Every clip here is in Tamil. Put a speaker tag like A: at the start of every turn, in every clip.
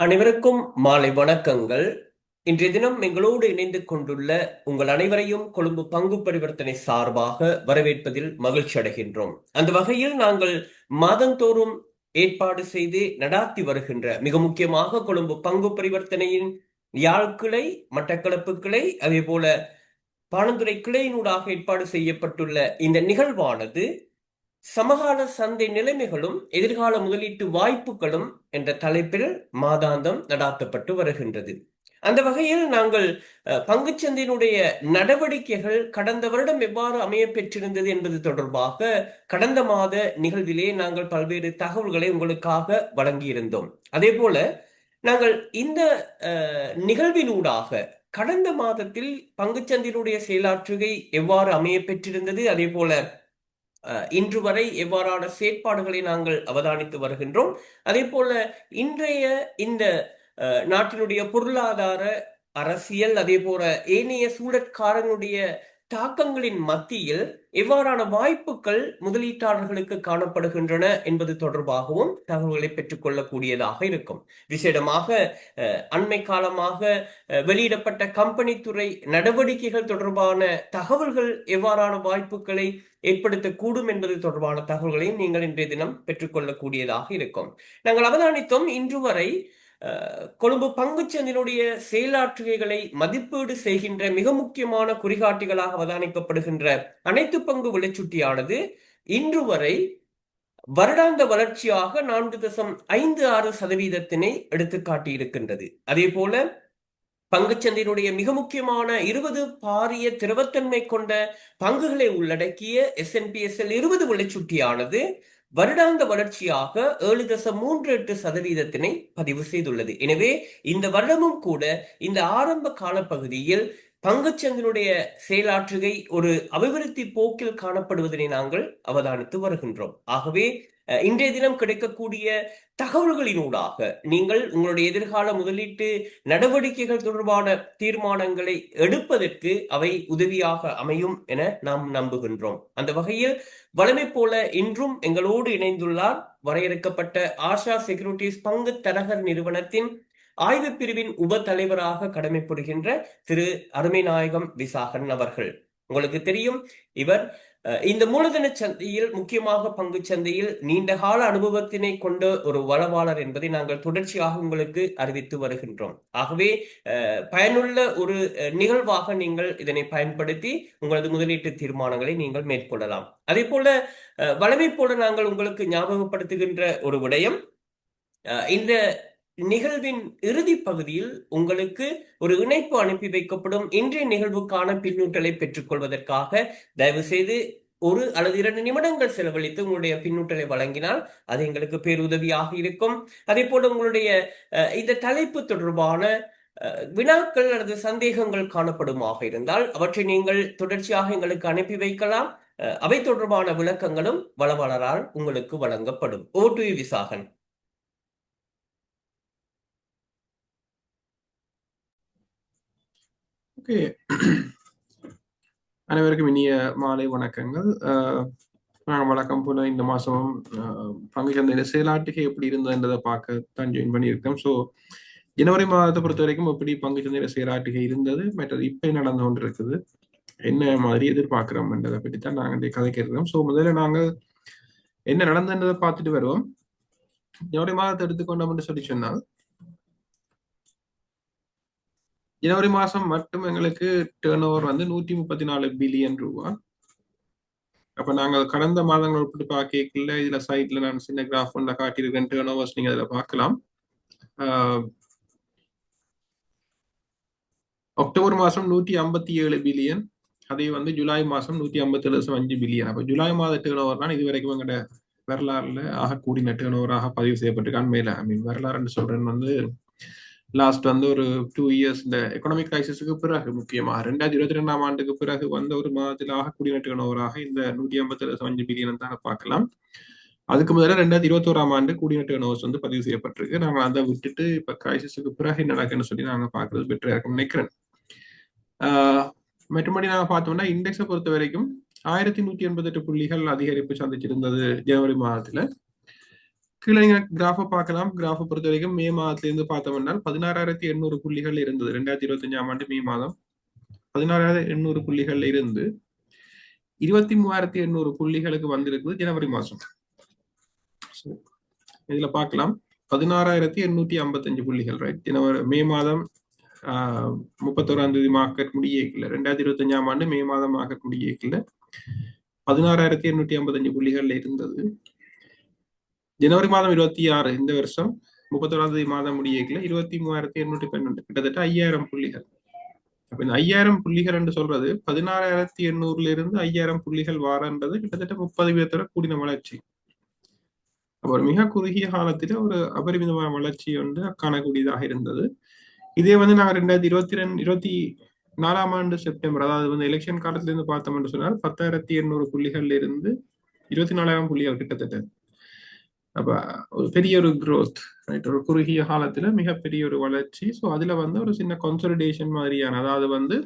A: அனைவருக்கும் மாலை வணக்கங்கள். இன்றைய தினம் எங்களோடு இணைந்து கொண்டுள்ள உங்கள் அனைவரையும் கொழும்பு பங்கு பரிவர்த்தனை சார்பாக வரவேற்பதில் மகிழ்ச்சி அடைகின்றோம். அந்த வகையில் நாங்கள் மாதந்தோறும் ஏற்பாடு செய்து நடாத்தி வருகின்ற மிக முக்கியமாக கொழும்பு பங்கு பரிவர்த்தனையின் யாழ் கிளை, மட்டக்களப்பு கிளை, அதே போல பாணந்துறை கிளையினூடாக ஏற்பாடு செய்யப்பட்டுள்ள இந்த நிகழ்வானது சமகால சந்தை நிலைமைகளும் எதிர்கால முதலீட்டு வாய்ப்புகளும் என்ற தலைப்பில் மாதாந்தம் நடாத்தப்பட்டு வருகின்றது. அந்த வகையில் நாங்கள் பங்குச்சந்தையினுடைய நடவடிக்கைகள் கடந்த வருடம் எவ்வாறு அமைய பெற்றிருந்தது என்பது தொடர்பாக கடந்த மாத நிகழ்விலே நாங்கள் பல்வேறு தகவல்களை உங்களுக்காக வழங்கியிருந்தோம். அதே போல நாங்கள் இந்த நிகழ்வினூடாக கடந்த மாதத்தில் பங்குச்சந்தையினுடைய செயலாற்றுகை எவ்வாறு அமைய பெற்றிருந்தது, அதே போல இன்று வரை எவ்வாறான செயற்பாடுகளை நாங்கள் அவதானித்து வருகின்றோம். அதே போல இன்றைய இந்த நாட்டினுடைய பொருளாதார அரசியல் அதே போல ஏனைய சூழற்காரனுடைய தாக்கங்களின் மத்தியில் எவ்வாறான வாய்ப்புகள் முதலீட்டாளர்களுக்கு காணப்படுகின்றன என்பது தொடர்பாகவும் தகவல்களை பெற்றுக்கொள்ளக்கூடியதாக இருக்கும். விசேடமாக அண்மை காலமாக வெளியிடப்பட்ட கம்பெனி துறை நடவடிக்கைகள் தொடர்பான தகவல்கள் எவ்வாறான வாய்ப்புகளை ஏற்படுத்தக்கூடும் என்பது தொடர்பான தகவல்களையும் நீங்கள் இன்றைய தினம் பெற்றுக்கொள்ளக்கூடியதாக இருக்கும். நாங்கள் அவதானித்தோம், இன்று வரை கொழும்பு பங்குச்சந்தையினுடைய செயலாற்றுகைகளை மதிப்பீடு செய்கின்ற மிக முக்கியமான குறிகாட்டிகளாக அவதானிக்கப்படுகின்ற அனைத்து பங்கு விளைச்சுட்டியானது இன்று வரை வருடாந்த வளர்ச்சியாக 4.56% எடுத்து காட்டியிருக்கின்றது. அதே போல பங்குச்சந்தையினுடைய மிக முக்கியமான 20 பாரிய திரவத்தன்மை கொண்ட பங்குகளை உள்ளடக்கிய SNPSL 20 விளைச்சுட்டியானது வருடாந்த வளர்ச்சியாக 7.38% பதிவு செய்துள்ளது. எனவே இந்த வருடமும் கூட இந்த ஆரம்ப கால பகுதியில் பங்குச்சந்தையினுடைய செயலாற்றுகை ஒரு அபிவிருத்தி போக்கில் காணப்படுவதனை நாங்கள் அவதானித்து வருகின்றோம். ஆகவே இன்றைய தினம் கிடைக்கக்கூடிய தகவல்களினூடாக நீங்கள் உங்களுடைய எதிர்கால முதலீட்டு நடவடிக்கைகள் தொடர்பான தீர்மானங்களை எடுப்பதற்கு அவை உதவியாக அமையும் என நாம் நம்புகின்றோம். அந்த வகையில் வழமை போல இன்றும் எங்களோடு இணைந்துள்ளார் வரையறுக்கப்பட்ட ஆஷா செக்யூரிட்டிஸ் பங்கு தரகர் நிறுவனத்தின் ஆய்வு பிரிவின் உப தலைவராக கடமை புரிகின்ற திரு அருமைநாயகம் விசாகன் அவர்கள். உங்களுக்கு தெரியும், இவர் இந்த மூலதன சந்தையில் முக்கியமாக பங்கு சந்தையில் நீண்டகால அனுபவத்தினை கொண்ட ஒரு வளவாளர் என்பதை நாங்கள் தொடர்ச்சியாக உங்களுக்கு அறிவித்து வருகின்றோம். ஆகவே பயனுள்ள ஒரு நிகழ்வாக நீங்கள் இதனை பயன்படுத்தி உங்களது முதலீட்டு தீர்மானங்களை நீங்கள் மேற்கொள்ளலாம். அதே போல வளமை போல நாங்கள் உங்களுக்கு ஞாபகப்படுத்துகின்ற ஒரு விடயம், இந்த நிகழ்வின் இறுதி பகுதியில் உங்களுக்கு ஒரு இணைப்பு அனுப்பி வைக்கப்படும். இன்றைய நிகழ்வுக்கான பின்னூட்டலை பெற்றுக்கொள்வதற்காக தயவு செய்து 1 அல்லது 2 நிமிடங்கள் செலவழித்து உங்களுடைய பின்னூட்டலை வழங்கினால் அது எங்களுக்கு பேருதவியாக இருக்கும். அதே போல உங்களுடைய இந்த தலைப்பு தொடர்பான வினாக்கள் அல்லது சந்தேகங்கள் காணப்படுமாக இருந்தால் அவற்றை நீங்கள் தொடர்ச்சியாக எங்களுக்கு அனுப்பி வைக்கலாம். அவை தொடர்பான விளக்கங்களும் வளவலரால் உங்களுக்கு வழங்கப்படும். ஓ டு விசாகன்.
B: ஓகே, அனைவருக்கும் இனிய மாலை வணக்கங்கள். நாங்கள் வழக்கம் போல இந்த மாதமும் பங்குச்சந்தையில செயலாற்றுகை எப்படி இருந்ததுன்றதை பார்க்க தான் ஜாயின் பண்ணியிருக்கோம். ஸோ ஜனவரி மாதத்தை பொறுத்த வரைக்கும் எப்படி பங்குச்சந்தையில செயலாற்றுகை இருந்தது, மற்றது இப்போ நடந்து கொண்டு இருக்குது, என்ன மாதிரி எதிர்பார்க்கிறோம்ன்றதை பற்றி தான் நாங்கள் கதைக்கிறோம். ஸோ முதல்ல நாங்கள் என்ன நடந்ததுன்றதை பார்த்துட்டு வருவோம். ஜனவரி மாதத்தை எடுத்துக்கொண்டோம்னு சொல்லி சொன்னால், ஜனவரி மாதம் மட்டும் எங்களுக்கு டேர்ன் ஓவர் வந்து 134 பில்லியன் ரூபாய். அப்போ நாங்கள் கடந்த மாதங்கள் ஒப்பிட்டு பார்க்கல, இதில் சைட்ல நான் சின்ன கிராஃப் ஒன்றில் காட்டியிருக்கேன் டேர்ன் ஓவர்ஸ், நீங்கள் அதில் பார்க்கலாம். அக்டோபர் மாதம் 157 பில்லியன், அதே வந்து ஜூலை மாதம் 157.5 பில்லியன். அப்போ ஜூலை மாத டேர்ன் ஓவர் தான் இது வரைக்கும் எங்களோட வரலாறுல ஆக கூடின டேர்ன் ஓவராக பதிவு செய்யப்பட்டிருக்கான். மேல வரலாறுன்னு சொல்றேன் வந்து லாஸ்ட் வந்து ஒரு 2 இயர்ஸ் இந்த எக்கனாமிக் கிரைசிஸுக்கு பிறகு, முக்கியமாக 2022ஆம் ஆண்டுக்கு பிறகு வந்த ஒரு மாதத்தில் ஆகக்கூடிய டேர்ன் ஓவராக இந்த 157.5 பில்லியன் தான் பார்க்கலாம். அதுக்கு முதல்ல 2021ஆம் ஆண்டு கூடிய டேர்ன் ஓவர்ஸ் வந்து பதிவு செய்யப்பட்டிருக்கு. நாங்கள் அதை விட்டுட்டு இப்ப கிரைசிஸுக்கு பிறகு என்ன நடக்குன்னு சொல்லி நாங்கள் பார்க்கறது பெட்டரா இருக்கும்னு நினைக்கிறேன். மற்றபடி நாங்கள் பார்த்தோம்னா இண்டெக்ஸை பொறுத்த வரைக்கும் 1188 புள்ளிகள் அதிகரிப்பு சந்திச்சிருந்தது ஜனவரி மாதத்துல. கீழே நீங்க கிராஃபை பார்க்கலாம். கிராஃபை பொறுத்த வரைக்கும் மே மாதத்துல இருந்து பார்த்தோம்னா 16,800 புள்ளிகள் இருந்தது 2025ஆம் ஆண்டு மே மாதம். 16,800 புள்ளிகள் இருந்து 23,800 புள்ளிகளுக்கு வந்திருக்குது ஜனவரி மாசம். இதுல பார்க்கலாம் 16,855 புள்ளிகள், ரைட். ஜனவரி மே மாதம் 31ஆம் தேதி மார்க்கெட் முடியல, 2025ஆம் ஆண்டு மே மாதம் மார்க்கெட் முடியல 16,855 புள்ளிகள்ல இருந்தது. ஜனவரி மாதம் 26 இந்த வருஷம் 31ஆம் தேதி மாதம் முடியல 23,812, கிட்டத்தட்ட 5,000 புள்ளிகள். அப்ப இந்த 5,000 புள்ளிகள் என்று சொல்றது 16,800 இருந்து 5,000 புள்ளிகள் வாரன்றது கிட்டத்தட்ட 30% கூடின வளர்ச்சி. ஒரு மிக குறுகிய காலத்துல ஒரு அபரிமிதமான வளர்ச்சி வந்து காணக்கூடியதாக இருந்தது. இதே வந்து நாங்க 2024ஆம் ஆண்டு செப்டம்பர், அதாவது வந்து எலெக்ஷன் காலத்துல இருந்து பார்த்தோம் என்று சொன்னால் 10,800 புள்ளிகள்ல இருந்து 24,000 புள்ளிகள் கிட்டத்தட்ட. அப்ப ஒரு பெரிய ஒரு growth, ரைட். ஒரு குறுகிய காலத்துல மிகப்பெரிய ஒரு வளர்ச்சி. ஸோ அதுல வந்து ஒரு சின்ன கன்சாலிடேஷன் மாதிரியான, அதாவது வந்து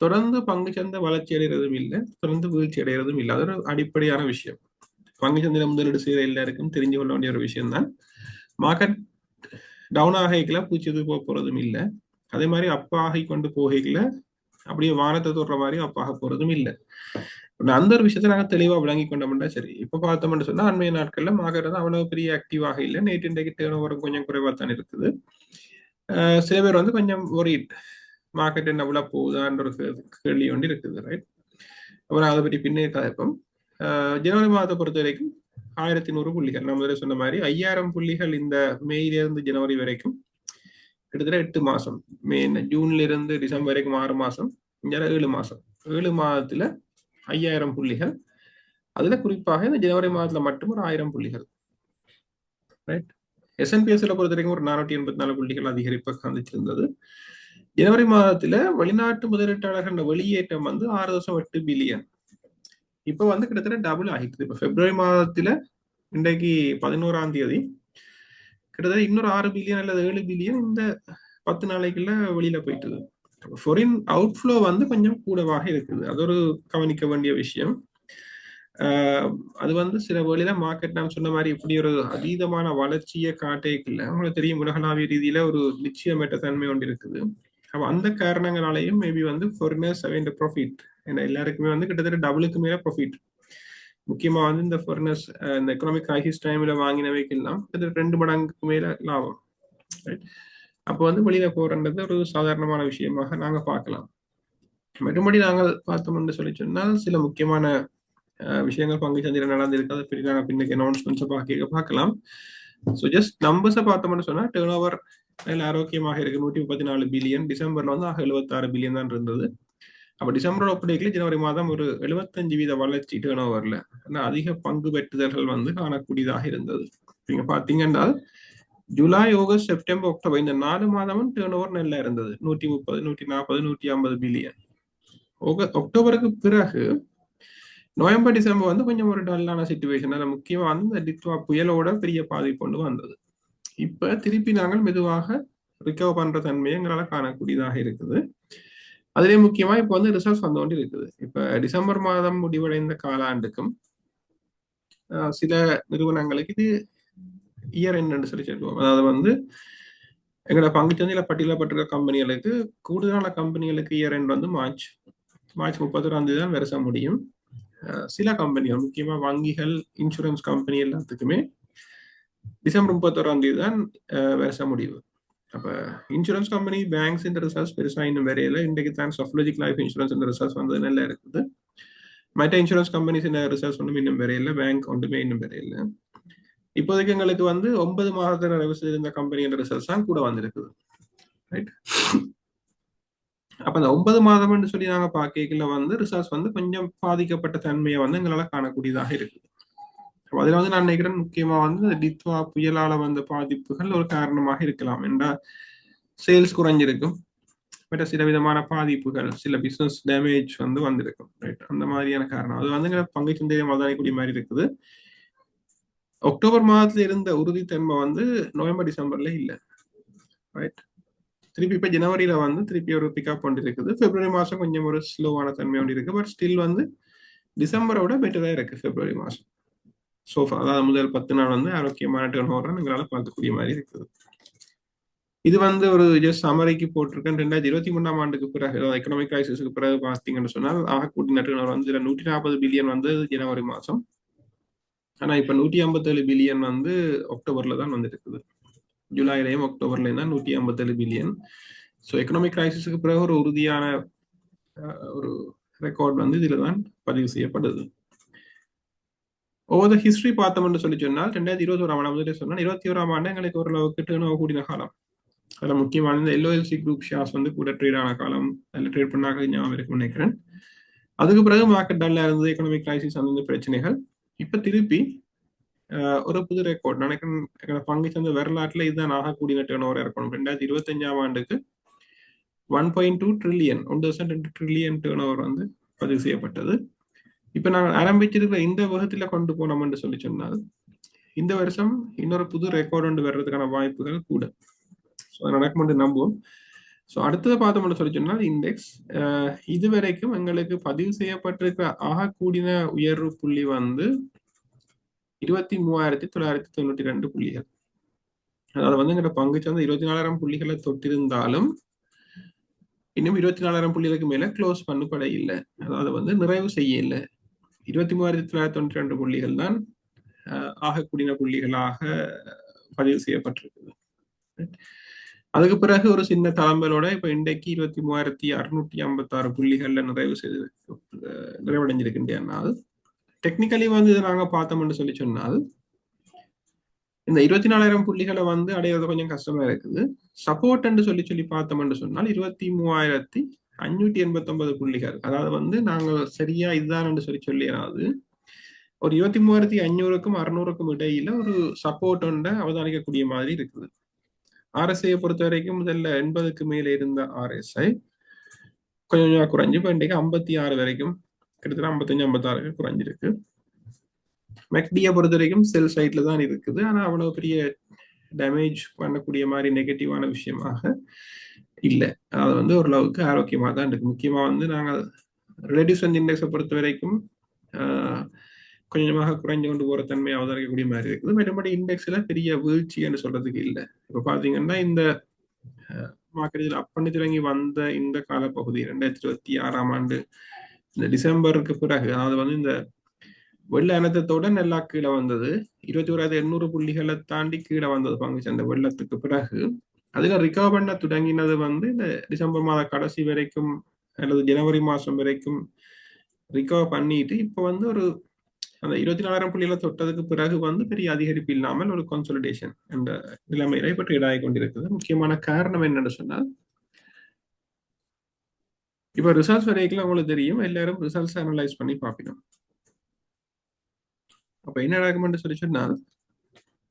B: தொடர்ந்து பங்கு சந்தை வளர்ச்சி அடைகிறதும் இல்லை, தொடர்ந்து வீழ்ச்சி அடைகிறதும் இல்லை. அது ஒரு அடிப்படையான விஷயம். பங்கு சந்தையில முதலீடு செய்யற எல்லாருக்கும் தெரிஞ்சு கொள்ள வேண்டிய ஒரு விஷயம் தான். மார்க்கெட் டவுன் ஆகிக்கல பூச்சி போக போறதும் இல்லை, அதே மாதிரி அப்ப ஆகி கொண்டு போகல அப்படியே வானத்தை தொடுற மாதிரி அப்பாக போறதும் இல்லை. அந்த ஒரு விஷயத்த நாங்க தெளிவா விளங்கி கொண்டோம்னா சரி. இப்ப பார்த்தோம்னு சொன்னா அண்மைய நாட்கள்ல மார்க்கெட் வந்து அவ்வளவு பெரிய ஆக்டிவாக இல்லை. நேற்று இன்றைக்கு டேர்ன் ஓவர் கொஞ்சம் குறைவா தான் இருக்குது. சில பேர் வந்து கொஞ்சம் ஒரிட், மார்க்கெட் என்ன விழ போகுதான்ற ஒரு கேள்வி ஒன்று இருக்குது, ரைட். அப்புறம் அதை பற்றி பின்னே கதைப்போம். ஜனவரி மாதத்தை பொறுத்த வரைக்கும் 1,100 புள்ளிகள், நம்ம முதல்ல சொன்ன மாதிரி 5,000 புள்ளிகள் இந்த மேயிலிருந்து ஜனவரி வரைக்கும், கிட்டத்தட்ட 8 மாசம். மே ஜூன்ல இருந்து டிசம்பர் வரைக்கும் 6 மாசம், இங்க 7 மாசம். 7 மாதத்துல 5,000 புள்ளிகள். அதுல குறிப்பாக இந்த ஜனவரி மாதத்துல மட்டும் ஒரு 1,000 புள்ளிகள், ரைட். S&P-ல பொறுத்த வரைக்கும் ஒரு 484 புள்ளிகள் அதிகரிப்பு சந்திச்சிருந்தது. ஜனவரி மாதத்துல வெளிநாட்டு முதலீட்டாளர்கள் வெளியேற்றம் வந்து 6.8 பில்லியன். இப்ப வந்து கிட்டத்தட்ட டபுள் ஆகிட்டு. இப்ப பிப்ரவரி மாதத்துல இன்றைக்கு 11ஆம் தேதி கிட்டத்தட்ட இன்னொரு 6 பில்லியன் அல்லது 7 பில்லியன் இந்த 10 நாளைக்குள்ள வெளியில போயிட்டுது. ஃபாரின் அவுட்ஃப்ளோ வந்து கொஞ்சம் கூடவாக இருக்குது. அது ஒரு கவனிக்க வேண்டிய விஷயம். அது வந்து சில வழியில மார்க்கெட் நான் சொன்ன மாதிரி இப்படி ஒரு அதீதமான வளர்ச்சியை காட்டேக்கில்ல. உங்களுக்கு தெரியும், உலகளாவிய ரீதியில ஒரு நிச்சயமற்ற தன்மை ஒன்று இருக்குது. அப்ப அந்த காரணங்களாலையும் மேபி வந்து ஃபாரினர்ஸ் இந்த ப்ராஃபிட், ஏன்னா எல்லாருக்குமே வந்து கிட்டத்தட்ட டபுளுக்கு மேல ப்ராஃபிட். முக்கியமா வந்து இந்த ஃபாரினர்ஸ் இந்த எக்கனாமிக் கிரைசிஸ் டைம்ல வாங்கினவைக்கெல்லாம் கிட்டத்தட்ட 2 மடங்குக்கு மேல லாபம், ரைட். அப்போ வந்து வெளியில போறன்றது ஒரு சாதாரணமான விஷயமாக நாங்க பார்க்கலாம். மறுபடி நாங்கள் பார்த்தோம்னு சொல்லி சொன்னால் சில முக்கியமான விஷயங்கள் பங்கு சந்தையில் நடந்திருக்கு. அதை பற்றி நாங்கள் பின்னுக்கு அனௌன்ஸ்மெண்ட்ஸை பார்க்கலாம். ஸோ ஜஸ்ட் நம்பர்ஸை பார்த்தோம்னு சொன்னா டேர்ன் ஓவர் நல்ல ஆரோக்கியமாக இருக்கு. 134 பில்லியன். டிசம்பர்ல வந்து 76 பில்லியன் தான் இருந்தது. அப்ப டிசம்பரோட ஒப்படைக்கல ஜனவரி மாதம் ஒரு 75% வளர்ச்சி டேர்ன் ஓவர்ல, அதிக பங்கு பெற்றுதல்கள் வந்து காணக்கூடியதாக இருந்தது. நீங்க பாத்தீங்கன்னா ஜூலை, ஆகஸ்ட், செப்டம்பர், அக்டோபர் இந்த 4 மாதமும் டேர்ன் ஓவர் நல்லா இருந்தது. 130, 140, 150 பில்லியன். அக்டோபருக்கு பிறகு நவம்பர், டிசம்பர் வந்து கொஞ்சம் ஒரு டல்லான சிச்சுவேஷன். அதில் முக்கியமா வந்து இந்த டிட்வா புயலோட பெரிய பாதிப்பு கொண்டு வந்தது. இப்ப திருப்பி நாங்கள் மெதுவாக ரிகவர் பண்ற தன்மையை எங்களால காணக்கூடியதாக இருக்குது. அதுலயே முக்கியமா இப்ப வந்து ரிசல்ட்ஸ் வந்து கொண்டு இருக்குது. இப்ப டிசம்பர் மாதம் முடிவடைந்த காலாண்டுக்கும் சில நிறுவனங்களுக்கு இது இயர் எண்ட் சொல்லி சொல்லுவோம். அதாவது வந்து எங்களோட பங்குச்சந்தையில பட்டியலிடப்பட்டிருக்க கம்பெனிகளுக்கு, கூடுதலான கம்பெனிகளுக்கு இயர் எண்ட் வந்து மார்ச் 31ஆம் தேதி தான் வருஷம் முடியும். சில கம்பெனிகள், முக்கியமா வங்கிகள், இன்சூரன்ஸ் கம்பெனி எல்லாத்துக்குமே டிசம்பர் 31ஆம் தேதி தான் வருஷம் முடிவு. அப்ப இன்சூரன்ஸ் கம்பெனி, பேங்க்ஸ் இந்த ரிசல்ட்ஸ் பெருசா இன்னும் வரையில. இன்றைக்கு தான் சஃப்லஜிக் லைஃப் இன்சூரன்ஸ் இந்த ரிசல்ட்ஸ் வந்து நல்லா இருக்குது. மற்ற இன்சூரன்ஸ் கம்பெனிஸ் இந்த ரிசல்ட்ஸ் ஒன்றும் இன்னும் வரையில. பேங்க் ஒன்றுமே இன்னும் வரையில. இப்போதைக்கு எங்களுக்கு வந்து 9 மாதத்தில் நிறைவு செய்திருந்த கம்பெனியோட ரிசல்ட்ஸ் தான் கூட வந்திருக்குது, ரைட். அப்ப அந்த 9 மாதம்னு சொல்லி நாங்க பார்க்கல வந்து ரிசல்ட்ஸ் வந்து கொஞ்சம் பாதிக்கப்பட்ட தன்மையை வந்து எங்களால காணக்கூடியதாக இருக்குது. அதுல வந்து நான் நினைக்கிறேன் முக்கியமா வந்து டித்வா புயலால வந்த பாதிப்புகள் ஒரு காரணமாக இருக்கலாம். என்றால் சேல்ஸ் குறைஞ்சிருக்கும், மற்ற சில விதமான பாதிப்புகள், சில பிசினஸ் டேமேஜ் வந்து வந்திருக்கும், ரைட். அந்த மாதிரியான காரணம் அது வந்து பங்கு சந்தையை மதானிக்கூடிய மாதிரி இருக்குது. அக்டோபர் மாதத்துல இருந்த உறுதித்தன்மை வந்து நவம்பர், டிசம்பர்ல இல்லை, ரைட். திருப்பி இப்ப ஜனவரியில வந்து திருப்பி ஒரு பிக்கப் ஒன்று இருக்குது. பிப்ரவரி மாசம் கொஞ்சம் ஒரு ஸ்லோவான தன்மை ஒன்று இருக்கு. பட் ஸ்டில் வந்து டிசம்பரை விட பெட்டரா இருக்கு பிப்ரவரி மாசம். சோஃபா, அதாவது முதல் 10 நாள் வந்து ஆரோக்கியமான டேர்ன் ஓவரை எங்களால் பார்க்கக்கூடிய மாதிரி இருக்குது. இது வந்து ஒரு ஜஸ்ட் சமரிக்கு போட்டிருக்கேன். 2023 ஆண்டுக்கு பிறகு, எக்கனாமிக் கிரைசிஸ்க்கு பிறகு பார்த்தீங்கன்னு சொன்னால் ஆகக்கூடிய டேர்ன் ஓவர் வந்து 140 பில்லியன் வந்து ஜனவரி மாதம். ஆனா இப்ப 157 பில்லியன் வந்து அக்டோபர்ல தான் வந்துருக்குது. ஜூலைலையும் அக்டோபர்லயும் தான் 157 பில்லியன். ஸோ எக்கனாமிக் கிரைசிஸ்க்கு பிறகு ஒரு உறுதியான ஒரு ரெக்கார்ட் வந்து இதுல தான் பதிவு செய்யப்படுது. ஓவர் த ஹிஸ்டரி பார்த்தோம்னு சொல்லி சொன்னால் 2021 ஆண்டு சொன்னால் 21 ஆண்டு எங்களுக்கு ஓரளவுக்கு டேர்ன் ஓவர் கூடின காலம். அதில் முக்கியமான இந்த எல்ஓஎல்சி குரூப் ஷேர்ஸ் வந்து கூட ட்ரேட் ஆன காலம், அதில் ட்ரேட் பண்ணாக ஞாபகம் இருக்குன்னு நினைக்கிறேன். அதுக்கு பிறகு மார்க்கெட் டல்ல இருந்தது, எக்கனாமிக் கிரைசிஸ் அந்த பிரச்சனைகள். இப்ப திருப்பி ஒரு புது ரெக்கார்ட் நினைக்கிறேன். பங்கு சந்தை வரலாற்றுல இதுதான் ஆகக்கூடிய டேர்ன் ஓவர் இருக்கணும். 2025 ஆண்டுக்கு 1.2 ட்ரில்லியன் 1.2 ட்ரில்லியன் டேர்ன் ஓவர் வந்து பதிவு செய்யப்பட்டது. இப்ப நாங்கள் ஆரம்பிச்சிருக்கிற இந்த விதத்துல கொண்டு போனோம்னு சொல்லி சொன்னால் இந்த வருஷம் இன்னொரு புது ரெக்கார்ட் ஒன்று வர்றதுக்கான வாய்ப்புகள் கூட. ஸோ நடக்கும் நம்புவோம். ஸோ அடுத்ததை பார்த்தோம்னு சொல்லி சொன்னால் இண்டெக்ஸ் இதுவரைக்கும் எங்களுக்கு பதிவு செய்யப்பட்டிருக்கிற ஆகக்கூடிய உயர்வு புள்ளி வந்து 23,992 புள்ளிகள். அதாவது வந்து எங்களோட பங்கு சந்தை 24,000 புள்ளிகளை தொட்டிருந்தாலும் இன்னும் 24,000 புள்ளிகளுக்கு மேல க்ளோஸ் பண்ணப்பட இல்லை. அதாவது வந்து நிறைவு செய்ய இல்லை. 23,992 புள்ளிகள் தான் ஆகக்கூடிய புள்ளிகளாக பதிவு செய்யப்பட்டிருக்குது. அதுக்கு பிறகு ஒரு சின்ன தளம்பலோட இப்ப இன்றைக்கு 23,656 புள்ளிகள்ல நிறைவடைஞ்சிருக்கின்றனால் டெக்னிக்கலி வந்து இதை நாங்க பார்த்தோம்னு சொல்லி சொன்னால் இந்த 24,000 புள்ளிகளை வந்து அடையிறது கொஞ்சம் கஷ்டமா இருக்குது. சப்போர்ட் என்று சொல்லி பார்த்தோம்னு சொன்னால் 23,589 புள்ளிகள். அதாவது வந்து நாங்கள் சரியா இதுதான் என்று சொல்லியாவது ஒரு 23,500க்கும் 600க்கும் இடையில ஒரு சப்போர்ட் ஒன்றை அவதானிக்கக்கூடிய மாதிரி இருக்குது. ஆர்எஸ்ஐயை பொறுத்த வரைக்கும் முதல்ல 80க்கு மேல இருந்த ஆர்எஸ்ஐ கொஞ்சம் குறைஞ்சு இப்போ இன்றைக்கு 56 வரைக்கும் கிட்டத்தட்ட 55-56 குறைஞ்சிருக்கு. மெக்டியை பொறுத்த வரைக்கும் செல் சைட்ல தான் இருக்குது. ஆனா அவ்வளவு பெரிய டேமேஜ் பண்ணக்கூடிய மாதிரி நெகட்டிவான விஷயமாக இல்லை. அதாவது வந்து ஓரளவுக்கு ஆரோக்கியமாக தான் இருக்கு. முக்கியமா வந்து நாங்கள் ரிலேட்டிவ் ஸ்ட்ரென்த் இண்டெக்ஸை பொறுத்த வரைக்கும் கொஞ்சமாக குறைஞ்சு கொண்டு போற தன்மை அவதரிக்கக்கூடிய மாதிரி இருக்குது. மற்றபடி இண்டெக்ஸ்ல பெரிய வீழ்ச்சி என்று சொல்றதுக்கு இல்லை. இப்ப பாத்தீங்கன்னா இந்த மார்க்கெட்டில் அப்பண்ணி தொடங்கி வந்த இந்த காலப்பகுதி 2026 ஆண்டு இந்த டிசம்பருக்கு பிறகு, அதாவது வந்து இந்த வெள்ள அனர்த்தத்தோட நல்லா கீழே வந்தது. 21,800 புள்ளிகளை தாண்டி கீழே வந்தது பங்கு சந்தை வெள்ளத்துக்கு பிறகு. அதுல ரிகவர் பண்ண தொடங்கினது வந்து இந்த டிசம்பர் மாத கடைசி வரைக்கும் அல்லது ஜனவரி மாசம் வரைக்கும் ரிகவர் பண்ணிட்டு இப்ப வந்து ஒரு அந்த 24,000 புள்ளிகளை தொட்டதுக்கு பிறகு வந்து பெரிய அதிகரிப்பு இல்லாமல் ஒரு கன்சாலிடேஷன் என்ற நிலைமையில இப்ப ட்ரேட் ஆகி கொண்டிருக்குது. முக்கியமான காரணம் என்னன்னு சொன்னால் இப்ப ரிசல்ட்ஸ் வரைக்கும் உங்களுக்கு தெரியும், எல்லாரும் ரிசல்ட்ஸ் அனலைஸ் பண்ணி பார்க்கணும். அப்ப என்ன நடக்கும்னு சொல்லி சொன்னால்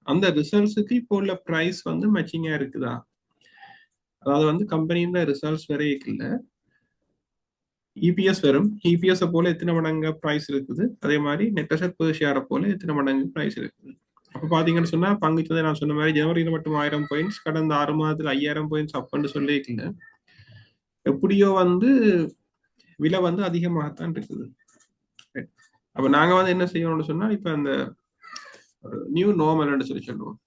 B: அந்த ரிசல்ட்ஸுக்கு இப்போ உள்ள பிரைஸ் வந்து மேட்சிங்கா இருக்குதா, அதாவது வந்து கம்பெனியின் ரிசல்ட்ஸ் வரைக்கும் இபிஎஸ் வரும், இபிஎஸ் போல எத்தனை மடங்கு பிரைஸ் இருக்குது, அதே மாதிரி நெட் அசெட் பெர் ஷேரை போல எத்தனை மடங்கு பிரைஸ் இருக்குது. அப்ப பாத்தீங்கன்னு சொன்னா பங்கு சந்தை நான் சொன்ன மாதிரி ஜனவரியில மட்டும் 1000 பாயிண்ட்ஸ், கடந்த 6 மாதத்துல 5000 பாயிண்ட்ஸ் அப்னு சொல்லிக்கல, எப்படியோ வந்து விலை வந்து அதிகமாகத்தான் இருக்குது. அப்ப நாங்க வந்து என்ன செய்யணும்னு சொன்னா இப்ப அந்த நியூ நார்மல் சொல்லி சொல்லுவோம்,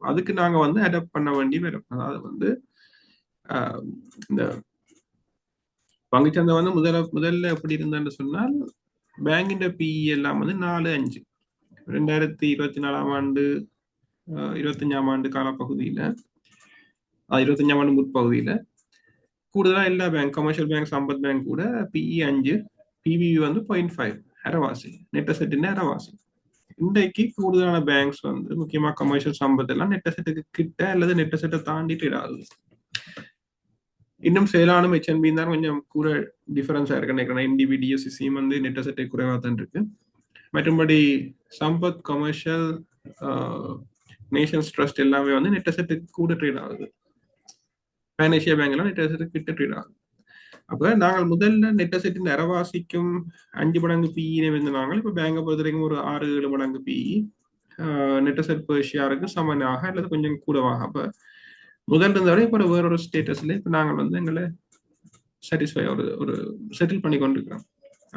B: அதுக்கு நாங்க வந்து அடாப்ட் பண்ண வேண்டி வரும். அதாவது வந்து இந்த பங்குச்சந்தை வந்து முதல்ல எப்படி இருந்தேன்னு சொன்னால் பேங்கின் பிஇ எல்லாம் வந்து 4-5 2024 ஆண்டு 25ஆம் ஆண்டு காலப்பகுதியில 25ஆம் ஆண்டு முற்பகுதியில கூடுதலா எல்லா bank, commercial bank, Sampath bank கூட பிஇ 5, பிபிவி வந்து 0.5 அரைவாசி, நெட் அசெட் அரைவாசி. இன்றைக்கு கூடுதலான பேங்க்ஸ் வந்து முக்கியமா கமர்ஷியல் சம்பத் எல்லாம் நெட் அசெட்டுக்கு கிட்ட அல்லது நெட் அசெட்டை தாண்டி ட்ரேட் ஆகுது. இன்னும் செயலானும் ஹெச்என்பி தான் கொஞ்சம் கூட டிஃபரன்ஸா இருக்கு நினைக்கிறேன். என்டிபி டிஎஸ்சிசியும் வந்து நெட் அசெட்டை குறைவாக தான் இருக்கு. மற்றபடி சம்பத், கமர்ஷியல், நேஷன்ஸ் ட்ரஸ்ட் எல்லாமே வந்து நெட் அசெட்டுக்கு கூட ட்ரேட் ஆகுது. பேன் ஏசியா பேங்க் எல்லாம் நெட் அசெட்டுக்கு கிட்ட ட்ரேட் ஆகுது. அப்ப நாங்கள் முதல்ல நெட் அசெட்டின் அரைவாசிக்கும் 5 மடங்கு பிஇ நாங்கள் இப்ப பேங்கை பொறுத்த வரைக்கும் ஒரு 6-7 மடங்கு பிஇ நெட் அசெட் பெர் ஷேருக்கு சமனாக அல்லது கொஞ்சம் கூடவாக. அப்ப முதல் இருந்தவரை இப்போ வேற ஒரு ஸ்டேட்டஸ்ல இப்ப நாங்கள் வந்து எங்களை சாட்டிஸ்ஃபை ஒரு செட்டில் பண்ணி கொண்டிருக்கிறோம்.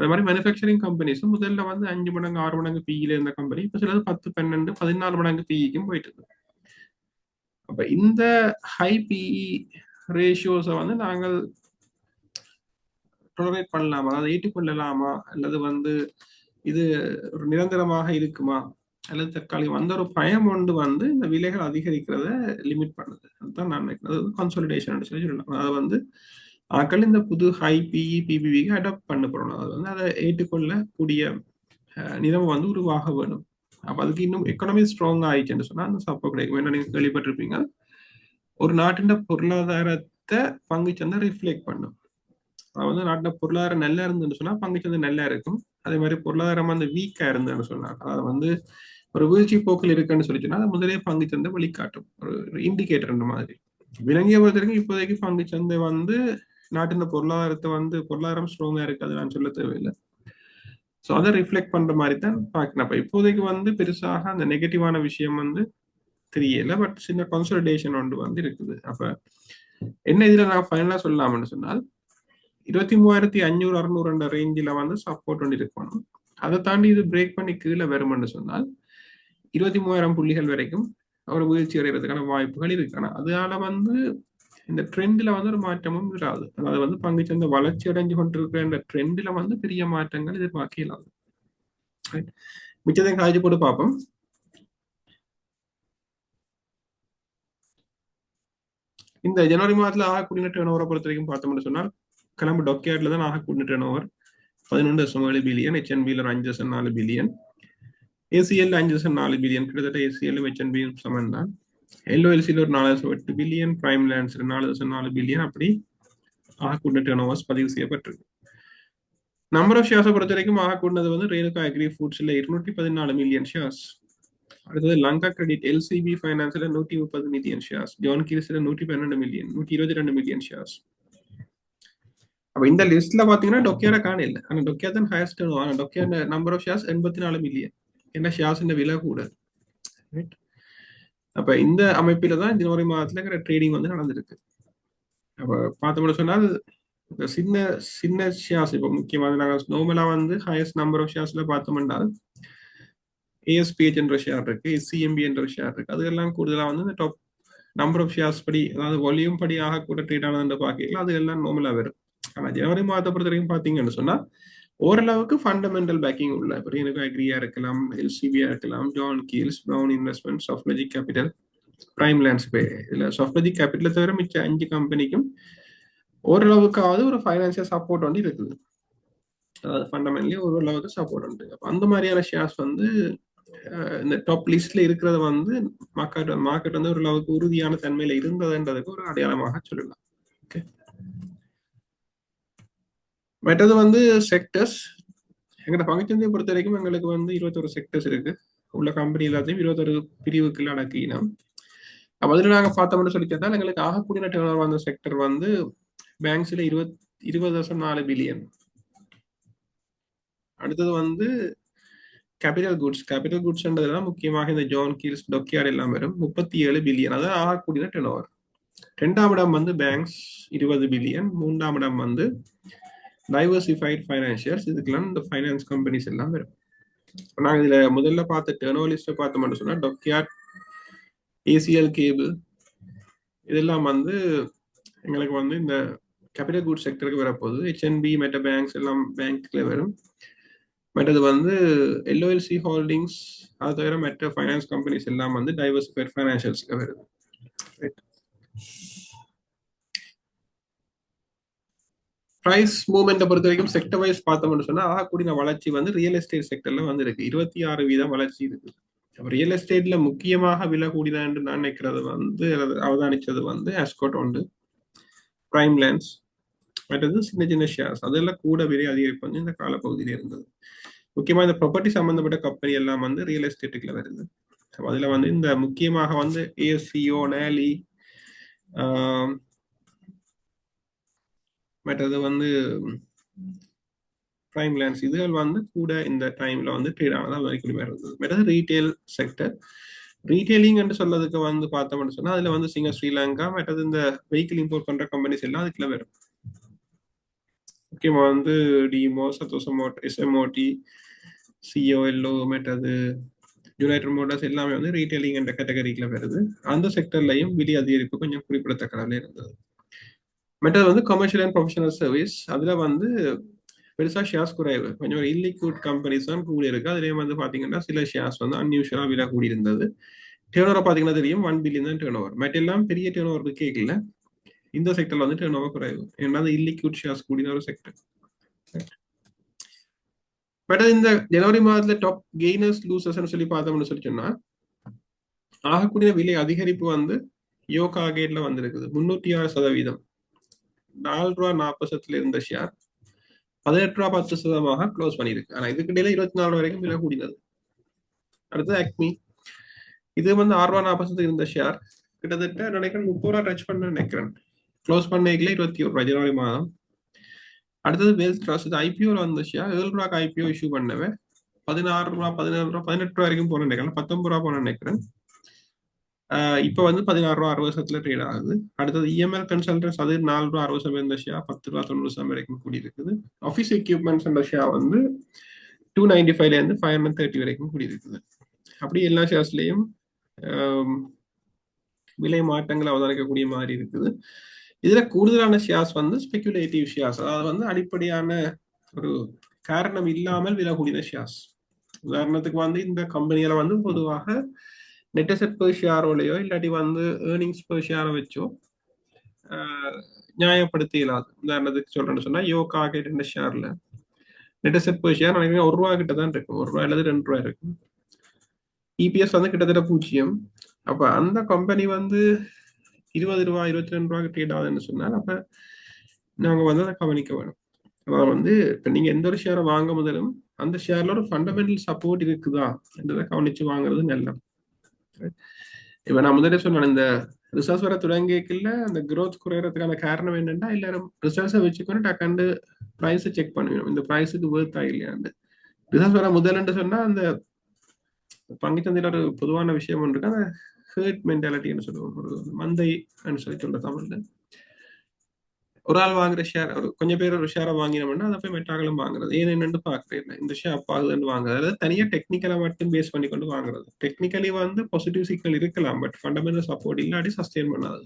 B: அது மாதிரி மேனுஃபேக்சரிங் கம்பெனிஸும் முதல்ல வந்து 5 மடங்கு 6 மடங்கு பிஇல இருந்த கம்பெனி இப்ப சிலது 10 12 14 மடங்கு பிஇக்கும் போயிட்டு இருக்கு. அப்ப இந்த ஹை பிஇ ரேஷியோஸை வந்து நாங்கள் டொலரேட் பண்ணலாமா, அதை ஏற்றுக்கொள்ளலாமா, அல்லது வந்து இது ஒரு நிரந்தரமாக இருக்குமா, அல்லது தற்காலிகம் அந்த ஒரு பயம் ஒன்று வந்து இந்த விலைகள் அதிகரிக்கிறத லிமிட் பண்ணுது. அதுதான் நான் நினைக்கிறேன். அது கன்சாலிடேஷன் சொல்லி சொல்லலாம். அது வந்து ஆக்கள் இந்த புது ஹை பிஇ பிபிவிக்கு அடாப்ட் பண்ண போறோம். அது வந்து அதை ஏற்றுக்கொள்ளக்கூடிய நிலைமை வந்து உருவாக வேணும். அப்ப அதுக்கு இன்னும் எக்கனாமி ஸ்ட்ராங் ஆயிடுச்சுன்னு சொன்னா அந்த சப்போர்ட் கிடைக்கும். ஏன்னா நீங்க கேள்விப்பட்டிருப்பீங்க, ஒரு நாட்டின் பொருளாதாரத்தை பங்குச்சந்தை ரிஃப்ளெக்ட் பண்ணும். அதாவது நாட்டில் பொருளாதாரம் நல்லா இருந்துன்னு சொன்னா பங்குச்சந்தை நல்லா இருக்கும். அதே மாதிரி பொருளாதாரம் வந்து வீக்கா இருந்ததுன்னு சொன்னா, அதாவது வந்து ஒரு வீழ்ச்சி போக்கில் இருக்குன்னு சொல்லிச்சுன்னா அது முதலே பங்குச்சந்தை வழிகாட்டும். ஒரு இண்டிகேட்டர் மாதிரி. விலங்கிய பொறுத்த வரைக்கும் இப்போதைக்கு பங்குச்சந்தை வந்து நாட்டின் பொருளாதாரத்தை வந்து பொருளாதாரம் ஸ்ட்ராங்கா இருக்கு, அது நான் சொல்ல தேவையில்லை. ஸோ அதை ரிஃப்ளெக்ட் பண்ற மாதிரி தான் பார்க்கணும். அப்ப இப்போதைக்கு வந்து பெருசாக அந்த நெகட்டிவான விஷயம் வந்து தெரியல. பட் சின்ன கன்சல்டேஷன் ஒன்று வந்து இருக்குது. அப்ப என்ன இதுல நான் ஃபைனலா சொல்லலாம்னு சொன்னால் 23,500 600 ரேஞ்சில் வந்து சப்போர்ட் ஒன்று இருக்கணும். அதை தாண்டி இது பிரேக் பண்ணி கீழே வரும்னு சொன்னால் 23,000 புள்ளிகள் வரைக்கும் ஒரு வீழ்ச்சி அடைகிறதுக்கான வாய்ப்புகள் இருக்கு. ஆனா அதனால வந்து இந்த ட்ரெண்ட்ல வந்து ஒரு மாற்றமும் இராது. அதாவது வந்து பங்குச்சந்தை வளர்ச்சி அடைஞ்சு கொண்டிருக்கிற இந்த ட்ரெண்ட்ல வந்து பெரிய மாற்றங்கள் எதிர்பார்க்க இயலாது. மிச்சத்தையும் காய்ச்சி போட்டு பார்ப்போம். இந்த ஜனவரி மாதத்துல ஆகக்கூடிய டேர்ன் ஓவரை பொறுத்த வரைக்கும் பார்த்தோம்னு சொன்னால் கிளம்பு டொக்கியாட்ல தான் ஆகக்கூடிய டேர்ன் ஓவர் 11.7 பில்லியன், ஹெச்என்பியில் 5.4 பில்லியன், ஏசிஎல் 5.4 பில்லியன், கிட்டத்தட்ட ஏசிஎல் ஹெச்என்பியும் சமன் தான். எல்ஓஎல்சியில் ஒரு 4.8 பில்லியன், பிரைம் லேண்ட்ஸ் 4.4 பில்லியன், அப்படி ஆகக்கூடிய டேர்ன் ஓவர்ஸ் பதிவு செய்யப்பட்டிருக்கு. நம்பர் ஆஃப் ஷேர்ஸை பொறுத்த வரைக்கும் ஆகக்கூடியது வந்து ரேணுகா அக்ரி ஃபுட்ஸ்ல 214 மில்லியன் ஷேர்ஸ். அடுத்தது லங்கா கிரெடிட் எல்சிபி ஃபைனான்ஸ்ல 130 மில்லியன் ஷேர்ஸ், ஜான் கீல்ஸ்ல 112 மில்லியன், 122 மில்லியன் ஷேர்ஸ். அப்ப இந்த லிஸ்ட்ல பாத்தீங்கன்னா டொக்கியார காண இல்லை. ஆனா டொக்கியா தான் ஹையஸ்ட். ஆனா டொக்கியா நம்பர் ஆஃப் ஷேர்ஸ் 84 மில்லியன். என்ன ஷேர்ஸ் விலை கூட. அப்ப இந்த அமைப்பில தான் ஜனவரி மாதத்துல ட்ரேடிங் வந்து நடந்திருக்கு. அப்ப பார்த்தோம்னு சொன்னால் சின்ன சின்ன ஷேர்ஸ் இப்போ முக்கியமாக நாங்கள் நார்மலா வந்து ஹையஸ்ட் நம்பர் ஆஃப் ஷேர்ஸ்ல பார்த்தோம்னா ஏஎஸ்பிஹெச் என்ற ஷேர் இருக்கு, எஸ்சிஎம்பி என்ற ஷேர் இருக்கு. அதெல்லாம் கூடுதலா வந்து இந்த டாப் நம்பர் ஆஃப் ஷேர்ஸ் படி, அதாவது வால்யூம் படி ஆகக்கூட ட்ரேட் ஆனது பார்க்கலாம். அது எல்லாம் நார்மலா வரும். ஆனா ஜனவரி மாதத்தை பொறுத்த வரைக்கும் பாத்தீங்கன்னு சொன்னா ஓரளவுக்கு ஃபண்டமெண்டல் பேக்கிங் உள்ள ரேணுகா அக்ரியா இருக்கலாம், எல்சிபியா இருக்கலாம், John Keells, Brown investment, Softlogic capital, prime lands. இதுல சாஃப்ட்லாஜிக் கேபிட்டலை தவிர மிச்ச 5 கம்பெனிக்கும் ஓரளவுக்காவது ஒரு ஃபைனான்சியல் சப்போர்ட் வந்து இருக்குது. அதாவது ஃபண்டமெண்டலி ஓரளவுக்கு சப்போர்ட் உண்டு. அந்த மாதிரியான ஷேர்ஸ் வந்து இந்த டாப் லிஸ்ட்ல இருக்கிறத வந்து மார்க்கெட் வந்து ஓரளவுக்கு உறுதியான தன்மையில இருந்ததுன்றதுக்கு ஒரு அடையாளமாக சொல்லலாம். ஓகே, மற்றது வந்து செக்டர்ஸ். எங்களோட பங்குச்சந்தையை பொறுத்த வரைக்கும் எங்களுக்கு வந்து 21 செக்டர்ஸ் இருக்கு. உள்ள கம்பெனி எல்லாத்தையும் 21 பிரிவுக்குள்ள அடக்கினோம். அப்ப அதுல நாங்க பார்த்தோம்னு சொல்லி கேட்டால் எங்களுக்கு ஆகக்கூடிய டேர்ன் ஓவர் வந்த செக்டர் வந்து பேங்க்ஸ்ல 20.4 பில்லியன். அடுத்தது வந்து கேபிட்டல் குட்ஸ்ன்றதுலாம் முக்கியமாக இந்த ஜான் கீல்ஸ், டொக்கியார்ட் எல்லாம் வரும் 37 பில்லியன். அதான் ஆகக்கூடிய டேர்ன் ஓவர். 2ஆம் இடம் வந்து பேங்க்ஸ் 20 பில்லியன். 3ஆம் இடம் வந்து டைவர்சிஃபைட் ஃபைனான்சியர்ஸ். இதுக்கெல்லாம் இந்த ஃபைனான்ஸ் கம்பெனிஸ் எல்லாம் வரும். நாங்கள் இதுல முதல்ல பார்த்த டேர்ன் ஓவர் லிஸ்ட்டை பார்த்தோம்னு சொன்னா டொக்கியார்ட், ஏசிஎல் கேபிள் இதெல்லாம் வந்து எங்களுக்கு வந்து இந்த கேபிட்டல் குட் செக்டருக்கு வரப்போகுது. ஹெச்என்பி மெட்ட பேங்க்ஸ் எல்லாம் பேங்க்ல வரும். மற்றது வந்து எல்ஓஎல்சி ஹோல்டிங்ஸ், அது தவிர மற்ற ஃபைனான்ஸ் கம்பெனிஸ் எல்லாம் வந்து டைவர்சிஃபைட் ஃபைனான்சியல்ஸ்க்கு வருது. பிரைஸ் மூவ்மெண்ட்டை பொறுத்த வரைக்கும் செக்டர் வைஸ் பார்த்தோம்னு சொன்னா ஆகக்கூடிய வளர்ச்சி வந்து ரியல் எஸ்டேட் செக்டர்ல வந்து இருக்கு. 26% வளர்ச்சி இருக்கு. ரியல் எஸ்டேட்ல முக்கியமாக விலை கூடிதான் என்று நான் நினைக்கிறது வந்து அவதானிச்சது வந்து ஆஸ்கோட் உண்டு, பிரைம் லேண்ட்ஸ், மற்றது சின்ன சின்ன ஷேர்ஸ் அதெல்லாம் கூட விலை அதிகரிப்பு வந்து இந்த காலப்பகுதியில இருந்தது. முக்கியமா இந்த ப்ராப்பர்ட்டி சம்பந்தப்பட்ட கம்பெனி எல்லாம் வந்து ரியல் எஸ்டேட்டுக்குள்ள வருது. அதுல வந்து இந்த முக்கியமாக வந்து ஏஎஸ்சிஓ, நேலி, மற்றது வந்து பிரைம் லேண்ட்ஸ் இதுகள் வந்து கூட இந்த டைம்ல வந்து ட்ரேட் ஆனதான் வரைக்கும் இருந்தது. மற்றது ரீட்டைல் செக்டர். ரீட்டைலிங் என்று சொல்லதுக்கு வந்து பார்த்தோம்னு சொன்னா அதுல வந்து ஸ்ரீலங்கா, மற்றது இந்த வெஹிக்கிள் இம்போர்ட் பண்ற கம்பெனிஸ் எல்லாம் அதுக்குள்ள வரும். முக்கியமா வந்து டிமோ, சத்தோசமோட், எஸ்எம்ஓடி, சிஓஎல்ஓ, மற்றது யுனைடெட் மோட்டார்ஸ் எல்லாமே வந்து ரீட்டைலிங் என்ற கேட்டகரிக்குள்ள வருது. அந்த செக்டர்லையும் விலை அதிகரிப்பு கொஞ்சம் குறிப்பிடத்தக்கதாக இருந்தது. மற்றது வந்து கமர்ஷியல் அண்ட் ப்ரொஃபஷனல் சர்வீஸ், அதுல வந்து பெருசா ஷேர்ஸ் குறைவு, கொஞ்சம் இல்லிக்விட் கம்பெனிஸ் தான் கூடி இருக்கு. அதுலயும் வந்து பாத்தீங்கன்னா சில ஷேர்ஸ் வந்து அன்யூஷுவலா விலை கூடி இருந்தது. டேர்ன் ஓவர் பாத்தீங்கன்னா தெரியும், 1 பில்லியன் தான் டேர்ன் ஓவர். மற்ற எல்லாம் பெரிய டேர்ன் ஓவர் கேட்கல. இந்த செக்டர்ல வந்து டேர்ன் ஓவர் குறைவு, ஏன்னா அது இல்லிக்விட் ஷேர்ஸ் கூடின ஒரு செக்டர். பட் இந்த ஜனவரி மாதத்துல டாப் கெய்னர்ஸ் லூசர்ஸ் சொல்லி பார்த்தோம்னு சொல்லி சொன்னா, ஆகக்கூடிய விலை அதிகரிப்பு வந்து யோகா கேட்ல வந்திருக்குது 306%. $4.40 இருந்த ஷேர் $18.10 க்ளோஸ் பண்ணியிருக்கு. ஆனா இதுக்கு இடையில 24 வரைக்கும் விலை கூடினது. அடுத்தது அக்மி, இது வந்து $6.40 இருந்த ஷேர் கிட்டத்தட்ட நினைக்கிறேன் $30 டச் பண்ண நினைக்கிறேன். க்ளோஸ் பண்ணிக்கல $21 ஜனவரி மாதம். அடுத்தது வெல்த் ட்ரஸ்ட், இது ஐபிஓல வந்த ஷேர். $7 ஐபிஓ இஷ்யூ பண்ணவே $16, $17, $18 வரைக்கும் போன நினைக்கிறேன், $19 போன நினைக்கிறேன். இப்போ வந்து $16.60 ட்ரேட் ஆகுது. அடுத்தது இஎம்எல் கன்சல்டன்ஸ், அது $4.60 இருந்த ஷேர் $10.90 வரைக்கும் கூடி இருக்குது. ஆஃபீஸ் எக்யூப்மெண்ட்ஸ் என்ற ஷேர் வந்து 295 இருந்து 530 வரைக்கும் கூடி இருக்குது. அப்படி எல்லா ஷேர்ஸ்லயும் விலை மாற்றங்களை அவதானிக்கக்கூடிய மாதிரி இருக்குது. இதுல கூடுதலான ஷேர்ஸ் வந்து ஸ்பெகுலேட்டிவ் ஷேர்ஸ், அதாவது வந்து அடிப்படையான ஒரு காரணம் இல்லாமல் விலை கூடின ஷேர்ஸ். உதாரணத்துக்கு வந்து இந்த கம்பெனியில வந்து பொதுவாக நெட் அசெட் பெர் ஷேரோலையோ இல்லாட்டி வந்து ஏர்னிங்ஸ் பெர் ஷேரை வச்சோ நியாயப்படுத்த இயலாது. உதாரணத்துக்கு சொல்றேன்னு சொன்னா யோகா கேட்ட ஷேர்ல நெட் அசெட் பெர் ஷேர் நினைக்கிறேன் $1 கிட்ட தான் இருக்கும், $1 அல்லது $2 இருக்கும். இபிஎஸ் வந்து கிட்டத்தட்ட 0. அப்ப அந்த கம்பெனி வந்து $20, $22 ட்ரேட் ஆகுதுன்னு சொன்னால் அப்ப நாங்க வந்து அதை கவனிக்க வேணும். அதான் வந்து இப்ப நீங்க எந்த ஒரு ஷேரை வாங்க முதலும் அந்த ஷேர்ல ஒரு ஃபண்டமெண்டல் சப்போர்ட் இருக்குதா என்றதை கவனிச்சு வாங்குறது நல்லது. இப்ப நான் முதல்ல சொன்னேன், இந்த ரிசர்ச் வர தொடங்கிக்கல அந்த growth குறையறதுக்கான காரணம் என்னன்னா, எல்லாரும் ரிசர்ச்சை வச்சுக்கொண்டு டக்காண்டு ப்ரைஸை செக் பண்ணுவோம், இந்த ப்ரைஸுக்கு வேர்த்தா இல்லையாண்டு. ரிசர்ச் வர முதல்ல சொன்னா அந்த பங்குச்சந்தையில ஒரு பொதுவான விஷயம் ஒன்று இருக்கு, அந்த ஹேர்ட் மென்டாலிட்டின்னு சொல்லுவோம், ஒரு மந்தை சொல்லி சொல்ற தமிழ்ல. ஒரு ஆள் வாங்குற ஷேர், ஒரு கொஞ்சம் பேர் ஒரு ஷேரை வாங்கினோம்னா அதை போய் மெட்டாக்களும் வாங்குறது, ஏன் என்னன்னு பாக்குறது, இந்த ஷேர் அப்ப ஆகுதுன்னு வாங்குறது. அதாவது தனியா டெக்னிக்கலா மட்டும் பேஸ் பண்ணி கொண்டு வாங்குறது. டெக்னிக்கலி வந்து பாசிட்டிவ் சிக்னல் இருக்கலாம், பட் ஃபண்டமெண்டல் சப்போர்ட் இல்லாட்டி சஸ்டெயின் பண்ணாது.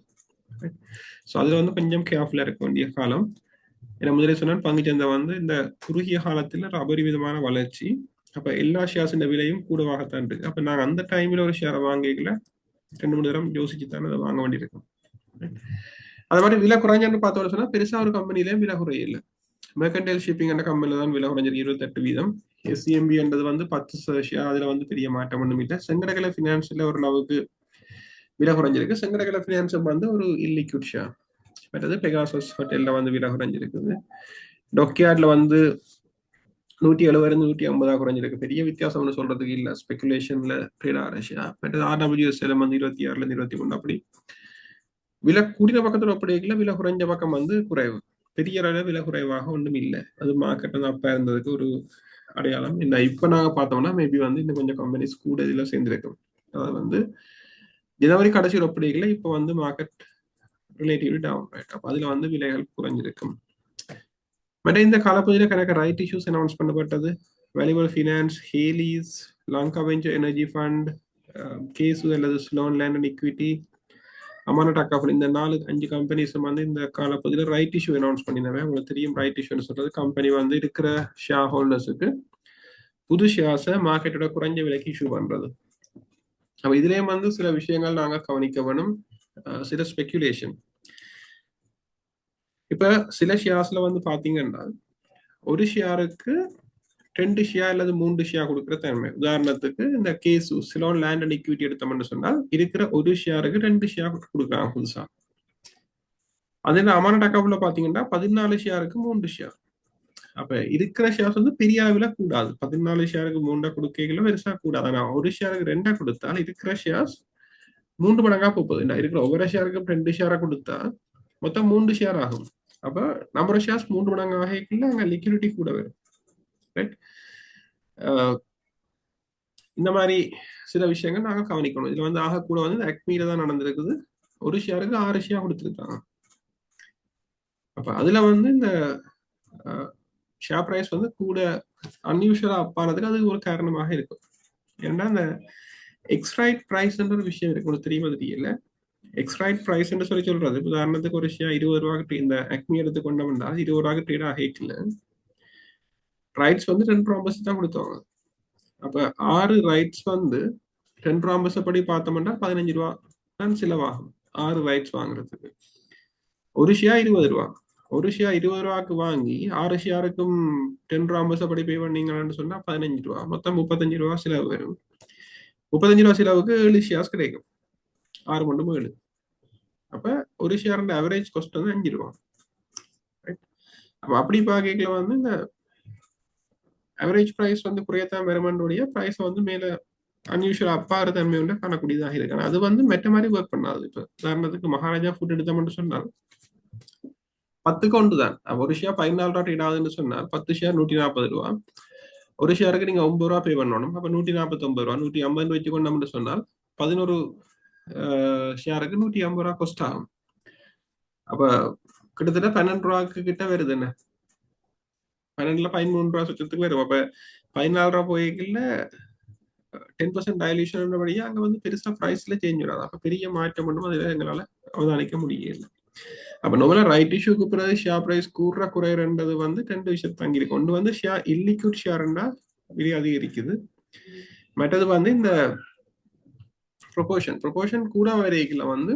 B: ஸோ அதுல வந்து கொஞ்சம் கேர்ஃபுல்லா இருக்க வேண்டிய காலம். ஏன்னா முதலே சொன்னால் பங்குச்சந்தை வந்து இந்த குறுகிய காலத்துல ஒரு அபரிமிதமான வளர்ச்சி. அப்ப எல்லா ஷேர்ஸின் விலையும் கூடவாகத்தான் இருக்கு. அப்ப நாங்க அந்த டைம்ல ஒரு ஷேரை வாங்கிக்கல 2-3 தரம் யோசிச்சு தானே அதை வாங்க வேண்டியிருக்கும். அது மாதிரி விலை குறைஞ்சன்னு பார்த்தோம்னு சொன்னா பெருசா ஒரு கம்பெனிலேயும் விலை குறையில. மெர்கன்டைல் ஷிப்பிங் என்ற கம்பெனில தான் விலை குறைஞ்சிருக்கு 28%. எஸ்சிஎம்பி என்றது வந்து 10 ஷேர், அதுல வந்து பெரிய மாற்றம் ஒன்றும் இல்லை. செங்கடகலை பினான்ஸ்ல ஓரளவுக்கு விலை குறைஞ்சிருக்கு. செங்கடகலை பினான்ஸ் வந்து ஒரு இல்லிக்விட் ஷேர். மற்றது பெகாசஸ் ஹோட்டல்ல வந்து விலை குறைஞ்சிருக்குது. டொக்கியார்ட்ல வந்து 170 150 குறைஞ்சிருக்கு. பெரிய வித்தியாசம்னு சொல்றதுக்கு இல்ல, ஸ்பெகுலேஷன்ல ட்ரேட் ஆகிற ஷேர். மற்றது ஆர்டபிள்யூஎஸ்எல் வந்து 26 23 அப்படி விலை கூடின பக்கத்துல ஒப்படைக்கல, விலை குறைஞ்ச பக்கம் வந்து குறைவு. பெரிய அளவு விலை குறைவாக ஒன்றும் இல்லை. அது மார்க்கெட் வந்து அப்ப இருந்ததுக்கு ஒரு அடையாளம். என்ன இப்ப நாங்க பார்த்தோம்னா மேபி வந்து இன்னும் கொஞ்சம் கம்பெனிஸ் கூட இதுல சேர்ந்திருக்கும். அதாவது வந்து ஜனவரி கடைசியில் ஒப்படைக்கல, இப்ப வந்து மார்க்கெட் ரிலேட்டிவ்லி டவுன் ரைட். அப்ப அதுல வந்து விலைகள் குறைஞ்சிருக்கும். மற்ற இந்த காலப்பகுதியில் கணக்கு ரைட் இஷ்யூஸ் அனௌன்ஸ் பண்ணப்பட்டது. Valuable finance, Hayleys, Lanka venture energy fund, கேசு அல்லது ஸ்லோன் லேண்ட் அண்ட் இக்விட்டி, அமானட் அக்காஃபன், இந்த 4-5 கம்பெனிஸ் வந்து இந்த காலப்பகுதியில் ரைட் இஷ்யூ அனௌன்ஸ் பண்ணினவே. உங்களுக்கு தெரியும் ரைட் இஷ்யூன்னு சொல்றது, கம்பெனி வந்து இருக்கிற ஷேர் ஹோல்டர்ஸுக்கு புது ஷேர்ஸை மார்க்கெட்டோட குறைஞ்ச விலைக்கு இஷ்யூ பண்றது. அப்ப இதுலயும் வந்து சில விஷயங்கள் நாங்க கவனிக்க வேணும். சில ஸ்பெகுலேஷன். இப்ப சில ஷேர்ஸ்ல வந்து பாத்தீங்கன்னா ஒரு ஷேருக்கு 2 ஷேர் அல்லது 3 ஷேர் கொடுக்குற தன்மை. உதாரணத்துக்கு இந்த கேசு சிலோன் லேண்ட் அண்ட் இக்விட்டி எடுத்தோம்னு சொன்னால் இருக்கிற ஒரு ஷேருக்கு 2 ஷேர் கொடுக்குறாங்க புதுசா. அதே அமானட் அக்காவுல பாத்தீங்கன்னா 14 ஷேருக்கு 3 ஷேர். அப்ப இருக்கிற ஷேர்ஸ் வந்து பெரிய அளவுல கூடாது. 14 ஷேருக்கு 3 கொடுக்கல பெருசா கூடாது. ஆனா ஒரு ஷேருக்கு 2 கொடுத்தால் இருக்கிற ஷேர்ஸ் 3 மடங்கா போகுது. இருக்கிற ஒவ்வொரு ஷேருக்கும் 2 ஷேரா கொடுத்தா மொத்தம் 3 ஷேர் ஆகும். அப்ப நம்பர் ஆஃப் ஷேர்ஸ் 3 மடங்கு ஆகிக்கல, அங்க லிக்விடிட்டி கூட வரும். ரைட். இந்த மாதிரி சில விஷயங்கள் நாங்க கவனிக்கணும். இதுல வந்து ஆக கூட வந்து அக்மியில தான் நடந்திருக்குது. ஒரு ஷேருக்கு 6 ஷேர் கொடுத்துருக்காங்க. அப்ப அதுல வந்து இந்த ஷேர் பிரைஸ் வந்து கூட அன்யூஷுவலா அப்பானதுக்கு அது ஒரு காரணமாக இருக்கும். ஏன்னா அந்த எக்ஸ்ட்ரைட் பிரைஸ்ன்ற ஒரு விஷயம் இருக்கு, உங்களுக்கு தெரியுமா தெரியல. எக்ஸ்ட்ரைட் பிரைஸ் சொல்லி சொல்றது, உதாரணத்துக்கு ஒரு ஷேர் 20 ரூபாய்க்கு இந்த அக்மி எடுத்து கொண்டோம்னா 20 ரூபாய்க்கு ட்ரேட் ஆகிக்கல, ரைட்ஸ் வந்து 10 ப்ராமிஸ் தான் கொடுத்தாங்க. அப்ப 6 ரைட்ஸ் வந்து 10 ப்ராமிஸ் படி பார்த்தோம்னா 15 ரூபா தான் செலவாகும் 6 ரைட்ஸ் வாங்குறதுக்கு. ஒரு ஷேர் 20 ரூபா, ஒரு ஷேர் 20 ரூபாய்க்கு வாங்கி 6 ஷேருக்கும் 10 ப்ராமிஸ் படி பே பண்ணீங்கன்னு சொன்னா 15 ரூபா, மொத்தம் 35 ரூபா செலவு வரும். 35 ரூபா செலவுக்கு 7 ஷேர்ஸ் கிடைக்கும், 6 கொண்டு 7. அப்ப ஒரு ஷேர் அவரேஜ் காஸ்ட் வந்து 5 ரூபா. அப்ப அப்படி பார்க்கல வந்து இந்த அவரேஜ் பிரைஸ் வந்து குறையத்தான் வருமானுடைய பிரைஸ் வந்து மேல அன்யூஷுவல் அப்பாறு தன்மை வந்து காணக்கூடியதாக இருக்கு. அது வந்து மெட்ட மாதிரி ஒர்க் பண்ணாது. இப்ப உதாரணத்துக்கு மகாராஜா ஃபுட் எடுத்தோம்னு சொன்னால் 10க்கு 1 தான். ஒரு ஷேர் 14 ரூபா ட்ரேட் ஆகுதுன்னு சொன்னால் 10 ஷேர் 140 ரூபா, ஒரு ஷேருக்கு நீங்க 9 ரூபா பே பண்ணணும். அப்ப 149 ரூபா 150 வச்சுக்கொண்டோம்னு சொன்னால் 11 ஷேருக்கு 150 ரூபா காஸ்ட் ஆகும். அப்ப கிட்டத்தட்ட 12 ரூபாய்க்கு கிட்ட வருது. என்ன 12ல 13 ரூபா சுற்றத்துக்கு வரும். அப்ப 14 ரூபா போய்க்கல 10% டைல்யூஷன் படியே அங்க வந்து பெருசா பிரைஸ்ல சேஞ்ச் வராது. அப்ப பெரிய மாற்றம் மட்டும் அதுல எங்களால அவதானிக்க முடியல. அப்ப நோமலா ரைட் இஷ்யூக்கு பிறகு ஷேர் பிரைஸ் கூடுற குறையறது வந்து 2 விஷயம் தங்கியிருக்கு. ஒன்று வந்து ஷேர் இல்லிக்விட் ஷேர்னா விலை அதிகரிக்குது, மற்றது வந்து இந்த ப்ரொபோர்ஷன் கூட வரைக்கல வந்து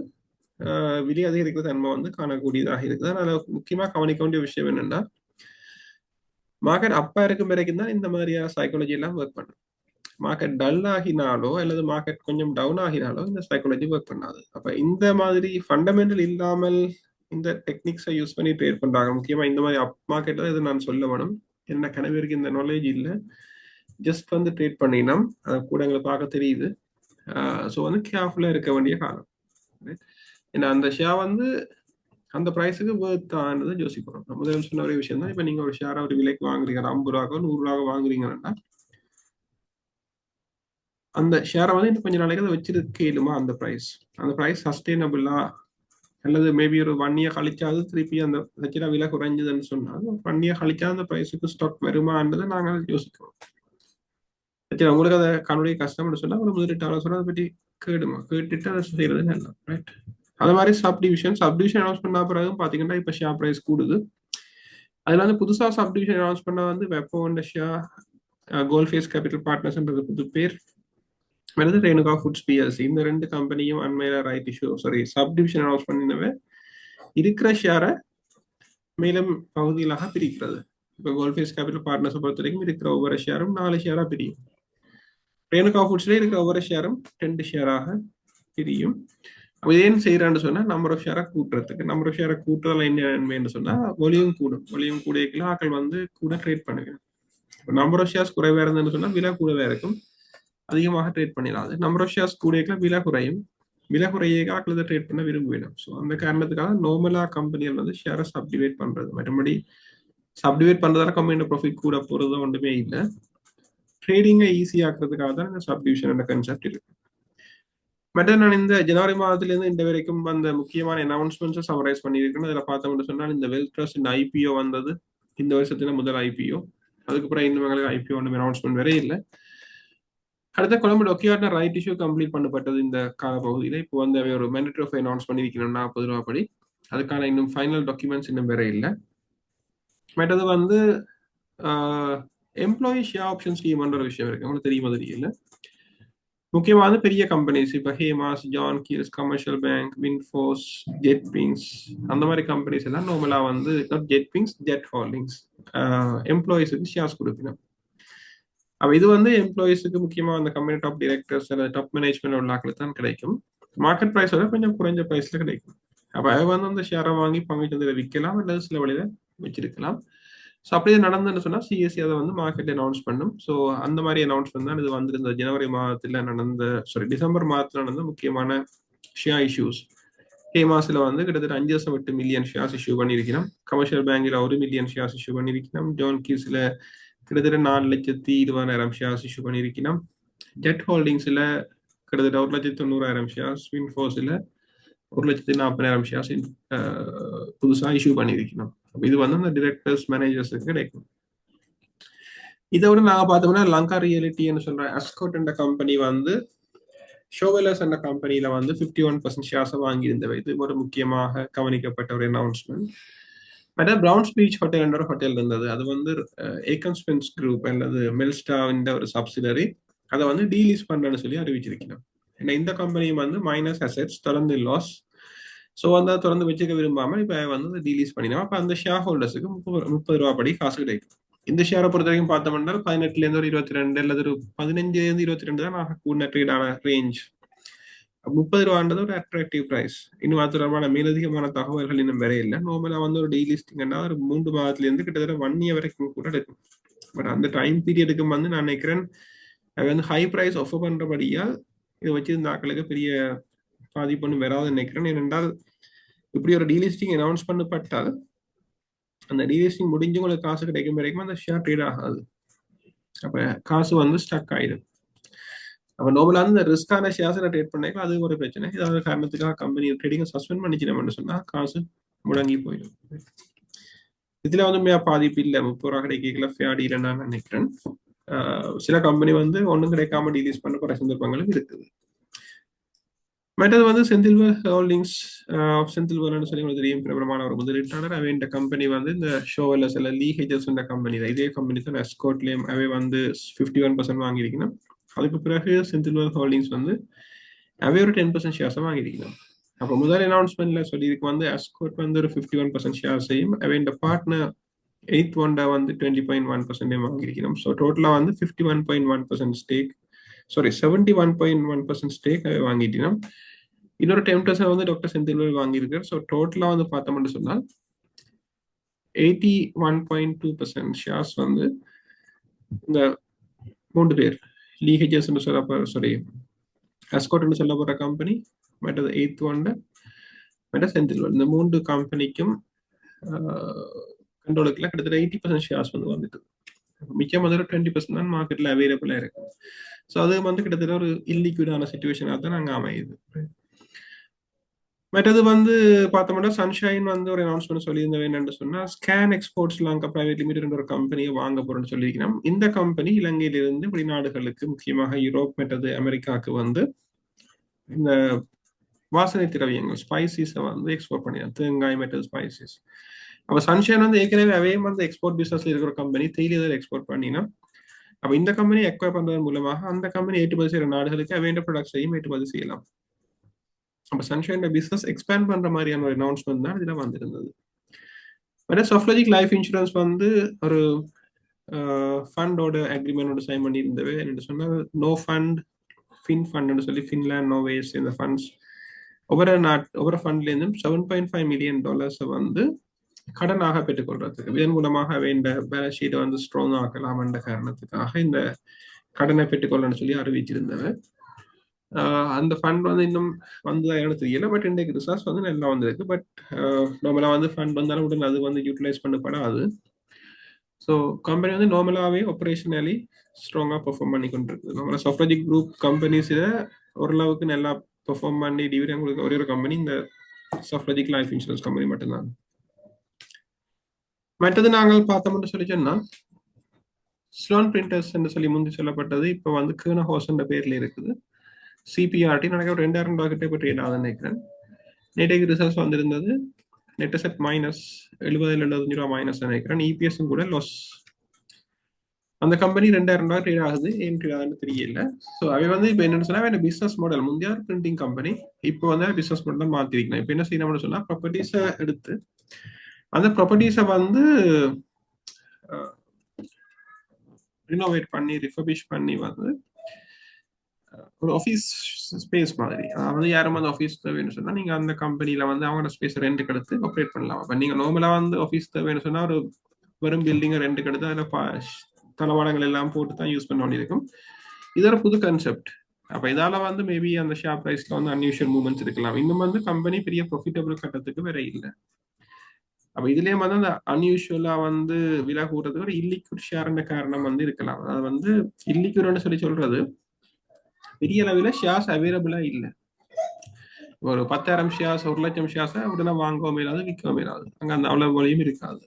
B: விலை அதிகரிக்கிற தன்மை வந்து காணக்கூடியதாக இருக்குது. அதனால முக்கியமா கவனிக்க வேண்டிய விஷயம் என்னன்னா, மார்க்கெட் அப்பா இருக்கும் வரைக்கும் தான் இந்த மாதிரியான சைக்காலஜி எல்லாம் ஒர்க் பண்ணும். மார்க்கெட் டல் ஆகினாலோ அல்லது மார்க்கெட் கொஞ்சம் டவுன் ஆகினாலோ இந்த சைக்காலஜி ஒர்க் பண்ணாது. அப்ப இந்த மாதிரி ஃபண்டமெண்டல் இல்லாமல் இந்த டெக்னிக்ஸை யூஸ் பண்ணி ட்ரேட் பண்றாங்க. முக்கியமா இந்த மாதிரி அப் மார்க்கெட்ல இது நான் சொல்ல வேணும், என்ன கனவிற்கு இந்த நாலேஜ் இல்லை, ஜஸ்ட் வந்து ட்ரேட் பண்ணினோம், அதை கூட எங்களுக்கு பார்க்க தெரியுது. ஸோ வந்து கேர்ஃபுல்லா இருக்க வேண்டிய காலம். ஏன்னா அந்த ஷேர் வந்து அந்த ப்ரைஸுக்கு வேர்த்தானது யோசிக்கணும். முதல்ல சொன்ன ஒரு விஷயம் தான், இப்போ நீங்க ஒரு ஷேரை ஒரு விலைக்கு வாங்குறீங்க, 50 ரூபாக்கோ 100 ரூபாக்கோ வாங்குறீங்கன்னா அந்த ஷேரை வந்து இன்னும் கொஞ்ச நாளைக்கு அதை வச்சிருக்கலுமா, அந்த ப்ரைஸ் சஸ்டைனபிளா, அல்லது மேபி ஒரு 1 இயர் கழிச்சாது திருப்பி அந்த வச்சிட விலை குறைஞ்சதுன்னு சொன்னால் 1 இயர் கழிச்சா அந்த ப்ரைஸுக்கு ஸ்டாக் வருமானதை நாங்கள் யோசிக்கிறோம். சரி, உங்களுக்கு அதை கண்ணுடைய கஷ்டம்னு சொன்னா ஒரு முதலீட்டாளர் சொன்னா அதை பற்றி கேட்டுட்டு அதை செய்யறது நல்லா, ரைட்? அது மாதிரி சப்டிவிஷன் அனௌன்ஸ் பண்ண பிறகு பாத்தீங்கன்னா இப்ப ஷேர் பிரைஸ் கூடுது. அதுல வந்து புதுசா சப்டிவிஷன் அனௌன்ஸ் பண்ண வந்து வெப்போ ஷேர், கோல்ஃபேஸ் கேபிட்டல் பார்ட்னர்ஸ்ன்றது புது பேர், அடுத்து ரேணுகா ஃபுட்ஸ் பிஎல்சி. இந்த 2 கம்பெனியும் அண்மையில ரைட் இஷ்யூ சப்டிவிஷன் அனௌன்ஸ் பண்ணினவே இருக்கிற ஷேரை மேலும் பகுதிகளாக பிரிக்கிறது. இப்போ கோல்ஃபேஸ் கேபிட்டல் பார்ட்னர்ஸை பொறுத்த வரைக்கும் இருக்கிற ஒவ்வொரு ஷேரும் 4 ஷேரா பிரியும். ரேணுகா ஃபுட்ஸ்ல இருக்கிற ஒவ்வொரு ஷேரும் 2 ஷேராக பிரியும். ஏன் செய்யறான்னு சொன்னா நம்பர் ஆஃப் ஷேரை கூட்டுறதுக்கு. நம்பர் ஆஃப் ஷேரை கூட்டுறதுல என்ன நன்மைன்னு சொன்னா வால்யூம் கூடும். வால்யூம் கூடியக்குள்ள ஆக்கள் வந்து கூட ட்ரேட் பண்ணுங்க. நம்பர் ஆஃப் ஷேர்ஸ் குறைவா இருந்ததுன்னு சொன்னா விலை கூடவே இருக்கும், அதிகமாக ட்ரேட் பண்ணிடாது. நம்பர் ஆஃப் ஷேர்ஸ் கூடியக்குள்ள விலை குறையும், விலை குறைய ஆக்கள் ட்ரேட் பண்ண விரும்புவேணும். ஸோ அந்த காரணத்துக்காக நார்மலா கம்பெனிகள் வந்து ஷேரை சப்டிவேட் பண்றது. மற்றபடி சப்டிவேட் பண்றதால கம்பெனியோட ப்ராஃபிட் கூட போறது ஒன்றுமே இல்லை. ட்ரேடிங்கை ஈஸி ஆக்குறதுக்காக தான் இந்த சப்டிவிஷன் கன்செப்ட் இருக்கு. மற்ற நான் இந்த ஜனவரி மாதத்திலிருந்து இந்த வரைக்கும் அந்த முக்கியமான அனௌன்ஸ்மெண்ட்ஸை சமரைஸ் பண்ணியிருக்கேன். அதில் பார்த்தோம்னு சொன்னால் இந்த வெல்த் ட்ரஸ்ட் இந்த ஐபிஓ வந்தது, இந்த வருஷத்துல முதல் ஐபிஓ. அதுக்கப்புறம் இன்னும் எங்களுக்கு ஐபிஓ ஒன்றும் அனௌன்ஸ்மெண்ட் வேற இல்லை. அடுத்த கொலம்பு டொக்கியாட்னா ரைட் இஷ்யூ கம்ப்ளீட் பண்ணப்பட்டது இந்த கால பகுதியில். இப்போ வந்து ஒரு மேண்டேட்டரி ஆஃப் அனௌன்ஸ் பண்ணியிருக்கணும் 40 ரூபா படி. அதுக்கான இன்னும் ஃபைனல் டாக்குமெண்ட்ஸ் இன்னும் வேற இல்லை. மற்றது வந்து எம்ப்ளாயி ஷேர் ஆப்ஷன் ஸ்கீம்ன்ற ஒரு விஷயம் இருக்கு, உங்களுக்கு தெரியுமா தெரியல. முக்கியமான பெரிய கம்பெனிஸ் இப்போ Hemas, John Keells, commercial bank, வின்ஃபோர்ஸ், ஜெட் விங்ஸ், அந்த மாதிரி கம்பெனிஸ் எல்லாம் நார்மலா வந்து ஜெட் விங்ஸ், ஜெட் ஹோல்டிங்ஸ் எம்ப்ளாயிஸுக்கு ஷேர்ஸ் கொடுக்கணும். அப்ப இது வந்து எம்ப்ளாயிஸுக்கு முக்கியமா அந்த கம்பெனி டாப் டைரக்டர்ஸ் அல்லது டாப் மேனேஜ்மெண்ட் உள்ள ஆட்களுக்கு தான் கிடைக்கும். மார்க்கெட் ப்ரைஸ் விட கொஞ்சம் குறைஞ்ச ப்ரைஸ்ல கிடைக்கும். அப்ப அது வந்து அந்த ஷேரை வாங்கி பங்குச்சந்தையில விற்கலாம், அல்லது சில வழியில வச்சிருக்கலாம். ஸோ அப்படியே நடந்ததுன்னு சொன்னா சிஎஸ்சி அதை வந்து மார்க்கெட் அனௌன்ஸ் பண்ணும். ஸோ அந்த மாதிரி அனௌன்ஸ்மெண்ட் தான் இது வந்திருந்த ஜனவரி மாதத்துல டிசம்பர் மாதத்துல நடந்த முக்கியமான ஷேர் இஷ்யூஸ். ஹேமாஸ்ல வந்து கிட்டத்தட்ட 5.8 மில்லியன் ஷேர்ஸ் இஷ்யூ பண்ணியிருக்கிறோம். கமர்ஷியல் பேங்க்ல 1 மில்லியன் ஷேர்ஸ் இஷ்யூ பண்ணியிருக்கிறோம். ஜான் கீஸ்ல கிட்டத்தட்ட 4,20,000 ஷேர்ஸ் இஷ்யூ பண்ணியிருக்கிறோம். ஜெட் ஹோல்டிங்ஸ்ல கிட்டத்தட்ட 1,90,000 ஷேர்ஸ், வின்ஃபோர்ஸ்ல 1,40,000 ஷேர்ஸ் புதுசா இஷ்யூ பண்ணியிருக்கிறோம். இது வந்து அந்த டிரெக்டர்ஸ் மேனேஜர்ஸுக்கு கிடைக்கும். இதை விட நாங்க பார்த்தோம்னா லங்கா ரியாலிட்டின்னு சொல்ற அஸ்கோட் என்ற கம்பெனி வந்து ஷோவெலர்ஸ் என்ற கம்பெனியில வந்து 51% ஷேர்ஸை வாங்கியிருந்தவை. இது ஒரு முக்கியமாக கவனிக்கப்பட்ட ஒரு அனௌன்ஸ்மெண்ட். மற்ற பிரவுன்ஸ் பீச் ஹோட்டல் என்ற ஒரு ஹோட்டல் இருந்தது. அது வந்து ஏக்கன் ஸ்பென்ஸ் குரூப் அல்லது மெல்ஸ்டா என்ற ஒரு சப்சிடரி அதை வந்து டீலீஸ் பண்றேன்னு சொல்லி அறிவிச்சிருக்கணும். ஏன்னா இந்த கம்பெனியும் வந்து மைனஸ் அசெட்ஸ் தொடர்ந்து லாஸ், ஸோ வந்து அதை தொடர்ந்து வச்சுக்க விரும்பாம இப்போ வந்து டீலீஸ் பண்ணினோம். அப்போ அந்த ஷேர் ஹோல்டர்ஸுக்கு 30 ரூபா படி காசு கிடைக்கும். இந்த ஷேரை பொறுத்த வரைக்கும் பார்த்தோம்னா 18லேருந்து ஒரு 22 அல்லது ஒரு 15லேருந்து 22 தான் கூடின ட்ரேடான ரேஞ்ச். 30 ரூபான்றது ஒரு அட்ராக்டிவ் பிரைஸ். இன்னும் அது தொடர்பான மேலதிகமான தகவல்கள் இன்னும் வேற இல்லை. நார்மலா வந்து ஒரு டீலிஸ்டிங்னா ஒரு 3 மாதத்துலேருந்து கிட்டத்தட்ட 1 இயர் வரைக்கும் கூட எடுக்கும். பட் அந்த டைம் பீரியடுக்கு வந்து நான் நினைக்கிறேன் அது வந்து ஹை பிரைஸ் ஆஃபர் பண்றபடியா இதை வச்சிருந்த ஆக்களுக்கு பெரிய பாதிப்பு ஒன்றும் வராதுன்னு நினைக்கிறேன். ஏனென்றால் இப்படி ஒரு டீலிஸ்டிங் அனௌன்ஸ் பண்ணப்பட்டால் அந்த டீலிஸ்டிங் முடிஞ்சு உங்களுக்கு காசு கிடைக்கும் வரைக்கும் அந்த ஷேர் ட்ரேட் ஆகாது. அப்ப காசு வந்து ஸ்டக் ஆயிடும். அப்போ நார்மலா இந்த ரிஸ்கான ஷேர்ஸை ட்ரேட் பண்ணாக்க அது ஒரு பிரச்சனை. ஏதாவது காரணத்துக்காக கம்பெனி ட்ரேடிங்கை சஸ்பெண்ட் பண்ணிச்சினோம்னு சொன்னா காசு முடங்கி போயிடும். இதுல வந்து பாதிப்பு இல்லை. 30 ரூபா கிடைக்கல ஃபேர் டீல் நான் நினைக்கிறேன். சில கம்பெனி வந்து ஒன்றும் கிடைக்காம டீலீஸ் பண்ண போற சந்தர்ப்பங்களும் இருக்குது. மற்றது வந்து செந்தில்வர் ஹோல்டிங்ஸ். செந்தில்வர்னு சொல்லி உங்களுக்கு தெரியும், பிரபலமான ஒரு முதலீட்டாளர். அவை இந்த கம்பெனி வந்து இந்த ஷோவெல்லர்ஸ் இல்லை லீஹேஜஸ் இந்த கம்பெனி தான். இதே கம்பெனி தான் எஸ்கோட்லேயும் அவை வந்து 51% வாங்கியிருக்கணும். அதுக்கு பிறகு செந்தில்வர் ஹோல்டிங்ஸ் வந்து அவை ஒரு 10% ஷேர்ஸை வாங்கியிருக்கணும். அப்போ முதல் அனௌன்ஸ்மெண்ட்ல சொல்லி இதுக்கு வந்து எஸ்கோட் வந்து ஒரு 51% ஷேர்ஸையும் அவை இந்த பார்ட்னர் 8th ஒன்டா வந்து 20.1% வாங்கியிருக்கணும். ஸோ டோட்டலாக வந்து 51.1% ஸ்டேக், சாரி 71.1% ஸ்டேக் அவை வாங்கிட்டோம். இன்னொரு 10% வந்து டாக்டர் செந்தில்வேல் வாங்கியிருக்கார். ஸோ டோட்டலாக வந்து பார்த்தோம்னு சொன்னால் 81.2% ஷேர்ஸ் வந்து இந்த 3 பேர் லீஹேஜஸ் சொல்ல சாரி எஸ்கோட் சொல்ல போற கம்பெனி, மற்றது 8th ஒன்டா, மற்ற செந்தில்வேல், இந்த 3 கம்பெனிக்கும் கண்ட்ரோலுக்குள்ள கிட்டத்தட்ட 80% ஷேர்ஸ் வந்து வந்துட்டு மிச்சம் வந்து 20% தான் மார்க்கெட்ல அவைலபிளா இருக்கு. ஸோ அது வந்து கிட்டத்தட்ட ஒரு இல்லிக்விடான சிச்சுவேஷனாக தான் நாங்கள் அமையுது. மற்றது வந்து பார்த்தோம்னா சன்ஷைன் வந்து ஒரு அனௌன்ஸ்மெண்ட் சொல்லியிருந்தது என்னன்னு சொன்னா scan exports Lanka private limited ஒரு கம்பெனியை வாங்க போறோம்னு சொல்லியிருக்கணும். இந்த கம்பெனி இலங்கையிலிருந்து வெளிநாடுகளுக்கு, முக்கியமாக யூரோப் மற்றது அமெரிக்காவுக்கு வந்து இந்த வாசனை திரவியங்கள் ஸ்பைசிஸை வந்து எக்ஸ்போர்ட் பண்ணிடும், தேங்காய் மெட்டல் ஸ்பைசிஸ். அப்போ சன்ஷைன் வந்து ஏற்கனவே அவே வந்து எக்ஸ்போர்ட் பிசினஸ்ல இருக்கிற கம்பெனி தேயிலை எக்ஸ்போர்ட் பண்ணினா, அப்போ இந்த கம்பெனி எக்வயர் பண்றது மூலமாக அந்த கம்பெனி ஏற்றுமதி செய்யற நாடுகளுக்கு அவைன்ற ப்ராடக்ட்ஸையும் ஏற்றுமதி செய்யலாம். அப்போ சன்ஷைன் பிசினஸ் எக்ஸ்பேண்ட் பண்ற மாதிரியான ஒரு அனௌன்ஸ்மெண்ட் தான் இதுல வந்திருந்தது. சாஃப்ட்லாஜிக் லைஃப் இன்சூரன்ஸ் வந்து ஒரு ஃபண்டோட அக்ரிமெண்டோட சைன் பண்ணியிருந்தவே என்ன சொன்னா நோ ஃபண்ட் ஃபின் ஃபண்ட் சொல்லி ஃபின்லாண்ட், நோவேஸ் இந்த ஃபண்ட்ஸ் ஒவ்வொரு ஃபண்ட்ல இருந்தும் $7.5 மில்லியன் வந்து கடனாக பெற்றுக்கொள்றதுக்கு, இதன் மூலமாக வேண்ட பேலன்ஸ் ஷீட்டை வந்து ஸ்ட்ராங் ஆக்கலாம் என்ற காரணத்துக்காக இந்த கடனை பெற்றுக்கொள்ளணும்னு சொல்லி அறிவிச்சிருந்தவர். அந்த ஃபண்ட் வந்து இன்னும் வந்ததா எனக்கு தெரியல. பட் இன்றைக்கு ரிசர்ச் வந்து நல்லா வந்திருக்கு. பட் நார்மலா வந்து ஃபண்ட் வந்தாலும் உடனே அது வந்து யூட்டிலைஸ் பண்ணப்படாது. ஸோ கம்பெனி வந்து நார்மலாகவே ஆப்ரேஷனலி ஸ்ட்ராங்காக பெர்ஃபார்ம் பண்ணி கொண்டிருக்கு. நார்மலாக சாஃப்ட்லாஜிக் குரூப் கம்பெனிஸில் ஓரளவுக்கு நல்லா பெர்ஃபார்ம் பண்ணி டிவிடெண்ட் கொடுக்க ஒரே ஒரு கம்பெனி இந்த சாஃப்ட்லாஜிக் லைஃப் இன்சூரன்ஸ் கம்பெனி மட்டும்தான். மற்றது நாங்கள் பார்த்தோம்னு சொல்லி சொன்னால் ஸ்லோன் பிரிண்டர்ஸ் என்று சொல்லி முந்தி சொல்லப்பட்டது இப்போ வந்து கேர்ன ஹவுஸ் என்ற பேர்ல இருக்குது. சிபிஆர்டி நினைக்க ஒரு 2000 ரூபாய் கிட்ட இப்போ ட்ரேட் ஆகுதுன்னு நினைக்கிறேன். நேற்றைக்கு ரிசல்ட்ஸ் வந்திருந்தது. நெட் அசெட் மைனஸ் 70-75 ரூபா மைனஸ் நினைக்கிறேன். இபிஎஸும் கூட லாஸ். அந்த கம்பெனி 2000 ரூபாய் ட்ரேட் ஆகுது. ஏன் ட்ரேட் ஆகுதுன்னு தெரியல. ஸோ அவை வந்து இப்போ என்னன்னு சொன்னா பிசினஸ் மாடல் முந்தைய பிரிண்டிங் கம்பெனி இப்போ வந்து பிசினஸ் மாடல் மாத்திருக்கணும். இப்போ என்ன செய்யணும்னு சொன்னா ப்ராப்பர்ட்டிஸை எடுத்து அந்த ப்ராப்பர்ட்டிஸை வந்து ரினோவேட் பண்ணி ரிஃபர்பிஷ் பண்ணி வந்து ஒரு ஆஃபீஸ் ஸ்பேஸ் மாதிரி, அதாவது யாரும் அந்த ஆஃபீஸ் தேவைன்னு சொன்னா நீங்க அந்த கம்பெனில வந்து அவங்களோட ஸ்பேஸ் ரெண்டுக்கு எடுத்து ஆப்ரேட் பண்ணலாம். அப்ப நீங்க நார்மலா வந்து ஆஃபீஸ் தேவைன்னு சொன்னா ஒரு வெறும் பில்டிங்கை ரெண்டுக்கு எடுத்து அதில் தளவாடங்கள் எல்லாம் போட்டு தான் யூஸ் பண்ண வேண்டியிருக்கும். இது ஒரு புது கான்செப்ட். அப்ப இதால வந்து மேபி அந்த ஷேர் பிரைஸ்ல வந்து அன்யூஷுவல் மூவ்மெண்ட்ஸ் இருக்கலாம். இன்னும் வந்து கம்பெனி பெரிய ப்ராஃபிட்டபிள் கட்டத்துக்கு வேற இல்லை. அப்ப இதுலயே வந்து அந்த அன்யூஷுவலா வந்து விலை கூடுறதுக்கு ஒரு இல்லிக்விட் ஷேர்ன்ற காரணம் வந்து இருக்கலாம். அது வந்து இல்லிக்விட்னு சொல்லி சொல்றது பெரிய அளவில் ஷேர்ஸ் அவைலபிளா இல்லை. ஒரு 10,000 ஷேர்ஸ் 1,00,000 ஷேர்ஸை உடனே வாங்கவும் இல்லாது விற்கவும் இல்லாது அங்கே அந்த அவ்வளவு வழியும் இருக்காது.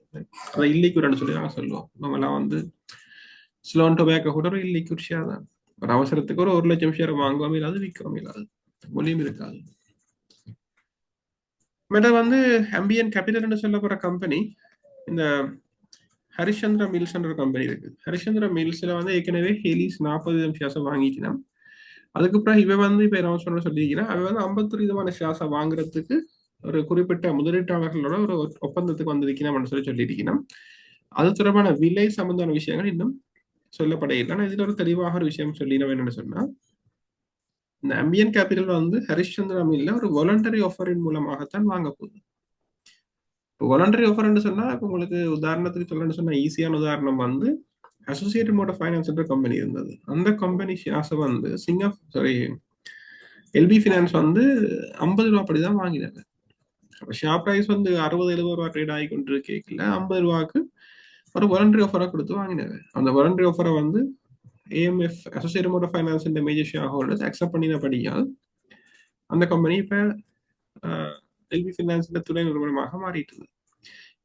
B: அதை இல்லிக்விட்னு சொல்லி நாங்கள் சொல்லுவோம். நம்மளாம் வந்து ஸ்லோன் டொபேக்கோ கூட ஒரு இல்லிக்விட் ஷேர் தான். ஒரு அவசரத்துக்கு ஒரு 1,00,000 ஷேர் வாங்கவும் இல்லாது விற்கவும் இல்லாது வழியும் இருக்காது. மேடம் வந்து அம்பியன் கேபிட்டல்னு சொல்லப்படுற கம்பெனி இந்த ஹரிச்சந்திரா மில்ஸ் என்ற கம்பெனி இருக்கு. ஹரிச்சந்திரா மில்ஸ்ல வந்து ஏற்கனவே ஹெலிஸ் 40,000 ஷேர்ஸை வாங்கிக்கலாம். அதுக்கப்புறம் இவன் வந்து இப்ப என்ன சொல்லியிருக்கிறான், அவன் வந்து 50 ஷேர்ஸை வாங்குறதுக்கு ஒரு குறிப்பிட்ட முதலீட்டாளர்களோட ஒரு ஒப்பந்தத்துக்கு வந்திருக்கணும் சொல்லியிருக்கணும். அது தொடர்பான விலை சம்பந்தமான விஷயங்கள் இன்னும் சொல்லப்பட இல்லை. ஆனா இதுல ஒரு தெளிவாக ஒரு விஷயம் சொல்லினோம் என்னன்னு சொன்னா, இந்த அம்பியன் கேபிட்டல் வந்து ஹரிச்சந்திரா மில்ல ஒரு வாலண்டரி ஆஃபரின் மூலமாகத்தான் வாங்க போகுது. வாலண்டரி ஆஃபர்ன்னு சொன்னா இப்ப உங்களுக்கு உதாரணத்துக்கு சொல்லணும்னு சொன்னா ஈஸியான உதாரணம் வந்து அசோசியேட்டட் மோட்டார் ஃபைனான்ஸ் என்ற கம்பெனி இருந்தது. அந்த கம்பெனி ஷேர்ஸை வந்து எல்பி ஃபினான்ஸ் வந்து 50 ரூபா அப்படிதான் வாங்கினாங்க. அப்ப ஷேர் பிரைஸ் வந்து 60-70 ரூபா ட்ரேட் ஆகி கொண்டு கேட்கல 50 ரூபாய்க்கு ஒரு வாலண்டரி ஆஃபரா கொடுத்து வாங்கினாங்க. அந்த வாலண்டரி ஆஃபரை வந்து AMF associated motor finance major shareholders accept பண்ணினபடியால் அந்த கம்பெனி இப்ப எல்பி ஃபினான்ஸ் துணை நிறுவனமாக மாறிட்டு.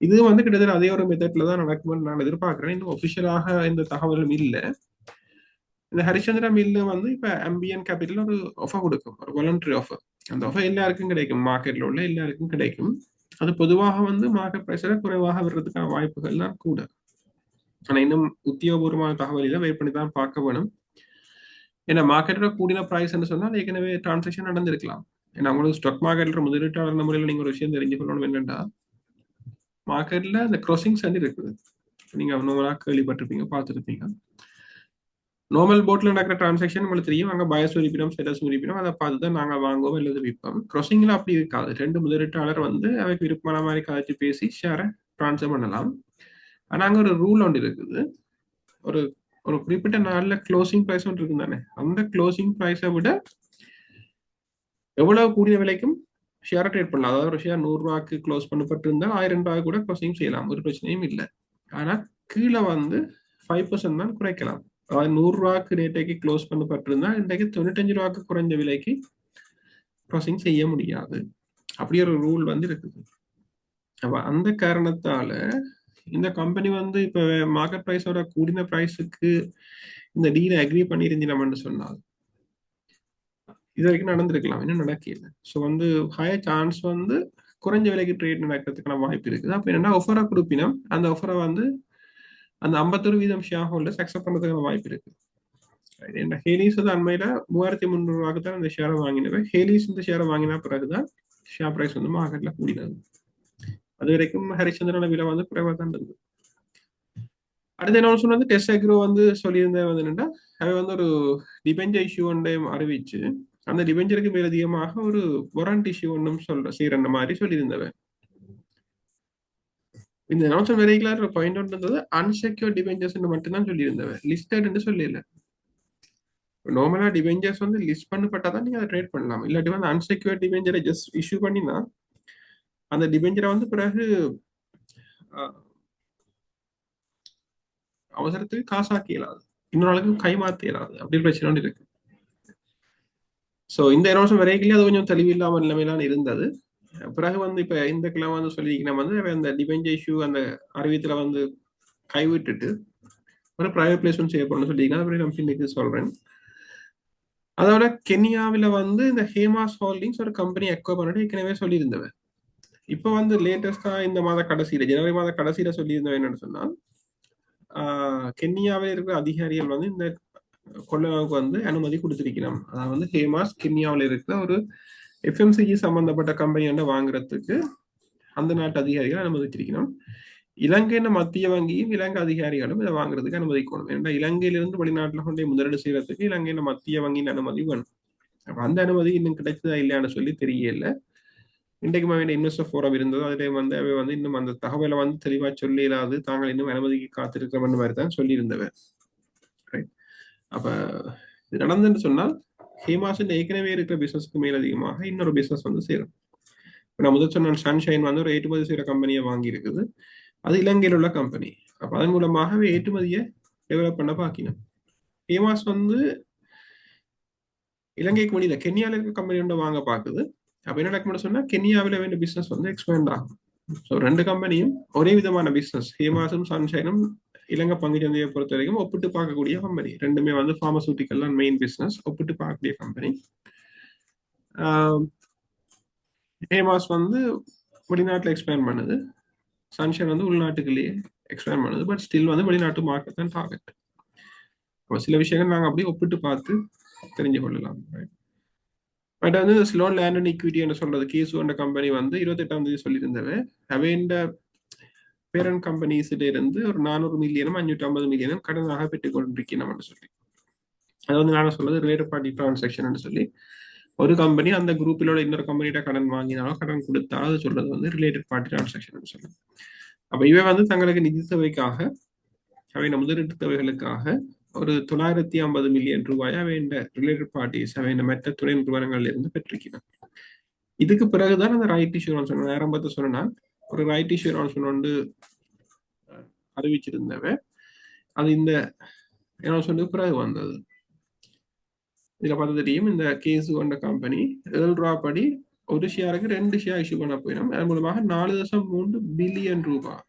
B: இது வந்து கிட்டத்தட்ட அதே ஒரு மெத்தட்ல தான் நடக்கும்னு நான் எதிர்பார்க்கிறேன். இன்னும் ஒபிஷியலாக இந்த தகவலும் இல்லை. இந்த ஹரிச்சந்திரா மில்லு வந்து இப்ப அம்பியன் கேபிட்டல் ஒரு ஆஃபர் கொடுக்கும், ஒரு வாலண்டரி ஆஃபர். அந்த ஆஃபர் எல்லாருக்கும் கிடைக்கும், மார்க்கெட்ல உள்ள எல்லாருக்கும் கிடைக்கும். அது பொதுவாக வந்து மார்க்கெட் பிரைஸ்ல குறைவாக வர்றதுக்கான வாய்ப்புகள் தான் கூட. ஆனா இன்னும் உத்தியோகபூர்வமான தகவல் இதை வெயிட் பண்ணி தான் பார்க்க வேணும். ஏன்னா மார்க்கெட்டோட கூடின பிரைஸ் சொன்னால் ஏற்கனவே டிரான்சாக்ஷன் நடந்திருக்கலாம். ஏன்னா உங்களுக்கு ஸ்டாக் மார்க்கெட்ல முதலீட்டாளர் முறையில் நீங்க ஒரு விஷயம் தெரிஞ்சு கொள்ளணும் என்னன்னா, மார்க்கெட்ல இந்த க்ரோசிங் சண்டி இருக்குது. நீங்க நார்மலா கேள்விப்பட்டிருப்பீங்க, பார்த்துருப்பீங்க. நார்மல் போர்ட்ல நடக்கிற டிரான்சாக்ஷன் உங்களுக்கு தெரியும், அங்க பயஸ் உரிப்பினம் செலஸ் உரிப்பினம் அதை பார்த்து தான் நாங்கள் வாங்குவோம் அல்லது விற்போம். க்ரோசிங்ல அப்படி இருக்காது. ரெண்டு முதலீட்டாளர் வந்து அவைக்கு விருப்பமான மாதிரி கதைச்சு பேசி ஷேரை டிரான்ஸ்ஃபர் பண்ணலாம். ஆனா அங்க ஒரு ரூல் ஒன்று இருக்குது. ஒரு ஒரு குறிப்பிட்ட நாள்ல க்ளோசிங் பிரைஸ் ஒன்று இருக்கு தானே, அந்த க்ளோசிங் பிரைஸை விட எவ்வளவு கூடிய விலைக்கும் ஷேரை ட்ரேட் பண்ணலாம். அதாவது ஒரு ஷேர் 100 ரூபாய்க்கு க்ளோஸ் பண்ணப்பட்டு இருந்தால் 1000 ரூபாய்க்கு கூட க்ளோசிங் செய்யலாம், ஒரு பிரச்சனையும் இல்லை. ஆனா கீழே வந்து 5% தான் குறைக்கலாம். அதாவது 100 ரூபாய்க்கு ரேட்டைக்கு க்ளோஸ் பண்ணப்பட்டிருந்தா இன்றைக்கு 95 ரூபாய்க்கு குறைஞ்ச விலைக்கு க்ளோசிங் செய்ய முடியாது. அப்படி ஒரு ரூல் வந்து இருக்குது. அப்ப அந்த காரணத்தால இந்த கம்பெனி வந்து இப்ப மார்க்கெட் பிரைஸோட கூடின பிரைஸுக்கு இந்த டீலை அக்ரி பண்ணியிருந்தீங்கன்னு சொன்னால் இது வரைக்கும் நடந்திருக்கலாம், இன்னும் நடக்கல. ஸோ வந்து ஹையர் சான்ஸ் வந்து குறைஞ்ச விலைக்கு ட்ரேட் நடக்கிறதுக்கான வாய்ப்பு இருக்குது. அப்ப என்னன்னா ஆஃபரா கொடுப்பினா அந்த ஆஃபரை வந்து அந்த 51% ஷேர் ஹோல்டர்ஸ் அக்செப்ட் பண்ணுறதுக்கான வாய்ப்பு இருக்கு. ஹேலிஸ் வந்து அண்மையில 3,300 ரூபாய்க்கு தான் இந்த ஷேரை வாங்கினவன். ஹேலிஸ் இந்த ஷேரை வாங்கின பிறகுதான் ஷேர் பிரைஸ் வந்து மார்க்கெட்ல கூடினது. அது வரைக்கும் ஹரிச்சந்திரனோட விலை வந்து குறைவா தான் இருந்தது. அடுத்த என்ன சொன்ன வந்து டெஸ்ட் அக்ரோ வந்து சொல்லியிருந்தேன் வந்து என்னன்னா, அவை வந்து ஒரு டிபெஞ்சர் இஷ்யூ ஒன்றையும் அறிவிச்சு அந்த டிபெஞ்சருக்கு மேலதிகமாக ஒரு வாரண்ட் இஷ்யூ ஒன்றும் செய்யற மாதிரி சொல்லியிருந்தவன். இந்த announcement very clear point out இருந்தது, அன்செக்யூர் டிபெஞ்சர்ஸ் மட்டும்தான் சொல்லியிருந்தவன், லிஸ்டட் சொல்லல. நார்மலா டிபெஞ்சர்ஸ் வந்து லிஸ்ட் பண்ணப்பட்டா தான் நீங்க அதை ட்ரேட் பண்ணலாம். இல்லாட்டி வந்து அன்செக்யூர் டிபெஞ்சரை ஜஸ்ட் இஷ்யூ பண்ணினா அந்த டிபெஞ்சரை வந்து பிறகு அவசரத்துக்கு காசாக்க இயலாது, இன்னொரு நாளுக்கு கைமாற்ற இயலாது, அப்படி பிரச்சனை ஒன்று இருக்கு. ஸோ இந்த அனௌன்ஸ்மெண்ட் வரைக்கும் அது கொஞ்சம் தெளிவில்லாமல் நிலைமையிலான இருந்தது. பிறகு வந்து இப்ப இந்த கிழமை வந்து சொல்லியிருக்கணும் வந்து அந்த டிபெஞ்சர் இஷ்யூ அந்த அறிவித்துல வந்து கைவிட்டுட்டு ஒரு பிரைவேட் பிளேஸ்மெண்ட் செய்யப்படணும்னு சொல்லியிருக்கேன். அப்படி நான் இன்னைக்கு சொல்றேன். அதோட கென்யாவில் வந்து இந்த ஹேமாஸ் ஹோல்டிங்ஸ் ஒரு கம்பெனி அக்வயர் பண்ணிட்டு ஏற்கனவே சொல்லியிருந்தவன். இப்போ வந்து லேட்டஸ்டா இந்த மாத கடைசியில ஜனவரி மாத கடைசியில சொல்லியிருந்தவன் என்னன்னு சொன்னால், கென்யாவில் இருக்கிற அதிகாரிகள் வந்து இந்த கொள்ளளவுக்கு வந்து அனுமதி கொடுத்திருக்கிறோம். அதாவது வந்து ஹேமாஸ் கென்யாவில் இருக்கிற ஒரு எஃப்எம்சிஜி சம்பந்தப்பட்ட கம்பெனி வந்து வாங்குறதுக்கு அந்த நாட்டு அதிகாரிகள் அனுமதிச்சிருக்கணும். இலங்கையின் மத்திய வங்கியும் இலங்கை அதிகாரிகளும் இதை வாங்குறதுக்கு அனுமதிக்கணும். ஏன்னா இலங்கையிலிருந்து வெளிநாட்டுல கொண்டே முதலீடு செய்யறதுக்கு இலங்கையின் மத்திய வங்கியின் அனுமதி வேணும். அப்ப அந்த அனுமதி இன்னும் கிடைச்சதா இல்லையான்னு சொல்லி தெரியல. இன்றைக்கு இன்வெஸ்டர் ஃபோரம் இருந்தது, அதிலே வந்து அவை வந்து இன்னும் அந்த தகவலை வந்து தெளிவா சொல்லி இல்லாது தாங்கள் இன்னும் அனுமதிக்கு காத்திருக்கிறோம் மாதிரி தான் சொல்லியிருந்தவன். அப்ப இது நடந்துன்னு சொன்னால் ஹேமாஸின் ஏற்கனவே இருக்கிற பிசினஸ்க்கு மேலதிகமாக இன்னொரு பிசினஸ் வந்து சேரும். நான் முதல் சொன்ன சன்ஷைன் வந்து ஒரு ஏற்றுமதி செய்யற கம்பெனியை வாங்கி இருக்குது, அது இலங்கையில் உள்ள கம்பெனி. அப்ப அதன் மூலமாகவே ஏற்றுமதியை டெவலப் பண்ண பாக்கினோம். ஹேமாஸ் வந்து இலங்கைக்கு வெளியில கென்யால இருக்க கம்பெனி ஒன்று வாங்க பாக்குது, அப்ப என்ன நடக்கும்னு சொன்னா கென்யாவில் வேண்டிய பிசினஸ் வந்து எக்ஸ்பேண்ட் ஆகும். ஸோ ரெண்டு கம்பெனியும் ஒரே விதமான பிசினஸ், ஹேமாஸும் சன்ஷைனும் இலங்கை பங்கு சந்தையை பொறுத்த வரைக்கும் ஒப்பிட்டு பார்க்கக்கூடிய கம்பெனி. ரெண்டுமே வந்து பார்மசூட்டிக்கல் தான் மெயின் பிசினஸ், ஒப்பிட்டு பார்க்கக்கூடிய கம்பெனி. ஹேமாஸ் வந்து வெளிநாட்டில் எக்ஸ்பேண்ட் பண்ணுது, சன்ஷைன் வந்து உள்நாட்டுக்குள்ளேயே எக்ஸ்பேண்ட் பண்ணுது. பட் ஸ்டில் வந்து வெளிநாட்டு மார்க்கெட் தான் டார்கெட். சில விஷயங்கள் நாங்கள் அப்படியே ஒப்பிட்டு பார்த்து தெரிஞ்சு கொள்ளலாம். பட் வந்து ஸ்லோ லேண்ட் அண்ட் ஈக்விட்டி என்று சொல்றது கேசு என்ற கம்பெனி வந்து 28ஆம் தேதி சொல்லியிருந்தவ அவைண்ட பேரண்ட் கம்பெனிஸ்ல இருந்து ஒரு 400 மில்லியனும் 550 மில்லியனும் கடனாக பெற்றுக் கொண்டிருக்கணும்னு சொல்லி, அது வந்து நான் சொல்றது ரிலேட்டட் பார்ட்டி டிரான்சாக்ஷன் சொல்லி, ஒரு கம்பெனி அந்த குரூப்பிலோட இன்னொரு கம்பெனிகிட்ட கடன் வாங்கினாலும் கடன் கொடுத்தாலும் அது சொல்றது வந்து ரிலேட்டட் பார்ட்டி டிரான்சாக்ஷன் சொல்லி. அப்ப இவை வந்து தங்களுக்கு நிதி தேவைக்காக, அவை முதலீட்டு தேவைகளுக்காக ஒரு 950 மில்லியன் ரூபாய் அவை இந்த ரிலேட்டட் பார்ட்டிஸ் அவை இந்த மற்ற துணை நிறுவனங்கள்ல இருந்து பெற்றிருக்கிறோம். இதுக்கு பிறகுதான் அந்த ரைட் இஷ்யூரன்ஸ் ஆரம்பத்தை சொன்னா ஒரு ரைட் இஷ்யூரன்ஸ் வந்து அறிவிச்சிருந்தவ, அது இந்த அனௌன்ஸ்மெண்ட் பிறகு வந்தது. இதுல பார்த்து தெரியும், இந்த கேஸ் கொண்ட கம்பெனி 7 ரூபா படி ஒரு ஷேருக்கு 2 ஷேர் இஷ்யூ பண்ண போயிடும். அதன் மூலமாக 4.3 பில்லியன் ரூபாய்,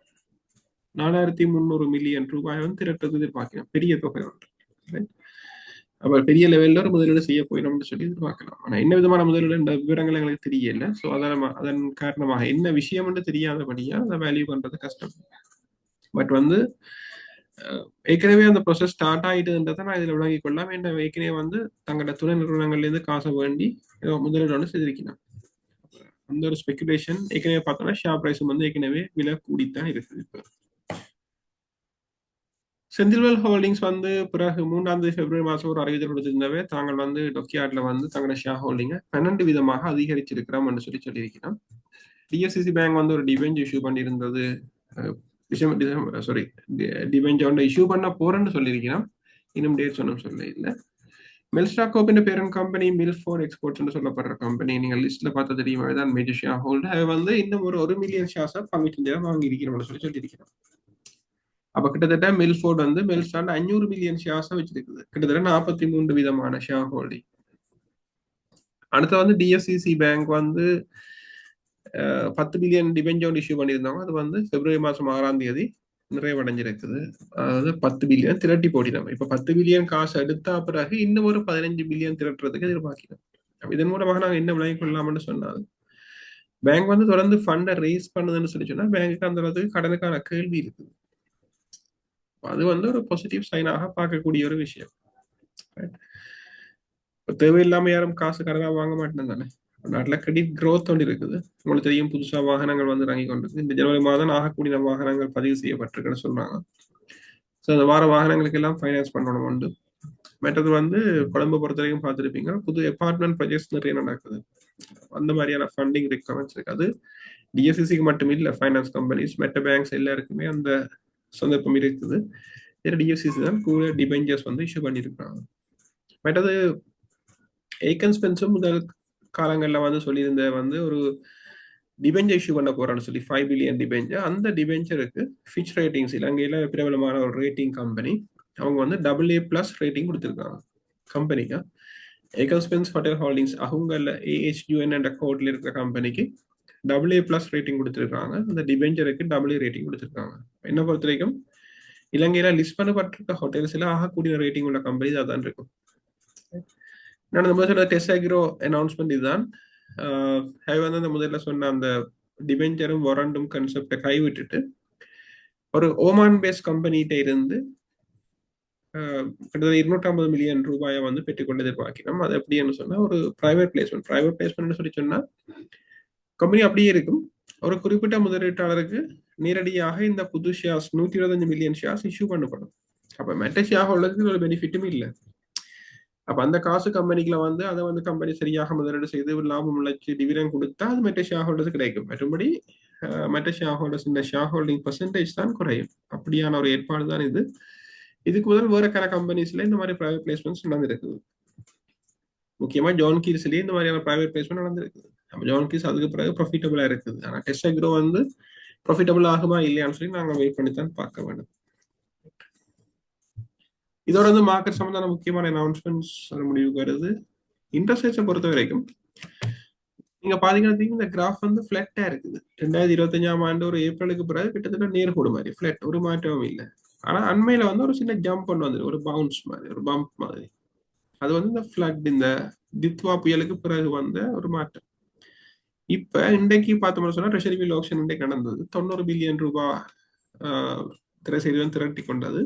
B: 4300 மில்லியன் ரூபாய் வந்து திரட்டது எதிர்பார்க்கிறோம். பெரிய தொகை ஒன்று. அப்ப பெரிய லெவல்ல ஒரு முதலீடு செய்ய போயிடும்னு சொல்லி எதிர்பார்க்கலாம். ஆனா என்ன விதமான முதலீடு என்ற விவரங்கள் எங்களுக்கு தெரியல. ஸோ அதன் காரணமாக என்ன விஷயம் என்று தெரியாதபடியா அதை வேல்யூ பண்றது கஷ்டம். பட் வந்து ஏற்கனவே அந்த ப்ரொசஸ் ஸ்டார்ட் ஆயிட்டுன்றதை நான் இதில் விளங்கி கொள்ளலாம். என்ன ஏற்கனவே வந்து தங்களோட துணை நிறுவனங்கள்ல இருந்து காசை வேண்டி முதலீடு ஒன்று செய்திருக்கணும். அந்த ஒரு ஸ்பெகுலேஷன் ஏற்கனவே பார்த்தோம்னா ஷேர் பிரைஸும் வந்து ஏற்கனவே விலை கூடித்தான் இருக்குது. இப்போ செந்தில்வேல் ஹோல்டிங்ஸ் வந்து பிறகு 3ஆம் தேதி பிப்ரவரி மாதம் ஒரு அறிவித்தல் கொடுத்திருந்தவே தாங்கள் வந்து டொக்கியார்ட்ல வந்து தங்களோட ஷேர் ஹோல்டிங்கை 12 விதமாக அதிகரிச்சிருக்கிறோம் என்று சொல்லியிருக்கிறோம். டிஎஸ்சிசி பேங்க் வந்து ஒரு டிபெஞ்ச் இஷ்யூ பண்ணியிருந்தது, டிபெஞ்ச் ஒன்று இஷ்யூ பண்ண போறேன்னு சொல்லியிருக்கிறோம். இன்னும் டேட் சொன்ன சொல்ல இல்லை. மெல்ஸ்டாக் கோப்பின் பேரண்ட் கம்பெனி மில்ஃபோர்ட் எக்ஸ்போர்ட்ஸ் சொல்லப்படுற கம்பெனி நீங்கள் லிஸ்ட்ல பார்த்து தெரியுமா தான் மேஜர் ஷேர் ஹோல்டர். அது வந்து இன்னும் ஒரு 1 மில்லியன் ஷேர்ஸை பங்கு வாங்கி இருக்கிறோம்னு சொல்லியிருக்கிறோம். அப்ப கிட்டத்தட்ட மில்ஃபோர்ட் வந்து மெல்ஸ்டாண்ட் 500 மில்லியன் ஷேர்ஸை வச்சிருக்குது, கிட்டத்தட்ட 43 விதமான ஷேர் ஹோல்டிங். அடுத்து வந்து டிஎஸ்சிசி பேங்க் வந்து 10 பில்லியன் டிபெஞ்சர் இஷ்யூ பண்ணியிருந்தாங்க. அது வந்து பிப்ரவரி மாதம் 6ஆம் தேதி நிறைவடைஞ்சிருக்குது. அதாவது 10 பில்லியன் திரட்டி போட்டினோம். இப்ப 10 பில்லியன் காசு எடுத்தா பிறகு இன்னும் ஒரு 15 பில்லியன் திரட்டுறதுக்கு எதிர்பார்க்கிறோம். இதன் மூலமாக நாங்கள் என்ன விளங்கிக் கொள்ளலாம்னு சொன்னால், பேங்க் வந்து தொடர்ந்து ஃபண்டை ரேஸ் பண்ணுதுன்னு சொல்லி சொன்னா பேங்குக்கு அந்த அளவுக்கு கடனுக்கான கேள்வி இருக்குது. அது வந்து ஒரு பாசிட்டிவ் சைனாக பார்க்கக்கூடிய ஒரு விஷயம். தேவையில்லாம யாரும் காசு கடனா வாங்க மாட்டேன்னு தானே. நாட்டில் கிரெடிட் க்ரோத் ஒன்று இருக்குது. உங்களுக்கு தெரியும், புதுசா வாகனங்கள் வந்து இறங்கி கொண்டிருக்கு. இந்த ஜனவரி மாதம் ஆகக்கூடிய வாகனங்கள் பதிவு செய்யப்பட்டிருக்குன்னு சொல்றாங்க. ஸோ அந்த வார வாகனங்களுக்கு எல்லாம் ஃபைனான்ஸ் பண்ணணும் உண்டு. மற்றது வந்து கொழும்பு பொறுத்த வரைக்கும் பார்த்துருப்பீங்க, புது அபார்ட்மெண்ட் ப்ராஜெக்ட்ஸ் நிறைய நடக்குது. அந்த மாதிரியான ஃபண்டிங் ரிக்வயர்மெண்ட்ஸ் இருக்கு. அது டிஎஸ்சிசிக்கு மட்டும் இல்லை, ஃபைனான்ஸ் கம்பெனிஸ் மற்ற பேங்க்ஸ் எல்லாருக்குமே அந்த சந்தர்ப்பம் இருக்குது. டிஎஸ்சிசி தான் கூட டிபெஞ்சர்ஸ் வந்து இஷ்யூ பண்ணியிருக்காங்க. மற்றது ஏகன்ஸ்பென்ஸும் முதல் காலங்களில் வந்து சொல்லியிருந்த வந்து ஒரு டிபெஞ்சர் இஷ்யூ பண்ண போறான்னு சொல்லி 5 பில்லியன் டிபெஞ்சர். அந்த டிபெஞ்சருக்கு ஃபிட்ச் ரேட்டிங்ஸ் இலங்கையில பிரபலமான ஒரு ரேட்டிங் கம்பெனி, அவங்க வந்து AA+ ரேட்டிங் கொடுத்துருக்காங்க கம்பெனிக்கு. ஏகன்ஸ்பென்ஸ் ஹோட்டல் ஹோல்டிங்ஸ் அவங்கள AHUN என்ற கோட்ல இருக்கிற கம்பெனிக்கு AA+ ரேட்டிங் கொடுத்துருக்காங்க. அந்த டிபெஞ்சருக்கு AA ரேட்டிங் கொடுத்துருக்காங்க. என்ன பொறுத்த வரைக்கும் இலங்கையில லிஸ்ட் பண்ணப்பட்டிருக்க ஹோட்டல்ஸ்ல ஆகக்கூடிய ரேட்டிங் உள்ள கம்பெனி அதான் இருக்கும். நான் முதல்ல டெஸ்ஸாகிரோ அனௌன்ஸ்மெண்ட் இதுதான். வந்து அந்த முதல்ல சொன்ன அந்த டிபெஞ்சரும் வாரண்டும் கான்செப்டை கைவிட்டுட்டு ஒரு ஓமான் பேஸ் கம்பெனிகிட்ட இருந்து கிட்டத்தட்ட 250 மில்லியன் ரூபாயை வந்து பெற்றுக்கொண்டு எதிர்பார்க்கிறோம். அது எப்படின்னு சொன்னா ஒரு பிரைவேட் பிளேஸ்மெண்ட் சொல்லி சொன்னா கம்பெனி அப்படியே இருக்கும். ஒரு குறிப்பிட்ட முதலீட்டாளருக்கு நேரடியாக இந்த புது ஷேர்ஸ் 125 மில்லியன் ஷேர்ஸ் இஷ்யூ பண்ணப்படும். அப்ப மெட்ட ஷேர் ஹோல்டருக்கு ஒரு பெனிஃபிட்டும் இல்லை. அப்ப அந்த காசு கம்பெனிக்குள்ள வந்து அதை வந்து கம்பெனி சரியாக முதலீடு செய்து லாபம் உழைச்சி டிவிடெண்ட் கொடுத்தா அது மற்ற ஷேர் ஹோல்டர்ஸ் கிடைக்கும். மற்றபடி மற்ற ஷேர் ஹோல்டர்ஸ் இந்த ஷேர் ஹோல்டிங் பெர்சன்டேஜ் தான் குறையும். அப்படியான ஒரு ஏற்பாடு தான் இது. இதுக்கு முதல் வேற கன கம்பெனிஸ்ல இந்த மாதிரி பிரைவேட் பிளேஸ்மெண்ட்ஸ் நடந்திருக்குது. முக்கியமா ஜான் கீல்ஸ்லயே இந்த மாதிரியான பிரைவேட் பிளேஸ்மெண்ட் நடந்திருக்குது. அப்ப ஜான் கீல்ஸ் அதுக்கு பிறகு ப்ராஃபிட்டபிளா இருக்குது. ஆனா டெஸ்ஸாகிரோ வந்து ப்ராஃபிட்டபிள் ஆகுமா இல்லையான்னு சொல்லி நாங்க வெயிட் பண்ணி தான் பார்க்க வேண்டும். இதோட வந்து மார்க்கெட் சம்பந்தமான முக்கியமான அனௌன்ஸ்மெண்ட்ஸ் முடிவுக்கு வருது. இன்ட்ரெஸ்ட் ரேட்ஸை பொறுத்த வரைக்கும் நீங்க பாத்தீங்கன்னா இந்த கிராஃப் வந்து பிளாட்டா இருக்குது. 2025ஆம் ஆண்டு ஒரு ஏப்ரலுக்கு பிறகு கிட்டத்தட்ட நேர்கோடு மாதிரி பிளாட், ஒரு மாற்றமும் இல்லை. ஆனா அண்மையில வந்து ஒரு சின்ன ஜம்ப் ஒன்று வந்து ஒரு பவுன்ஸ் மாதிரி, ஒரு பம்ப் மாதிரி. அது வந்து இந்த ஃபிளட், இந்த தித்வா புயலுக்கு பிறகு வந்த ஒரு மாற்றம். இப்ப இன்றைக்கு பார்த்தோம்னு சொன்னா ட்ரெஷரி பில் ஆக்ஷன் இன்றைக்கு நடந்தது. 90 பில்லியன் ரூபாய் திரை செய்தியும் திரட்டி கொண்டது.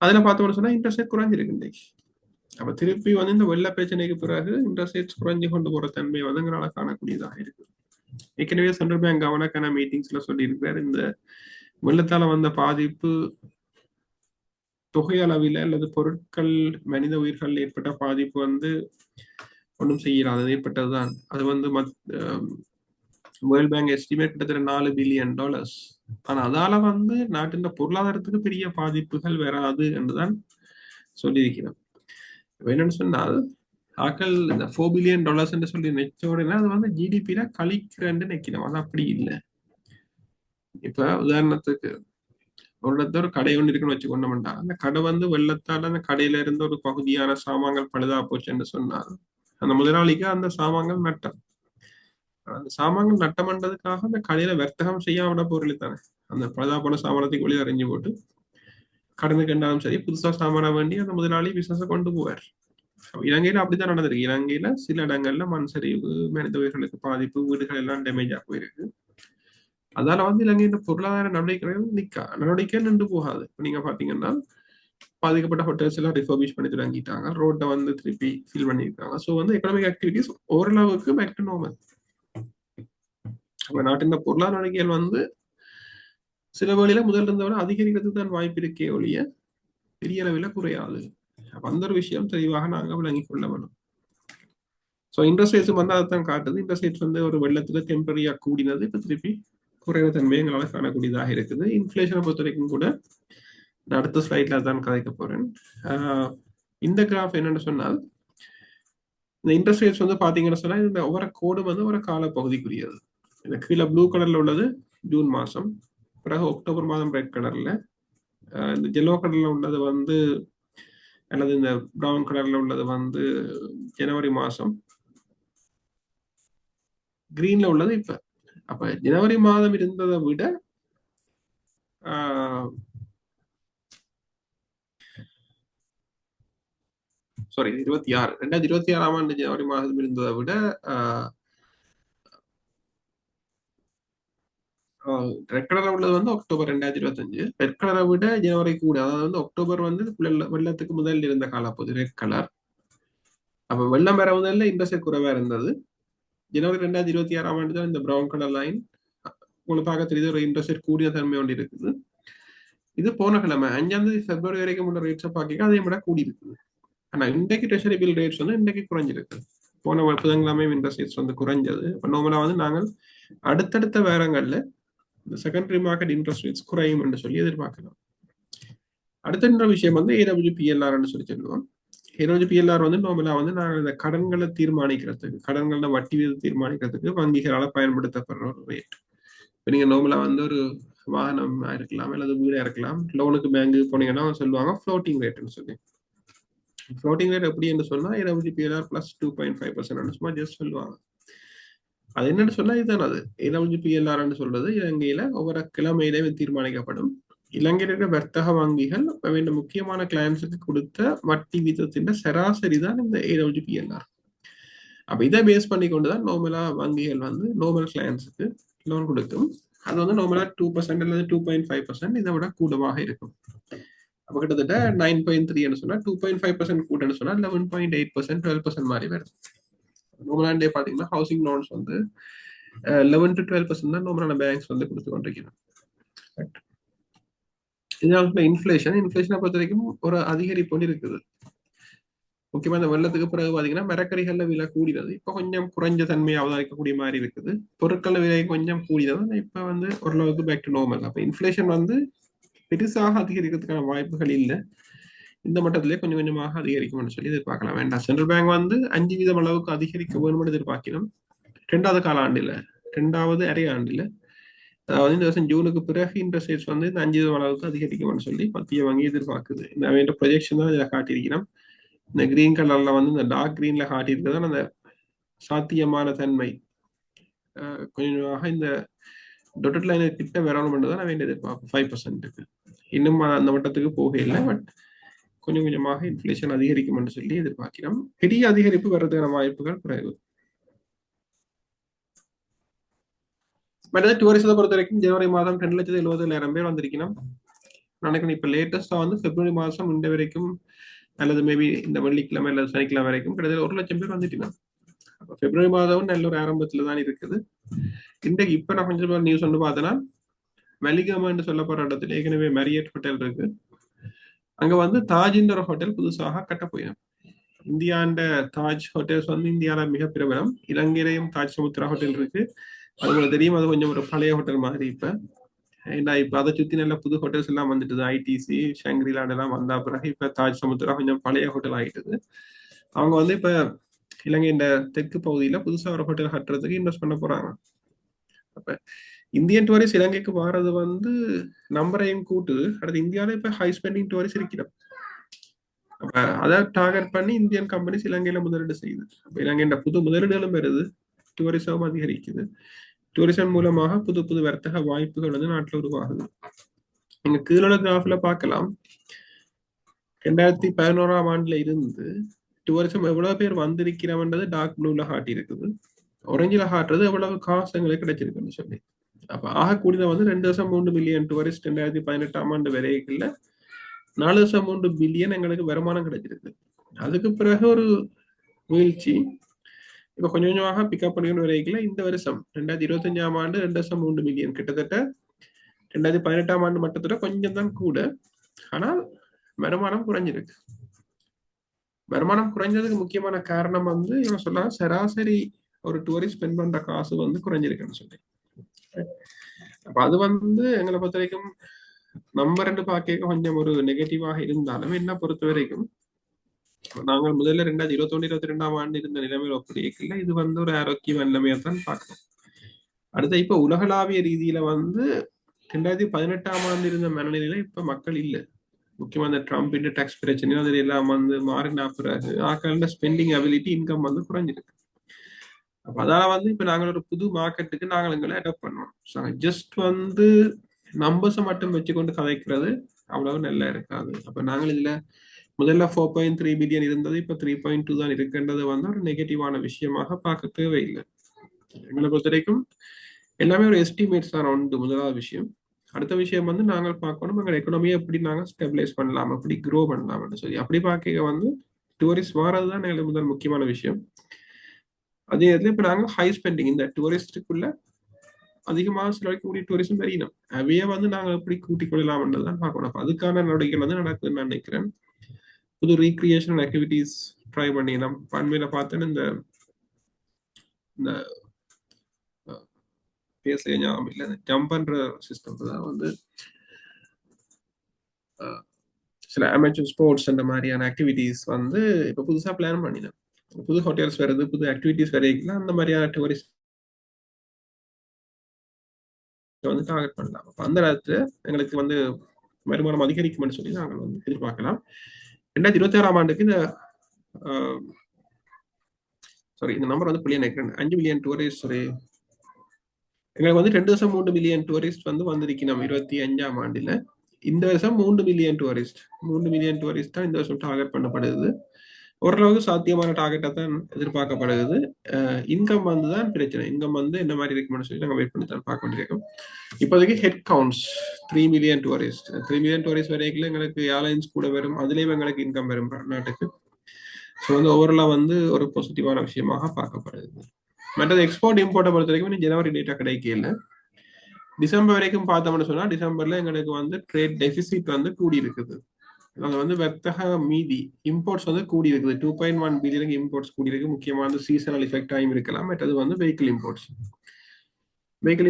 B: அதுல பார்த்தோம்னு சொன்னா இன்ட்ரெஸ்ட் ரேட் குறைஞ்சிருக்கு இன்றைக்கு. அப்ப திருப்பி வந்து இந்த வெள்ள பிரச்சனைக்கு பிறகு இன்ட்ரெஸ்ட் ரேட்ஸ் குறைஞ்சு கொண்டு போற தன்மை வந்து எங்களால காணக்கூடியதாக இருக்கு. ஏற்கனவே சென்ட்ரல் பேங்க் கவனக்கான மீட்டிங்ஸ்ல சொல்லி இருக்கிறார், இந்த வெள்ளத்தால வந்த பாதிப்பு தொகை அளவில் அல்லது பொருட்கள், மனித உயிர்கள் ஏற்பட்ட பாதிப்பு வந்து ஒன்றும் செய்யலாம், அது ஏற்பட்டதுதான். அது வந்து வேர்ல்ட் பேங்க் எஸ்டிமேட் கிட்டத்தட்ட $4 பில்லியன். ஆனா அதால வந்து நாட்டின் பொருளாதாரத்துக்கு பெரிய பாதிப்புகள் வராது என்றுதான் சொல்லியிருக்கிறோம். என்னன்னு சொன்னால் ஆக்கள் இந்த $4 பில்லியன் என்று சொல்லி நினைச்ச உடனே அது வந்து ஜிடிபியில கழிக்கிறேன்னு நினைக்கிறோம். அது அப்படி இல்லை. இப்ப உதாரணத்துக்கு ஒரு இடத்துல ஒரு கடை ஒன்று இருக்குன்னு வச்சுக்கொண்டோம்டா, அந்த கடை வந்து வெள்ளத்தால அந்த கடையில இருந்து ஒரு பகுதியான சாமான்கள் பழுதா போச்சுன்னு சொன்னால் அந்த முதலாளிக்கு அந்த சாமான்கள் நட்டம். அந்த சாமான்கள் நட்டம் பண்றதுக்காக அந்த கடையில வர்த்தகம் செய்யாம விட பொருள் தானே. அந்த பழுதா போன சாமானத்துக்கு வெளியே அறிஞ்சு போட்டு கடனுக்கு இருந்தாலும் சரி புதுசா சாமான வேண்டி அந்த முதலாளி பிசினஸை கொண்டு போவார். இலங்கையில அப்படித்தான் நடந்திருக்கு. இலங்கையில சில இடங்கள்ல மண் சரிவு, மனித உயிர்களுக்கு பாதிப்பு, வீடுகள் எல்லாம் டேமேஜ் ஆக போயிருக்கு. அதால வந்து இலங்கையின் பொருளாதார நடவடிக்கை நின்று போகாது. இப்ப நீங்க பாத்தீங்கன்னா பாதிக்கப்பட்ட ஹோட்டல்ஸ் எல்லாம் ரிஃபர்பிஷ் பண்ணி தொடங்கிட்டாங்க, ரோட்டை வந்து திருப்பி ஃபில் பண்ணியிருக்காங்க. ஸோ வந்து எக்கனாமிக் ஆக்டிவிட்டிஸ் ஓரளவுக்கு பேக் டு நார்மல். நம்ம நாட்டின் பொருளாதார நடவடிக்கைகள் வந்து சில வழியில முதல் இருந்தவரை அதிகரிக்கிறதுக்கு தான் வாய்ப்பு இருக்கே ஒழிய பெரிய அளவில் குறையாது. அந்த ஒரு விஷயம் தெளிவாக நாங்கள் விளங்கிக் கொள்ள வேணும். ஸோ இன்ட்ரெஸ்ட் ரேட்ஸ் வந்து அதைத்தான் காட்டுது. இன்ட்ரெஸ்ட் ரேட்ஸ் வந்து ஒரு வெள்ளத்துல டெம்பரரியா கூடினது, இப்போ திருப்பி குறைந்த தன்மை எங்களால் காணக்கூடியதாக இருக்குது. இன்ஃபிளேஷனை பொறுத்த வரைக்கும் கூட நான் அடுத்த ஸ்லைட்ல தான் கதைக்க போறேன். இந்த கிராஃப் என்னன்னு சொன்னால் இந்த இன்ட்ரெஸ்ட் ரேட்ஸ் வந்து பாத்தீங்கன்னு சொன்னா இந்த ஒவ்வொரு கோடு வந்து ஒரு கால பகுதிக்குரியது. இந்த கீழே ப்ளூ கலர்ல உள்ளது ஜூன் மாசம், பிறகு அக்டோபர் மாதம் ரெட் கலர்ல, இந்த ஜெல்லோ கலர்ல உள்ளது வந்து அல்லது இந்த ப்ரௌன் கலர்ல உள்ளது வந்து ஜனவரி மாசம், கிரீன்ல உள்ளது இப்ப. அப்ப ஜனவரி மாதம் இருந்ததை விட சாரி 2026ஆம் ஆண்டு ஜனவரி மாதம் இருந்ததை விட ரெட் கலரை உள்ளது வந்து அக்டோபர் 2025. ரெட் கலரை விட ஜனவரி கூட, அதாவது வந்து அக்டோபர் வந்து வெள்ளத்துக்கு முதல் இருந்த காலப்போது ரெட் கலர். அப்ப வெள்ளம் வர முதல்ல இன்ட்ரெஸ்ட் குறைவா இருந்தது. ஜனவரி 2026ஆம் ஆண்டு தான் இந்த ப்ரௌன் கலர் லைன் உங்களுக்கு பார்க்க தெரியுது, ஒரு இன்ட்ரெஸ்ட் கூடிய தன்மை ஒன்று இருக்குது. இது போன கிழமை 5ஆம் தேதி பிப்ரவரி வரைக்கும் உள்ள ரேட்ஸை பார்க்க அதே விட கூடி இருக்குது. ஆனா இன்றைக்கு ட்ரெஷரி பில் ரேட்ஸ் வந்து இன்றைக்கு குறைஞ்சிருக்கு. போன புதன்கிழமை இன்ட்ரெஸ்ட் ரேட்ஸ் வந்து குறைஞ்சது. இப்போ நார்மலா வந்து நாங்கள் அடுத்தடுத்த வாரங்கள்ல இந்த செகண்டரி மார்க்கெட் இன்ட்ரெஸ்ட் ரேட்ஸ் குறையும் என்று சொல்லி எதிர்பார்க்கலாம். அடுத்த விஷயம் வந்து AWPLR சொல்லி சொல்லுவோம். AWPLR வந்து நார்மலா வந்து நாங்கள் இந்த கடன்களை தீர்மானிக்கிறதுக்கு, கடன்கள வட்டி வீதம் தீர்மானிக்கிறதுக்கு வங்கிகளால் பயன்படுத்தப்படுற ஒரு ரேட். இப்போ நீங்க நார்மலா வந்து ஒரு வாகனம் இருக்கலாம் அல்லது வீடா இருக்கலாம், லோனுக்கு பேங்க்கு போனீங்கன்னா சொல்லுவாங்க ஃப்ளோட்டிங் ரேட்னு சொல்லி. ஃப்ளோட்டிங் ரேட் எப்படி என்று சொன்னா AWPLR பிளஸ் 2.5% சும்மா ஜஸ்ட் சொல்லுவாங்க. அது என்னன்னு சொன்னா இதுதான். அது AWPLR சொல்றது இலங்கையில ஒவ்வொரு கிழமையிலே தீர்மானிக்கப்படும். இலங்கையில் இருக்கிற வர்த்தக வங்கிகள் வேண்டிய முக்கியமான கிளையன்ஸுக்கு கொடுத்த வட்டி வீதத்தின் சராசரி தான் இந்த AWPLR. அப்ப இதை பேஸ் பண்ணி கொண்டுதான் நார்மலா வங்கிகள் வந்து நார்மல் கிளையன்ஸுக்கு லோன் கொடுக்கும். அது வந்து நார்மலா 2% அல்லது 2.5% இதை விட கூடமாக இருக்கும். அப்ப கிட்டத்தட்ட 9.3 சொன்னா 2.5% கூட்டன்னு சொன்னா 11.8%, 12% மாதிரி வரும். நார்மலாண்டே பாத்தீங்கன்னா ஹவுசிங் லோன்ஸ் வந்து 11 to 12% தான் நார்மலான பேங்க்ஸ் வந்து கொடுத்து கொண்டிருக்கிறோம். இதனால இன்ஃபிளேஷனை பொறுத்த வரைக்கும் ஒரு அதிகரிப்பு ஒன்று இருக்குது. முக்கியமா இந்த வெள்ளத்துக்கு பிறகு பாத்தீங்கன்னா மரக்கறிகள்ல விலை கூடினது இப்ப கொஞ்சம் குறைஞ்ச தன்மையை அவதானிக்கக்கூடிய மாதிரி இருக்குது. பொருட்கள் விலை கொஞ்சம் கூடினது இப்ப வந்து ஓரளவுக்கு பேக் டு நார்மல். அப்ப இன்ஃபிளேஷன் வந்து பெருசாக அதிகரிக்கிறதுக்கான வாய்ப்புகள் இல்லை. இந்த மட்டத்திலே கொஞ்சம் கொஞ்சமாக அதிகரிக்கும்னு சொல்லி எதிர்பார்க்கலாம். வேண்டாம், சென்ட்ரல் பேங்க் வந்து 5% அளவுக்கு அதிகரிக்க வேணும்னு எதிர்பார்க்கணும். 2வது காலாண்டில், 2வது அரை ஆண்டில், அதாவது இந்த வருஷம் ஜூனுக்கு பிறகு இன்ட்ரெஸ்ட் ரேட்ஸ் வந்து இந்த 5% அளவுக்கு அதிகரிக்கும்னு சொல்லி மத்திய வங்கி எதிர்பார்க்குது. இந்த ப்ரொஜெக்ஷன் தான் இதில் காட்டியிருக்கிறோம். இந்த கிரீன் கலர்ல வந்து இந்த டார்க் கிரீன்ல காட்டியிருக்கிறது அந்த சாத்தியமான தன்மை கொஞ்சமாக இந்த டொட்டட் லைன் கிட்ட வரணும் தான் நான் எதிர்பார்ப்பேன் 5%. இன்னும் அந்த மட்டத்துக்கு போக இல்லை, பட் கொஞ்சம் கொஞ்சமாக இன்ஃபிளேஷன் அதிகரிக்கும் என்று சொல்லி எதிர்பார்க்கிறோம். பெரிய அதிகரிப்பு வர்றதுக்கான வாய்ப்புகள் குறைவு. மற்றது டூரிசத்தை பொறுத்த வரைக்கும் ஜனவரி மாதம் 2,70,000 பேர் வந்திருக்கணும் நினைக்கணும். இப்ப லேட்டஸ்டா வந்து பிப்ரவரி மாசம் இந்த வரைக்கும் அல்லது மேபி இந்த வெள்ளிக்கிழமை அல்லது சனிக்கிழமை வரைக்கும் கிட்டத்தட்ட 1,00,000 பேர் வந்துட்டீங்கன்னா பிப்ரவரி மாதம் நல்ல ஒரு ஆரம்பத்துல தான் இருக்குது. இன்றைக்கு இப்ப நான் கொஞ்சம் நியூஸ் வந்து பார்த்தேன்னா மலிகமான்னு சொல்லப்படுற இடத்துல ஏற்கனவே மேரியட் ஹோட்டல் இருக்கு. அங்க வந்து தாஜ்ன்ற ஒரு ஹோட்டல் புதுசாக கட்ட போயிடும். இந்தியாண்ட தாஜ் ஹோட்டல்ஸ் வந்து இந்தியாவில மிக பிரபலம். இலங்கையிலையும் தாஜ் சமுத்திரா ஹோட்டல் இருக்கு. அது உங்களுக்கு தெரியும், அது கொஞ்சம் ஒரு பழைய ஹோட்டல் மாதிரி. இப்ப அதை சுத்தி நல்ல புது ஹோட்டல்ஸ் எல்லாம் வந்துட்டுது. ஐடிசி ஷாங்க்ரிலாண்ட் எல்லாம் வந்தா பிறகு இப்ப தாஜ் சமுத்திரா கொஞ்சம் பழைய ஹோட்டல் ஆகிட்டுது. அவங்க வந்து இப்ப இலங்கையின் தெற்கு பகுதியில புதுசா ஒரு ஹோட்டல் கட்டுறதுக்கு இன்வெஸ்ட் பண்ண போறாங்க. அப்ப இந்தியன் டூரிஸ்ட் இலங்கைக்கு வர்றது வந்து நம்பரையும் கூட்டுது. அடுத்து இந்தியாவில இப்ப ஹை ஸ்பெண்டிங் டூரிஸ்ட் இருக்கிறோம். அப்ப அதை டார்கெட் பண்ணி இந்தியன் கம்பெனிஸ் இலங்கையில முதலீடு செய்யுது. அப்ப இலங்கையின் புது முதலீடுகளும் வருது, டூரிசம் அதிகரிக்குது. டூரிசம் மூலமாக புது புது வர்த்தக வாய்ப்புகள் வந்து நாட்டில் உருவாகுது. நீங்க கீழே கிராஃப்ல பார்க்கலாம், 2011 இருந்து டூரிசம் எவ்வளவு பேர் வந்திருக்கிறோம்ன்றது டார்க் ப்ளூல காட்டி இருக்குது. ஒரேஞ்சில காட்டுறது எவ்வளவு காசு எங்களுக்கு கிடைச்சிருக்குன்னு சொல்லி. அப்ப ஆகக்கூடியத வந்து 2.3 பில்லியன் டூரிஸ்ட் 2018 வரைக்குள்ள 4.3 பில்லியன் எங்களுக்கு வருமானம் கிடைச்சிருக்கு. அதுக்கு பிறகு ஒரு வீழ்ச்சி இப்ப கொஞ்சம் கொஞ்சமாக பிக்கப் பண்ணிக்கணும் வரைக்குள்ள இந்த வருஷம் 2025 2.3 பில்லியன், கிட்டத்தட்ட 2018 மட்டத்தோட கொஞ்சம் தான் கூட. ஆனால் வருமானம் குறைஞ்சிருக்கு. வருமானம் குறைஞ்சதுக்கு முக்கியமான காரணம் வந்து இவங்க சொல்லலாம் சராசரி ஒரு டூரிஸ்ட் ஸ்பெண்ட் பண்ற காசு வந்து குறைஞ்சிருக்குன்னு சொல்லி. அப்ப அது வந்து எங்களை பொறுத்த வரைக்கும் நம்பர் 2 பார்க்க கொஞ்சம் ஒரு நெகட்டிவாக இருந்தாலும் என்ன பொறுத்த வரைக்கும் நாங்கள் முதல்ல 2021-22 இருந்த நிலைமையில் ஒப்படைக்கல. இது வந்து ஒரு ஆரோக்கிய நிலைமையா தான் பார்க்கணும். அடுத்த இப்ப உலகளாவிய ரீதியில வந்து 2018 இருந்த மனநிலையில இப்ப மக்கள் இல்லை. முக்கியமா இந்த ட்ரம்ப் டாக்ஸ் பிரச்சனையும் அதுல எல்லாம் வந்து மாறினா பிறகு ஆக்களோட ஸ்பெண்டிங் அபிலிட்டி இன்கம் வந்து குறைஞ்சிருக்கு. அப்ப அதால வந்து இப்ப நாங்கள் ஒரு புது மார்க்கெட்டுக்கு நாங்கள் எங்களை அடாப்ட் பண்ணோம். ஜஸ்ட் வந்து நம்பர்ஸை மட்டும் வச்சுக்கொண்டு கதைக்கிறது அவ்வளவு நல்லா இருக்காது. அப்ப நாங்கள் இதுல முதல்ல 4.3 பில்லியன் இருந்தது, இப்ப 3.2 தான் இருக்குன்றது வந்து ஒரு நெகட்டிவான விஷயமாக பார்க்க தேவையில்லை. எங்களை பொறுத்த வரைக்கும் எல்லாமே ஒரு எஸ்டிமேட்ஸ் தான் உண்டு. முதலாவது விஷயம். அடுத்த விஷயம் வந்து நாங்கள் பார்க்கணும் எங்கள் எக்கனாமியை எப்படி நாங்கள் ஸ்டெபிலைஸ் பண்ணலாம், எப்படி க்ரோ பண்ணலாம்னு சொல்லி. அப்படி பார்க்க வந்து டூரிஸ்ட் வாரதுதான் எங்களுக்கு முதல் முக்கியமான விஷயம். அதே நேரத்தில் இப்ப நாங்கள் ஹை ஸ்பெண்டிங் இந்த டூரிஸ்டுக்குள்ள அதிகமாக செலவழிக்கக்கூடிய டூரிசம் தெரியணும். அவையே வந்து நாங்கள் எப்படி கூட்டிக் கொள்ளலாம்ன்றதான் பார்க்கணும். அதுக்கான நடவடிக்கைகள் வந்து நடக்குதுன்னு நான் நினைக்கிறேன். புது ரீக்ரியேஷனல் ஆக்டிவிட்டிஸ் ட்ரை பண்ணிடலாம். பண்மையில பார்த்தேன்னு இந்த பேச ஞாபகம் இல்லை, ஜம்ப் பண்ற சிஸ்டம் தான் வந்து சில அமெச்சூர் ஸ்போர்ட்ஸ் அந்த மாதிரியான ஆக்டிவிட்டிஸ் வந்து இப்ப புதுசா பிளான் பண்ணினேன். புது ஹோட்டல்ஸ் வருது, புது ஆக்டிவிட்டிஸ் வரைக்கும் அந்த மாதிரியான டூரிஸ்ட் வந்து டார்கெட் பண்ணலாம். அப்ப அந்த நேரத்துல எங்களுக்கு வந்து வருமானம் அதிகரிக்கும்னு சொல்லி நாங்கள் வந்து எதிர்பார்க்கலாம். 2026 இந்த இந்த நம்பர் வந்து புள்ளிய நினைக்கிறேன். 5 மில்லியன் டூரிஸ்ட் எங்களுக்கு வந்து 2.3 மில்லியன் டூரிஸ்ட் வந்து வந்திருக்கணும் 2025 இந்த வருஷம் 3 மில்லியன் டூரிஸ்ட் தான் இந்த வருஷம் டார்கெட் பண்ணப்படுது. ஓரளவுக்கு சாத்தியமான டார்கெட்டா தான் எதிர்பார்க்கப்படுது. இன்கம் வந்து தான் பிரச்சனை. இன்கம் வந்து என்ன மாதிரி இருக்குன்னு சொல்லி நாங்கள் வெயிட் பண்ணி தான் பார்க்க வேண்டியிருக்கோம். இப்போதைக்கு ஹெட் கவுண்ட்ஸ் 3 மில்லியன் டூரிஸ்ட் வரைக்கும் எங்களுக்கு ஏர்லைன்ஸ் கூட வரும், அதுலேயும் எங்களுக்கு இன்கம் வரும் நாட்டுக்கு. ஸோ வந்து ஓவரலா வந்து ஒரு பாசிட்டிவான விஷயமாக பார்க்கப்படுது. மற்றது எக்ஸ்போர்ட் இம்போர்ட்டை பொறுத்த வரைக்கும் ஜனவரி டேட்டா கிடைக்கல. டிசம்பர் வரைக்கும் பார்த்தோம்னு சொன்னா டிசம்பர்ல எங்களுக்கு வந்து ட்ரேட் டெபிசிட் வந்து கூடி இருக்குது. அது வந்து வர்த்தக மீதி இம்போர்ட்ஸ் வந்து கூடி இருக்குது. 2.1 பில்லியனுக்கு இம்போர்ட்ஸ் கூடி இருக்கு. முக்கியமான சீசனல் எஃபெக்ட் ஆகும் இருக்கலாம். மற்றது வந்து வெஹிக்கிள்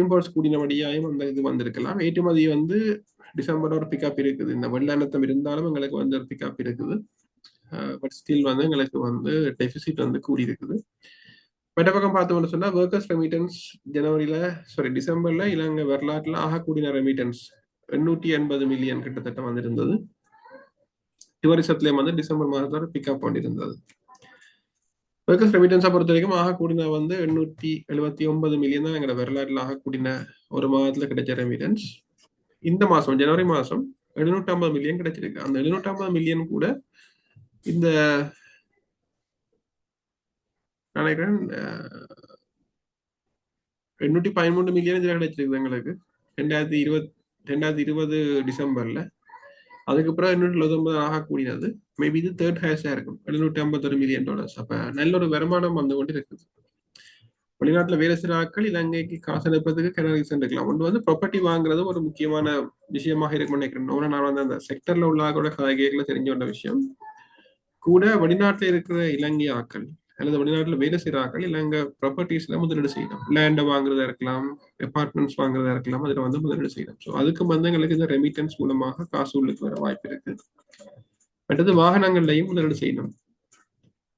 B: இம்போர்ட்ஸ் கூடினபடியாயும் அந்த இது வந்திருக்கலாம். ஏற்றுமதி வந்து டிசம்பர் ஒரு பிக்கப் இருக்குது. இந்த வெள்ளானத்தம் இருந்தாலும் எங்களுக்கு வந்து ஒரு பிக்கப் இருக்குது. பட் ஸ்டில் வந்து எங்களுக்கு வந்து டெபிசிட் வந்து கூடி இருக்குது. மற்ற பக்கம் பார்த்தோம்னு சொன்னா ஒர்க்கர்ஸ் ரெமிட்டன்ஸ் டிசம்பர்ல இலங்கை வரலாற்றுல ஆகக்கூடிய ரெமிட்டன்ஸ் 880 மில்லியன் கிட்டத்தட்ட வந்திருந்தது. டூரிசத்திலேயும் வந்து டிசம்பர் மாதத்தோட பிக்கப் பண்ணியிருந்தது. ஒர்க்கர்ஸ் ரெமிட்டன்ஸை பொறுத்த வரைக்கும் ஆகக்கூடின வந்து 879 மில்லியன் தான் எங்களோட வரலாற்றில் ஆகக்கூடின ஒரு மாதத்துல கிடைச்ச ரெமிட்டன்ஸ். இந்த மாசம் ஜனவரி மாசம் 750 மில்லியன் கிடைச்சிருக்கு. அந்த 750 மில்லியன் கூட இந்த நினைக்கிறேன் 813 மில்லியன் இதுல கிடைச்சிருக்கு எங்களுக்கு 2020 டிசம்பர்ல. அதுக்கப்புறம் 819 ஆகக்கூடியது மேபி இது தேர்ட் ஹேஸா இருக்கும். $751 மில்லியன். அப்ப நல்ல ஒரு வருமானம் வந்து கொண்டு இருக்குது. வெளிநாட்டுல வேலை செய்கிற ஆட்கள் இலங்கைக்கு காசு அனுப்புறதுக்கு கன ரீசன் இருக்கலாம். ஒன்று வந்து ப்ராப்பர்ட்டி வாங்குறதும் ஒரு முக்கியமான விஷயமாக இருக்கும்னு நினைக்கிறேன். நான் வந்து அந்த செக்டர்ல உள்ள கூட கேட்கல தெரிஞ்ச ஒரு விஷயம் கூட வெளிநாட்டுல இருக்கிற இலங்கை ஆட்கள் அல்லது வெளிநாட்டுல வேலை செய்கிற ஆட்கள் இலங்கை ப்ராப்பர்ட்டிஸ்ல முதலீடு செய்யலாம். லேண்டை வாங்குறதா இருக்கலாம், அபார்ட்மெண்ட்ஸ் வாங்குறதா இருக்கலாம், அதுல வந்து முதலீடு செய்யலாம். ஸோ அதுக்கு வந்து எங்களுக்கு இந்த ரெமிட்டன்ஸ் மூலமாக காசு உள்ளுக்கு வர வாய்ப்பு இருக்கு. அடுத்தது வாகனங்கள்லையும் முதலீடு செய்யணும்.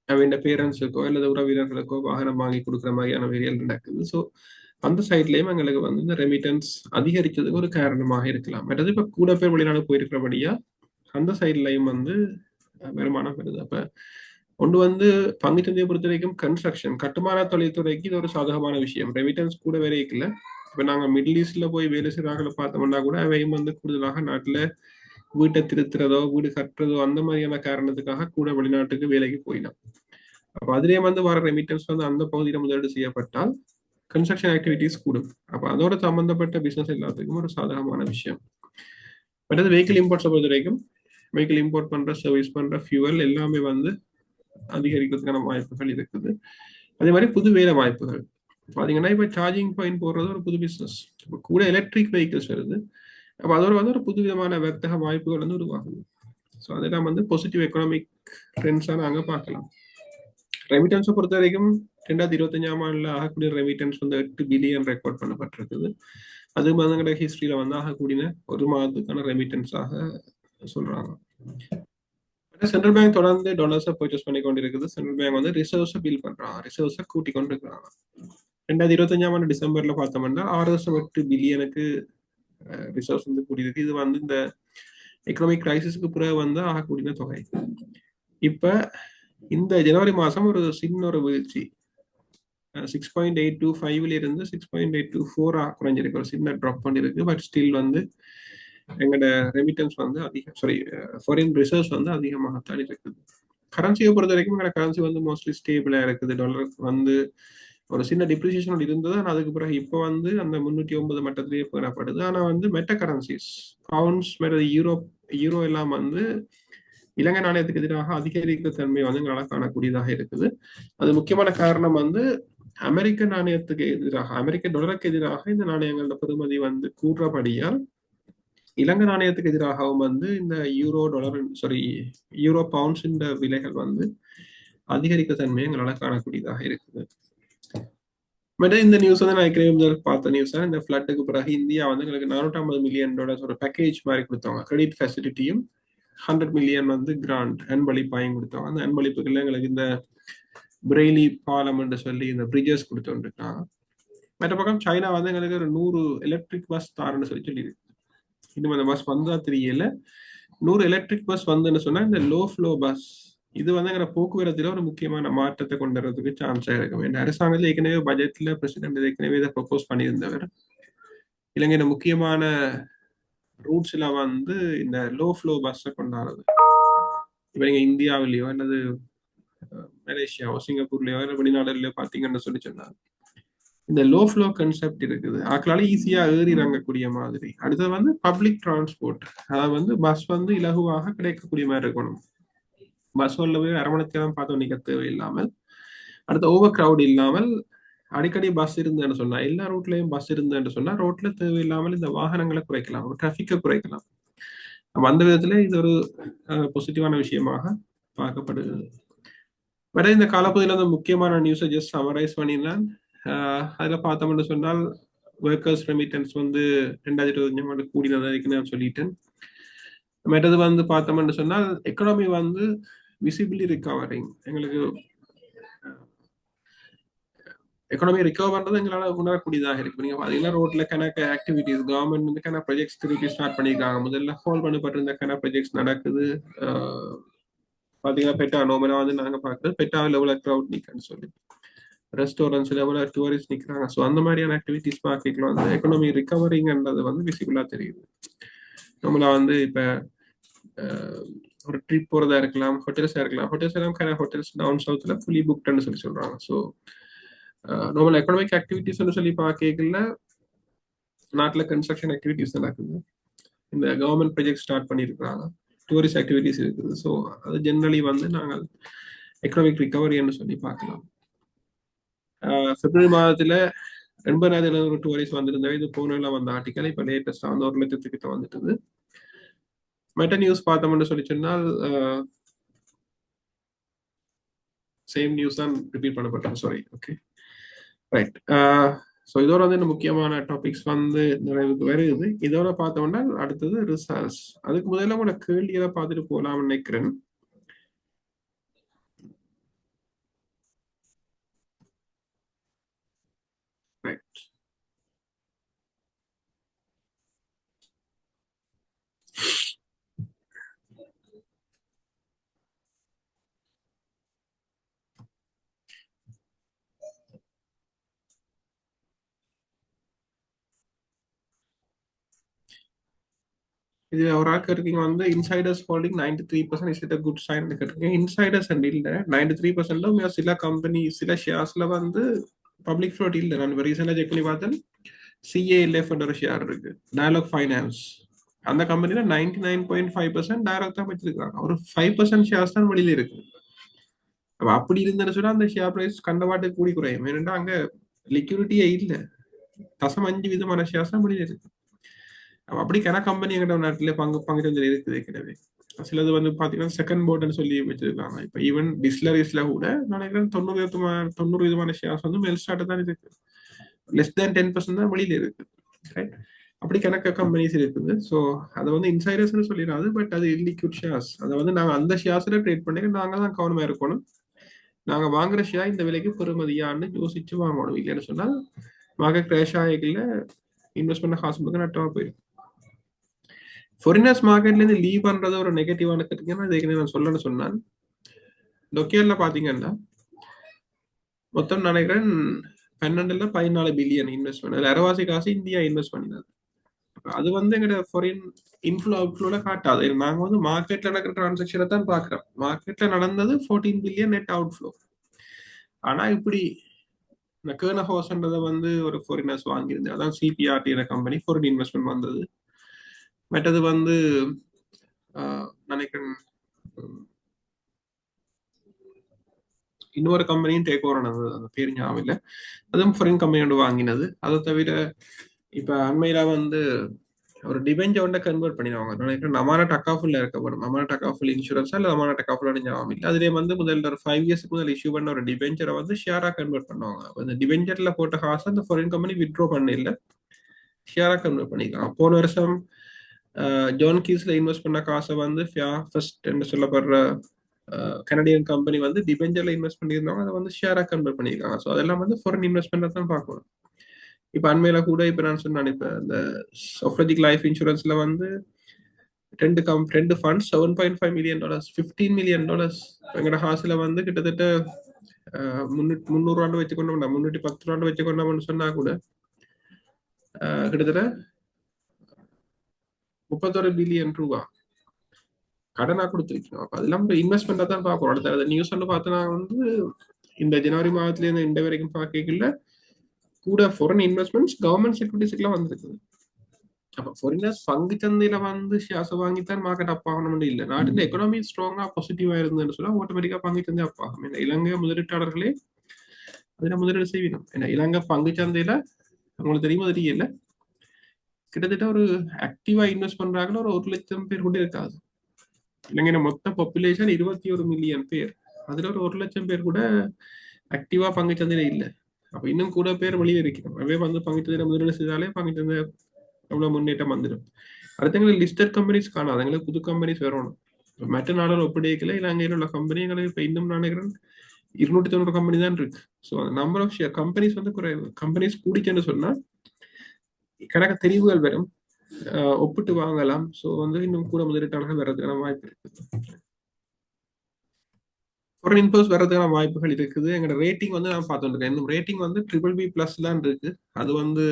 B: அவன் பேரண்ட்ஸுக்கோ அல்லது உறவினர்களுக்கோ வாகனம் வாங்கி கொடுக்குற மாதிரியான வேலைகள் நடக்குது. ஸோ அந்த சைட்லயும் எங்களுக்கு வந்து இந்த ரெமிட்டன்ஸ் அதிகரிக்கிறதுக்கு ஒரு காரணமாக இருக்கலாம். மற்றது இப்ப கூட பேர் வெளிநாடு போயிருக்கிறபடியா அந்த சைட்லயும் வந்து வருமானம் வருது. அப்ப ஒன்று வந்து பங்குச்சந்தையை பொறுத்த வரைக்கும் கன்ஸ்ட்ரக்ஷன் கட்டுமான தொழில்துறைக்கு இது ஒரு சாதகமான விஷயம். ரெமிட்டன்ஸ் கூட வேற இருக்குல்ல. இப்ப நாங்க மிடில் ஈஸ்ட்ல போய் வேலை செய்யறாங்கள பார்த்தோம்னா கூட அவையும் வந்து கூடுதலாக நாட்டுல வீட்டை திருத்துறதோ வீடு கட்டுறதோ அந்த மாதிரியான காரணத்துக்காக கூட வெளிநாட்டுக்கு வேலைக்கு போயிடலாம். அப்ப அதிலே வந்து வர ரெமிட்டன்ஸ் வந்து அந்த பகுதியில முதலீடு செய்யப்பட்டால் கன்ஸ்ட்ரக்ஷன் ஆக்டிவிட்டிஸ் கூடும். அப்ப அதோட சம்பந்தப்பட்ட பிசினஸ் எல்லாத்துக்கும் ஒரு சாதகமான விஷயம். அடுத்தது வெஹிக்கிள் இம்போர்ட்ஸை பொறுத்த வரைக்கும் வெஹிக்கிள் இம்போர்ட் பண்ற சர்வீஸ் பண்ற ஃபியூவல் எல்லாமே வந்து அதிகரிக்கிறதுக்கான வாய்ப்புகள் இருக்குது. அதே மாதிரி புது வேலை வாய்ப்புகள் பாத்தீங்கன்னா இப்ப சார்ஜிங் பாயிண்ட் போடுறது ஒரு புது பிசினஸ். கூட எலக்ட்ரிக் வெஹிக்கிள்ஸ் வருது. அப்ப அதோட வந்து ஒரு புது விதமான வர்த்தக வாய்ப்புகள் வந்து உருவாகுது. ஸோ அதெல்லாம் வந்து பாசிட்டிவ் எக்கனாமிக் ட்ரெண்ட்ஸா நாங்க பார்க்கலாம். ரெமிட்டன்ஸை பொறுத்த வரைக்கும் 2025 ஆண்டுல ஆகக்கூடிய ரெமிட்டன்ஸ் வந்து 8 பில்லியன் ரெக்கார்ட் பண்ணப்பட்டிருக்குது. அது வந்து ஹிஸ்டரியில வந்து ஆகக்கூடிய ஒரு மாதத்துக்கான ரெமிட்டன்ஸாக சொல்றாங்க. சென்ட்ரல் பேங்க் தொடர்ந்து டாலர்ஸை பர்ச்சேஸ் பண்ணி கொண்டிருக்குது. சென்ட்ரல் பேங்க் வந்து ரிசர்வ்ஸை பில் பண்றாங்க, ரிசர்வ்ஸை கூட்டி கொண்டு இருக்கிறாங்க. 2025 டிசம்பர்ல பார்த்தோம்னா 6.8 பில்லியனுக்கு ரிசர்வ்ஸ் வந்து கூடியிருக்கு. இது வந்து இந்த எக்கனாமிக் கிரைசிஸ்க்கு பிறகு வந்து ஆகக்கூடிய தொகை. இப்ப இந்த ஜனவரி மாசம் ஒரு சின்ன ஒரு வீழ்ச்சி 6.825 இருந்து 6.824 குறைஞ்சிருக்கு. ஒரு சின்ன ட்ராப் பண்ணிருக்கு. பட் ஸ்டில் வந்து எங்களோட ரெமிட்டன்ஸ் வந்து அதிகம், சாரி ஃபாரின் ரிசர்வ்ஸ் வந்து அதிகமாகத்தான் இருக்குது. கரன்சியை பொறுத்த வரைக்கும் எங்களோட கரன்சி வந்து மோஸ்ட்லி ஸ்டேபிளா இருக்குது. டாலர் வந்து ஒரு சின்ன டிப்ரிசியேஷன் இருந்தது. ஆனால் அதுக்கு பிறகு இப்போ வந்து அந்த 309 மட்டத்திலேயே பெறப்படுது. ஆனால் வந்து மெட்ட கரன்சிஸ் பவுண்ட்ஸ் யூரோ எல்லாம் வந்து இலங்கை நாணயத்துக்கு எதிராக அதிகரிக்கிற தன்மை வந்து எங்களால் காணக்கூடியதாக இருக்குது. அது முக்கியமான காரணம் வந்து அமெரிக்க நாணயத்துக்கு எதிராக, அமெரிக்க டாலருக்கு எதிராக இந்த நாணயங்களோட பெறுமதி வந்து கூடுறபடியால் இலங்கை நாணயத்துக்கு எதிராகவும் வந்து இந்த யூரோ பவுண்ட்ஸ் இந்த விலைகள் வந்து அதிகரிக்க தன்மையை எங்களால் காணக்கூடியதாக இருக்குது. இந்த நியூஸ் வந்து நான் ஏற்கனவே பார்த்த நியூஸ் தான். இந்த ஃபிளட்டுக்கு பிறகு இந்தியா வந்து எங்களுக்கு $450 மில்லியன் ஒரு பேக்கேஜ் மாதிரி கொடுத்தாங்க. கிரெடிட் ஃபெசிலிட்டியும் 100 மில்லியன் வந்து கிராண்ட் அன்பளிப்பாயும் கொடுத்தாங்க. அந்த அன்பளிப்புகள் எங்களுக்கு இந்த பிரெய்லி பாலம் என்று சொல்லி இந்த பிரிட்ஜஸ் கொடுத்துருக்காங்க. மற்ற பக்கம் சைனா வந்து எங்களுக்கு ஒரு 100 எலக்ட்ரிக் பஸ் தாருன்னு சொல்லியிருக்கு. இன்னும் அந்த பஸ் வந்தா தெரியல. 100 எலக்ட்ரிக் பஸ் வந்துன்னு சொன்னா இந்த லோ ஃப்ளோ பஸ் இது வந்து எங்க போக்குவரத்துல ஒரு முக்கியமான மாற்றத்தை கொண்டு வரதுக்கு சான்ஸா இருக்கும். இந்த அரசாங்கத்தில் ஏற்கனவே பட்ஜெட்ல பிரசிடென்ட் ஏற்கனவே இதை ப்ரொபோஸ் பண்ணியிருந்தவர். இலங்கையில முக்கியமான ரூட்ஸ்ல வந்து இந்த லோ ஃப்ளோ பஸ்ஸை கொண்டாடுறது. இப்ப நீங்க இந்தியாவிலேயோ அல்லது மலேசியாவோ சிங்கப்பூர்லயோ இல்லை வெளிநாடுலயோ பாத்தீங்கன்னு சொல்லி சொன்னாங்க. இந்த லோ ஃப்ளோ கன்செப்ட் இருக்குது. ஆக்களால ஈஸியா ஏறி இறங்கக்கூடிய மாதிரி. அடுத்தது வந்து பப்ளிக் டிரான்ஸ்போர்ட், அதாவது வந்து பஸ் வந்து இலகுவாக கிடைக்கக்கூடிய மாதிரி இருக்கணும். பஸ் உள்ள போய் அரவணைத்தான் பார்த்தோம் நிக்க தேவையில்லாமல், அடுத்த ஓவர் கிரவுட் இல்லாமல் அடிக்கடி பஸ் இருந்தேன்னு சொன்னா, எல்லா ரூட்லயும் பஸ் இருந்தேன்னு சொன்னா ரோட்ல தேவையில்லாமல் இந்த வாகனங்களை குறைக்கலாம், டிராபிக்கை குறைக்கலாம். அந்த விதத்துல இது ஒரு பாசிட்டிவான விஷயமாக பார்க்கப்படுகிறது. வேற இந்த காலப்பகுதியில் அந்த முக்கியமான நியூஸை ஜஸ்ட் சமரைஸ் பண்ணிடலாம். அதுல பார்த்தோம்னு சொன்னால் ஒர்க்கர்ஸ் ரெமிட்டன்ஸ் வந்து 2025 கூடினதாக நான் சொல்லிட்டேன். மற்றது வந்து பார்த்தோம்னு சொன்னால் எக்கனாமி வந்து விசிபிளி ரிகவரிங். எங்களுக்கு எக்கனாமி ரிகவர் பண்றது எங்களால் உணரக்கூடியதாக இருக்கு. நீங்க பாத்தீங்கன்னா ரோட்ல கணக்கு ஆக்டிவிட்டிஸ் கவர்மெண்ட் வந்து கணக்கு ப்ராஜெக்ட்ஸ் திருப்பி ஸ்டார்ட் பண்ணியிருக்காங்க. முதல்ல ஹோல் பண்ணப்பட்டிருந்த கணக்கு ப்ராஜெக்ட்ஸ் நடக்குது. பாத்தீங்கன்னா பெட்டா நோமலா வந்து நாங்க பாக்குறது பெட்டாவில் எவ்வளவு க்ரௌட் நிக்கன்னு சொல்லி ரெஸ்டாரண்ட்ஸ்ல எவ்வளவு டூரிஸ்ட் நிக்கிறாங்க. ஸோ அந்த மாதிரியான ஆக்டிவிட்டிஸ் மார்க்கெட்ல வந்து எக்கனாமி ரிகவரிங்ன்றது வந்து விசிபிளா தெரியுது. நம்மளா வந்து இப்ப ஒரு ட்ரிப் போறதா இருக்கலாம், ஹோட்டல்ஸா இருக்கலாம். ஹோட்டல்ஸ் எல்லாம் kind of ஹோட்டல்ஸ் டவுன் சவுத்ல ஃபுல்லி புக்டுன்னு சொல்லி சொல்றாங்க. ஸோ நார்மல் எக்கனாமிக் ஆக்டிவிட்டிஸ் சொல்லி பார்க்கல நாட்டில் கன்ஸ்ட்ரக்ஷன் ஆக்டிவிட்டிஸ் நடக்குது. இந்த கவர்மெண்ட் ப்ராஜெக்ட் ஸ்டார்ட் பண்ணியிருக்கிறாங்க. டூரிஸ்ட் ஆக்டிவிட்டிஸ் இருக்குது. ஸோ அது ஜென்ரலி வந்து நாங்கள் எக்கனாமிக் ரிகவரின்னு சொல்லி பார்க்கலாம். பிப்ரவரி மாதத்துல 80,000 டூரிஸ்ட் வந்திருந்தவை. இது போன வந்த ஆர்டிக்கல் இப்ப லேட்டஸ்டா வந்து 1,00,000 வந்துட்டுது. மெட்ட நியூஸ் பார்த்தோம்னு சொல்லி சொன்னால் சேம் நியூஸ் தான் ரிப்பீட் பண்ணப்பட்டது. சாரி. Okay right. ஸோ இதோட வந்து இந்த முக்கியமான டாபிக்ஸ் வந்து நிறைவுக்கு வருது. இதோட பார்த்தோம்னா அடுத்தது ரிசல்ட்ஸ். அதுக்கு முதல்ல உங்களோட கேள்வியை பார்த்துட்டு போகலாம்னு நினைக்கிறேன். ரைட். இது ஒரு ஆள் கேட்டிருக்கீங்க வந்து insiders holding 93% is it a good sign கேட்டிருக்கீங்க. இன்சைடர்ஸ் அண்ட் இல்லை 93% சில கம்பெனி சில ஷேர்ஸ்ல வந்து பப்ளிக் ஃப்ளோட் இல்லை. நான் ரீசெண்டாக செக் பண்ணி பார்த்தேன். CALF ஒரு ஷேர் இருக்கு, டயலாக் ஃபைனான்ஸ். அந்த கம்பெனில 99.5% டைரக்ட் தான் வச்சிருக்காங்க. ஒரு 5% ஷேர்ஸ் தான் வெளியில இருக்கு. அப்படி இருந்தேன்னு சொன்னா அந்த ஷேர் பிரைஸ் கண்டவாட்டு கூடி குறையும். ஏன்னா அங்க லிக்யூரிட்டியே இல்லை. 0.5% ஷேர்ஸ் தான் வெளியில இருக்கு. அப்படி கன கம்பெனி எங்கிட்ட நாட்டிலே பங்கு இருக்குது ஏற்கனவே. சிலது வந்து பாத்தீங்கன்னா செகண்ட் போர்டுன்னு சொல்லி வச்சிருக்காங்க. இப்ப ஈவன் டிஸ்லரிஸ்ல கூட நினைக்கிறேன் 90 ஷேர்ஸ் வந்து மெல் ஸ்டார்ட் தான் இருக்கு. லெஸ் தேன் 10% தான் வெளியில இருக்கு. ரைட். அப்படி கணக்க கம்பெனிஸ் இருக்குது. ஸோ அதை வந்து இன்சைடர்ஸ்னு சொல்லிடாது. பட் அது இல்லிக்யூட் ஷேர்ஸ். அதை வந்து நாங்கள் அந்த ஷேர்ஸ்ல ட்ரேட் பண்ணி நாங்க தான் கவனமா இருக்கணும். நாங்க வாங்குற ஷேர் இந்த விலைக்கு பெறுமதியான்னு யோசிச்சு வாங்கணும். இல்லைன்னு சொன்னா மார்க்கெட் கிராஷ் ஆகிக்கல இன்வெஸ்ட் பண்ண காசு மட்டும் நட்டமா போயிடும். ஃபாரினர்ஸ் மார்க்கெட்ல இருந்து லீவ் பண்றது ஒரு நெகட்டிவான கருத்துன்னா இதுக்கு நான் சொல்லணும்னு சொன்னேன். லொக்கேல்ல பாத்தீங்கன்னா மொத்தம் நினைக்கிறேன் 14 பில்லியன் இன்வெஸ்ட்மெண்ட். அதுல அரவாசி காசு இந்தியா இன்வெஸ்ட் பண்ணினது. அது வந்து எங்க ஃபாரின் இன்ஃப்ளோ அவுட்ஃப்ளோல காட்டாது. நாங்க வந்து மார்க்கெட்ல நடக்கிற டிரான்சாக்சனை தான் பாக்குறோம். மார்க்கெட்ல நடந்தது 14 பில்லியன் நெட் அவுட்ஃப்ளோ. ஆனா இப்படி இந்த கேர்ன ஹவுஸ்ன்றதை வந்து ஒரு ஃபாரினர்ஸ் வாங்கியிருந்தேன். அதான் CPRT கம்பெனி ஃபாரின் இன்வெஸ்ட்மெண்ட் வந்தது. மற்றது வந்து நினைக்கிறேன் இன்னொரு கம்பெனியும் டேக் ஓவர் ஆனது. அந்த பேர் ஞாபகம் இல்லை. அதுவும் ஃபாரின் கம்பெனியோட வாங்கினது. அதை தவிர இப்ப அண்மையில வந்து ஒரு டிபெஞ்சர் கன்வெர்ட் பண்ணிடுவாங்க. நினைக்கிறேன் அமான டக்காஃபுல்ல இருக்கப்படும். அமான டக்காஃபுல் இன்சூரன்ஸா இல்லை அமான டக்காஃபுல் ஞாபகம் இல்லை. அதுலேயே வந்து முதல்ல ஒரு 5 இயர்ஸ்க்கு முதல் இஷ்யூ பண்ண ஒரு டிபெஞ்சரை வந்து ஷேரா கன்வெர்ட் பண்ணுவாங்க. அந்த டிபெஞ்சர்ல போட்ட காசு அந்த ஃபாரின் கம்பெனி வித்ட்ரோ பண்ண இல்லை, ஷேரா கன்வெர்ட் பண்ணிக்கலாம். போன வருஷம் ஜான் கீஸ்ல இன்வெஸ்ட் பண்ண காசை வந்து ஃபர்ஸ்ட் என்று சொல்லப்படுற கனடியன் கம்பெனி வந்து டிபெஞ்சர்ல இன்வெஸ்ட் பண்ணியிருந்தாங்க. அதை வந்து ஷேரா கன்வெர்ட் பண்ணியிருக்காங்க. ஸோ அதெல்லாம் வந்து ஃபாரின் இன்வெஸ்ட்மெண்ட் தான் பார்க்கணும். இப்ப அண்மையில கூட இப்ப நான் சொன்னேன், இப்ப இந்த சோஃப்ரஜிக் லைஃப் இன்சூரன்ஸ்ல வந்து ரெண்டு ஃபண்ட்ஸ் $7.5 மில்லியன், $15 மில்லியன். எங்கட ஹாஸ்ல வந்து கிட்டத்தட்ட 300 ரூபாண்டு வச்சுக்கொண்டோம்னா 310 ரூபாண்டு வச்சுக்கொண்டோம்னு சொன்னா கூட கிட்டத்தட்ட 31 பில்லியன் ரூபாய் கடனா கொடுத்துருக்கணும். அப்ப அதெல்லாம் இன்வெஸ்ட்மெண்டா தான் பார்க்கணும். அடுத்த நியூஸ் வந்து பார்த்தோன்னா வந்து இந்த ஜனவரி மாதத்துல இருந்து இந்த வரைக்கும் பார்க்கல கூட ஃபாரின் இன்வெஸ்ட்மெண்ட்ஸ் கவர்மெண்ட் செக்யூரிட்டிஸ்க்குலாம் வந்திருக்குது. அப்ப ஃபாரினர்ஸ் பங்கு சந்தையில வந்து ஷேர்ஸ் வாங்கித்தான் மார்க்கெட் அப் ஆகணும்னு இல்லை. நாட்டில் எக்கனாமி ஸ்ட்ராங்கா பாசிட்டிவா இருந்ததுன்னு சொன்னா ஆட்டோமேட்டிக்கா பங்கு சந்தை அப் ஆகும். ஏன்னா இலங்கை முதலீட்டாளர்களே அதுல முதலீடு செய்யணும். ஏன்னா இலங்கை பங்கு சந்தையில உங்களுக்கு தெரியுமா தெரியல, கிட்டத்தட்ட ஒரு ஆக்டிவா இன்வெஸ்ட் பண்றாங்கன்னு ஒரு 1,00,000 பேர் கூட இருக்காது. இலங்கையில மொத்த பாப்புலேஷன் 21 மில்லியன் பேர். அதுல ஒரு 1,00,000 பேர் கூட ஆக்டிவா பங்கு சந்தையில இல்லை. அப்ப இன்னும் கூட பேர் வெளியே இருக்கணும். அவே வந்து பங்கு சந்தையில முதலீடு செய்தாலே பங்கு சந்தை எவ்வளவு முன்னேற்றம் வந்துடும். அடுத்தவங்களுக்கு லிஸ்டட் கம்பெனிஸ் காணும், அதுங்களுக்கு புது கம்பெனிஸ் வரணும். மற்ற நாடுகள் ஒப்படைக்கல இலங்கையில் உள்ள கம்பெனிகளுக்கு இப்ப இன்னும் நினைக்கிறேன் 290 கம்பெனி தான் இருக்கு. ஸோ நம்பர் ஆஃப் கம்பெனிஸ் வந்து குறைவு. கம்பெனிஸ் கூடிச்சுன்னு சொன்னா கணக்கு தெரிவுகள் வரும், ஒப்பிட்டு வாங்கலாம். ஸோ வந்து இன்னும் கூட முதலீட்டாளர்கள் வர்றதுக்கான வாய்ப்பு இருக்கு. ஃபாரின் இன்வெஸ்ட் வர்றதுக்கான வாய்ப்புகள் இருக்குது. எங்களோட ரேட்டிங் வந்து நான் பார்த்துருக்கேன். இன்னும் ரேட்டிங் வந்து BBB+ தான் இருக்கு. அது வந்து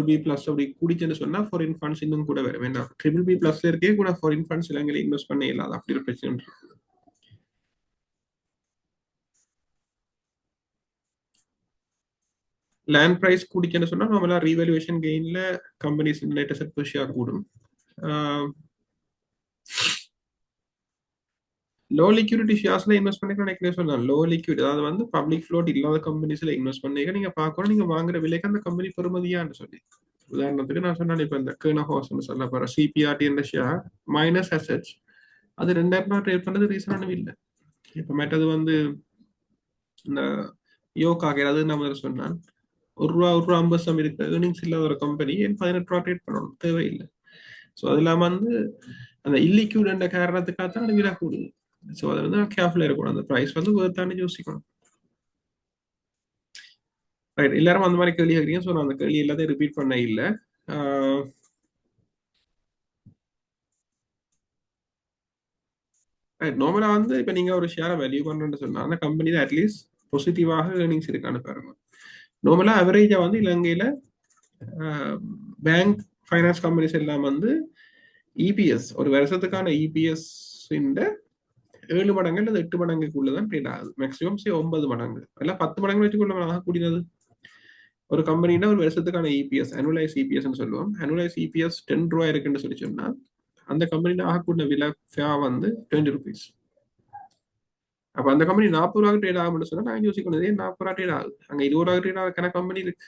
B: BB+ அப்படி கூடிச்சுன்னு சொன்னா ஃபாரின் ஃபண்ட்ஸ் இன்னும் கூட வரும். வேண்டாம் BBB+ இருக்கே கூட ஃபாரின் ஃபண்ட்ஸ் இலங்கையில இன்வெஸ்ட் பண்ண இல்லாத அப்படி ஒரு பிரச்சனை இருக்கு. லேண்ட் பிரைஸ் கூடிச்சுன்னு சொன்னா நம்மளா ரீவேல்யூவேஷன் கெயின்ல companies latest asset per share கூடும். லோ லிக்விடிட்டி ஷேர்ஸ்ல இன்வெஸ்ட் பண்ணிக்க நினைக்கிறேன் சொன்னேன். லோ லிக்விட் அதாவது வந்து பப்ளிக் ஃப்ளோட் இல்லாத கம்பெனிஸ்ல இன்வெஸ்ட் பண்ணிக்க நீங்க பார்க்கணும் நீங்க வாங்குற விலைக்கு அந்த கம்பெனி பெறுமதியான்னு சொல்லி. உதாரணத்துக்கு நான் சொன்னேன் இப்ப இந்த கேர்னஹாஸ் சொல்ல போற CPRT என்ற ஷேர் மைனஸ் அசெட்ஸ் அது 2000 ட்ரேட் பண்ணது ரீசனானவே இல்லை. இப்ப மற்றது வந்து இந்த யோகாக அது நம்ம சொன்னான் ₹1 ₹1.50 இருக்கு ஏர்னிங்ஸ் இல்லாத ஒரு கம்பெனி 18 ட்ரேட் பண்ணணும் தேவையில்லை. ஸோ அது இல்லாம வந்து அந்த இல்லிக்யூட் என்ற காரணத்துக்காக தான் விலை கூடுது. ஸோ அதை வந்து கேர்ஃபுல்லா இருக்கணும். அந்த ப்ரைஸ் வந்து வேர்த்தானே யோசிக்கணும். ரைட் எல்லாரும் அந்த மாதிரி கேள்வி கேட்குறீங்க. ஸோ நான் அந்த கேள்வி எல்லாத்தையும் ரிப்பீட் பண்ண இல்லை. நார்மலா வந்து இப்ப நீங்க ஒரு ஷேரை வேல்யூ பண்றேன்னு சொன்னா அந்த கம்பெனில அட்லீஸ்ட் பாசிட்டிவாக ஏர்னிங்ஸ் இருக்கான்னு பாருங்க. நார்மலா அவரேஜா வந்து இலங்கையில பேங்க் ஃபைனான்ஸ் கம்பெனிஸ் எல்லாம் வந்து EPS ஒரு வருஷத்துக்கான EPS 7 மடங்கு அல்லது 8 மடங்குக்குள்ளதான் ட்ரேட் ஆகுது. மேக்ஸிமம் 9 மடங்கு அல்ல 10 மடங்கு வச்சுக்கொள்ள கூடியது. ஒரு கம்பெனினா ஒரு வருஷத்துக்கான EPS அனுவலைஸ் EPS சொல்லுவோம். அனுவலைஸ் EPS ₹10 இருக்குன்னு சொல்லி சொன்னா அந்த கம்பெனில ஆகக்கூடிய விலை வந்து ₹20. அப்ப அந்த கம்பெனி ₹40 ட்ரேட் ஆகும்னு சொன்னா நான் யோசிக்கணும் ₹40 ட்ரேட் ஆகுது. அங்க ₹20 ட்ரேட் ஆகுற கம்பெனி இருக்கு.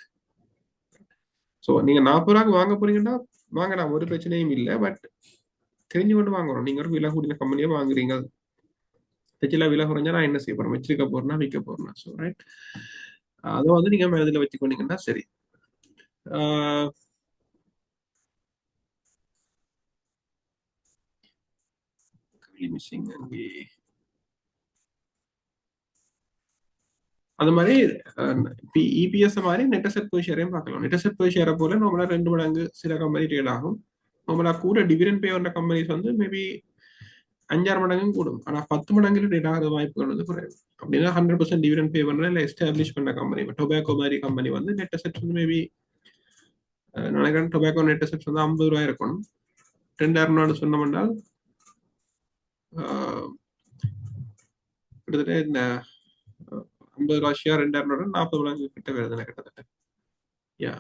B: ஸோ நீங்க ₹40 வாங்க போறீங்கன்னா வாங்கலாம், ஒரு பிரச்சனையும் இல்லை. பட் தெரிஞ்சு கொண்டு வாங்கணும். நீங்க ஒரு விலை கூடிய கம்பெனியா வாங்குறீங்க, தெச்சில விலை குறைஞ்சா நான் என்ன செய்ய போறேன், வச்சிருக்க போறேன்னா விற்க போறேன். ஸோ ரைட் அதை வந்து நீங்க மனதில் வச்சுக்கொண்டீங்கன்னா சரி. மிஸ்ஸிங் அங்கே அந்த மாதிரி EPS மாதிரி நெட் அசெட் பெர் ஷேரையும் பார்க்கலாம். நெட் அசெட் பெர் ஷேரை போல நம்மளா 2 மடங்கு சில கம்பெனி ட்ரேட் ஆகும். நம்மளா கூட டிவிடெண்ட் பே பண்ற கம்பெனிஸ் வந்து மேபி 5-6 மடங்கும் கூடும். ஆனா 10 மடங்குல ட்ரேட் ஆகிற வாய்ப்புகள் வந்து குறைவு. அப்படின்னா 100% டிவிடெண்ட் பே பண்ற இல்லை எஸ்டாப்ளிஷ் பண்ண கம்பெனி டொபாக்கோ மாதிரி கம்பெனி வந்து நெட் அசெட் வந்து மேபி நினைக்கிறேன் டொபாக்கோ நெட் அசெட் வந்து ₹50 இருக்கணும். 2000 சொன்னோம்னா கிட்டத்தட்ட இந்த ₹50 ஷேர் 2000 40 மடங்கு கிட்ட வருது கிட்டத்தட்ட. யா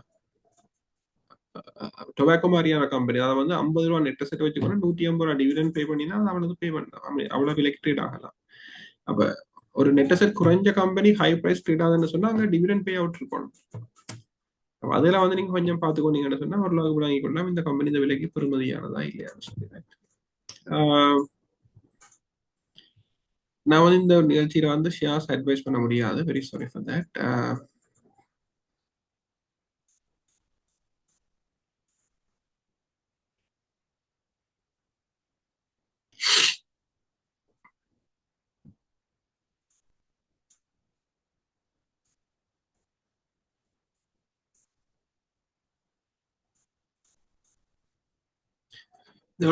B: டொபாக்கோ மாதிரியான கம்பெனி அதை வந்து ₹50 நெட் அசெட் வச்சுக்கணும், ₹150 டிவிடெண்ட் பே பண்ணினா அவனுக்கு பே பண்ணலாம், அவ்வளவு விலைக்கு ட்ரேட் ஆகலாம். அப்ப ஒரு நெட் அசெட் குறைஞ்ச கம்பெனி ஹை பிரைஸ் ட்ரேட் ஆகுதுன்னு சொன்னா அங்க டிவிடெண்ட் பே அவுட் இருக்கணும். அதெல்லாம் வந்து நீங்க கொஞ்சம் பார்த்துக்கோனீங்கன்னு சொன்னா ஓரளவுக்கு வாங்கி கொள்ளலாம். இந்த கம்பெனி இந்த விலைக்கு பெறுமதியானதா இல்லையான்னு சொல்லி நான் வந்து இந்த நிகழ்ச்சியில வந்து ஷேர்ஸ் அட்வைஸ் பண்ண முடியாது. Very sorry for that. இந்த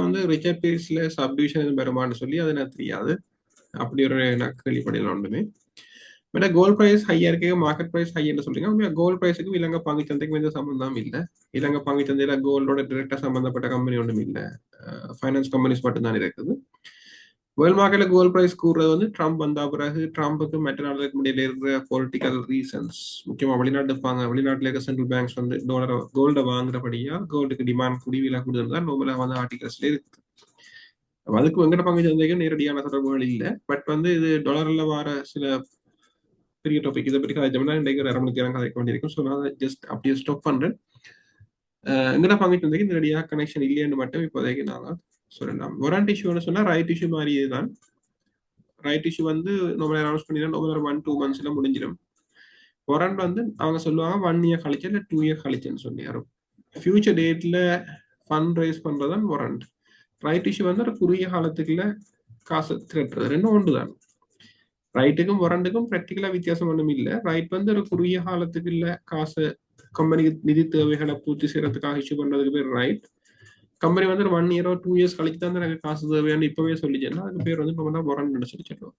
B: வந்து ரிச்சர்ட் பீரிஸ்ல சப்டிவிஷன் பெருமான்னு சொல்லி அது எனக்கு தெரியாது. அப்படி ஒரு எனக்கு கேள்விப்படையில ஒன்றுமே. பட் கோல்ட் பிரைஸ் ஹையா இருக்கு, மார்க்கெட் பிரைஸ் ஹைன்னு சொல்றீங்க. கோல்ட் பிரைஸுக்கு இலங்கை பங்கு சந்தைக்கு எந்த சம்பந்தம் இல்லை. இலங்கை பங்கு சந்தையில கோல்டோட டிரெக்டா சம்பந்தப்பட்ட கம்பெனி ஒன்றும் இல்லை. ஃபைனான்ஸ் கம்பெனிஸ் மட்டும்தான் இருக்குது. வேர்ல்ட் மார்க்கெட்ல கோல்ட் பிரைஸ் கூடுறது வந்து ட்ரம்ப் வந்த பிறகு ட்ரம்ப்புக்கு மற்ற நாடுகளுக்கு முடியல இருக்கிற பொலிட்டிக்கல் ரீசன்ஸ், முக்கியமா வெளிநாட்டுல இருக்க சென்ட்ரல் பேங்க்ஸ் வந்து கோல்டை வாங்குறபடியா கோல்டுக்கு டிமாண்ட் கூடி விலை கூடுதல் தான் நோமலா வந்து ஆர்டிகல்ஸ்ல இருக்கு. அதுக்கு வெங்கட பங்கு சந்தைக்கும் நேரடியான தொடர்புகள் இல்லை. பட் வந்து இது டாலர்ல வர சில பெரிய டாபிக், இதை பற்றி கதைச்சோம்னா இன்றைக்கு ஒரு 1.5 மணி நேரம் கதைக்க வேண்டியிருக்கும். ஸோ நான் ஜஸ்ட் அப்படியே ஸ்டாப் பண்றேன். எங்கட பங்கு சந்தைக்கு நேரடியாக கனெக்ஷன் இல்லைன்னு மட்டும் இப்போதைக்கு நான் சொல்லலாம். வாரண்ட் இஷ்யூன்னு சொன்னா ரைட் இஷ்யூ மாதிரியே தான். ரைட் இஷ்யூ வந்து நம்ம அனௌன்ஸ் பண்ணினா ஒரு 1-2 monthsல முடிஞ்சிடும். வாரண்ட் வந்து அவங்க சொல்லுவாங்க 1 year கழிச்சு இல்லை 2 year கழிச்சுன்னு சொல்லியாரும். ஃபியூச்சர் டேட்ல ஃபண்ட் ரைஸ் பண்றதான் வாரண்ட். ரைட் இஷ்யூ வந்து ஒரு குறுகிய காலத்துக்குள்ள காசு திரட்டுறது, ரெண்டும் ஒன்று தான். ரைட்டுக்கும் வாரண்டுக்கும் ப்ராக்டிக்கலா வித்தியாசம் ஒன்றும் இல்லை. ரைட் வந்து ஒரு குறுகிய காலத்துக்குள்ள காசு கம்பெனிக்கு நிதி தேவைகளை பூர்த்தி செய்யறதுக்காக இஷ்யூ பண்றதுக்கு பேர் ரைட். கம்பெனி வந்து ஒரு 1 year or 2 years கழிச்சு தான் எனக்கு காசு தேவையானு இப்பவே சொல்லிச்சேன்னா அதுக்கு பேர் வந்து நம்ம வாரண்ட் சொல்லி சொல்லுவோம்.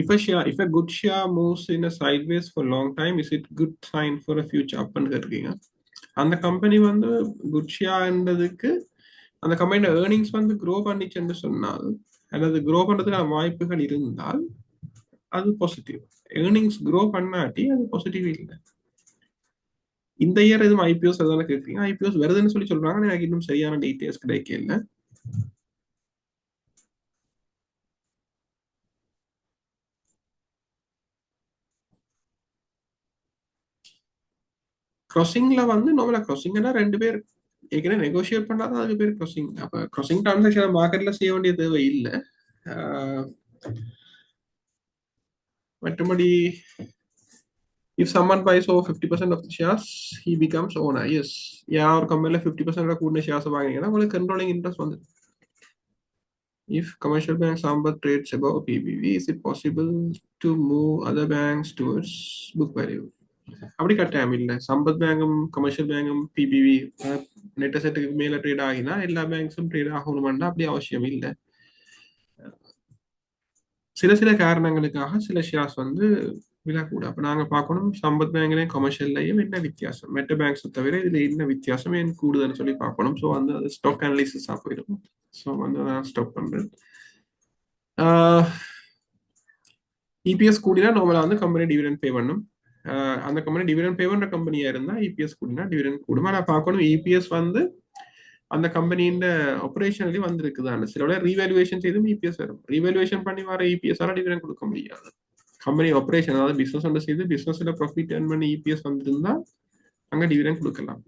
B: if a good share moves in a sideways for long time, is it good sign for a future up and கேட்டிருக்கீங்க. அந்த கம்பெனி வந்து குட் ஷேர்ன்றதுக்கு அந்த கம்பெனியோட ஏர்னிங்ஸ் வந்து க்ரோ பண்ணிச்சுன்னு சொன்னால் அல்லது க்ரோ பண்றதுக்கான வாய்ப்புகள் இருந்தால் அது பாசிட்டிவ். ஏர்னிங்ஸ் க்ரோ பண்ணாட்டி அது பாசிட்டிவ் இல்லை. இந்த இயர் எதுவும் ஐபிஓஸ் எதாவது கேட்குறீங்க? ஐபிஓஸ் வருதுன்னு சொல்லி சொல்றாங்க. எனக்கு இன்னும் சரியான டீட்டெயில்ஸ் கிடைக்கல. க்ராசிங்ல வந்து நார்மலா க்ராசிங்னா 2 பேர் ஏற்கனவே நெகோஷியேட் பண்ணாதான் அதுக்கு பேர் க்ராசிங். அப்ப க்ராசிங் டிரான்சாக்ஷன் மார்க்கெட்ல செய்ய வேண்டிய தேவை இல்லை. மற்றபடி if someone buys over 50% of the shares, he becomes owner. Yes. ஒரு கம்பெனில 50% கூடின ஷேர்ஸ் வாங்கினீங்கன்னா உங்களுக்கு கண்ட்ரோலிங் இன்ட்ரெஸ்ட் வந்து. If commercial bank Sambath trades above PBV, is it possible to move other banks towards book value? அப்படி கட்டாயம் இல்லை. சம்பத் பேங்கும் கமர்ஷியல் பேங்கும் பிபிவி நெட் அசெட்டுக்கு மேல ட்ரேட் ஆகினா எல்லா பேங்க்ஸும் ட்ரேட் ஆகணும்னா அப்படி அவசியம் இல்லை. சில காரணங்களுக்காக சில ஷேர்ஸ் வந்து விழக்கூடாது. அப்ப நாங்க பார்க்கணும் சம்பத் பேங்க்லயும் கமர்ஷியல்லையும் என்ன வித்தியாசம், மெட்ட பேங்க்ஸ் தவிர இதுல என்ன வித்தியாசம் ஏன் கூடுதல்னு சொல்லி பார்க்கணும். ஸோ வந்து அது ஸ்டாக் அனலிசிஸா போயிடும். ஸோ வந்து நான் ஸ்டாப் பண்றேன். இபிஎஸ் கூடினா நார்மலா வந்து கம்பெனி டிவிடெண்ட் பே பண்ணும். அந்த கம்பெனி டிவிடெண்ட் பே பண்ற கம்பெனியா இருந்தா இபிஎஸ் கூடினா டிவிடெண்ட் கூடும். நான் பார்க்கணும் இபிஎஸ் வந்து அந்த கம்பெனியின் ஆபரேஷன்லயும் வந்திருக்குதான். சில ரீவேல்யூவேஷன் செய்தும் இபிஎஸ் வரும். ரீவேல்யூவேஷன் பண்ணி வர இபிஎஸ் டிவிடெண்ட் கொடுக்க முடியாது. கம்பெனி ஆபரேஷன் அதாவது பிசினஸ் ஒன்று செய்து பிசினஸ்ல ப்ராஃபிட் ஏர்ன் பண்ணி இபிஎஸ் வந்திருந்தா அங்க டிவிடெண்ட் கொடுக்கலாம்.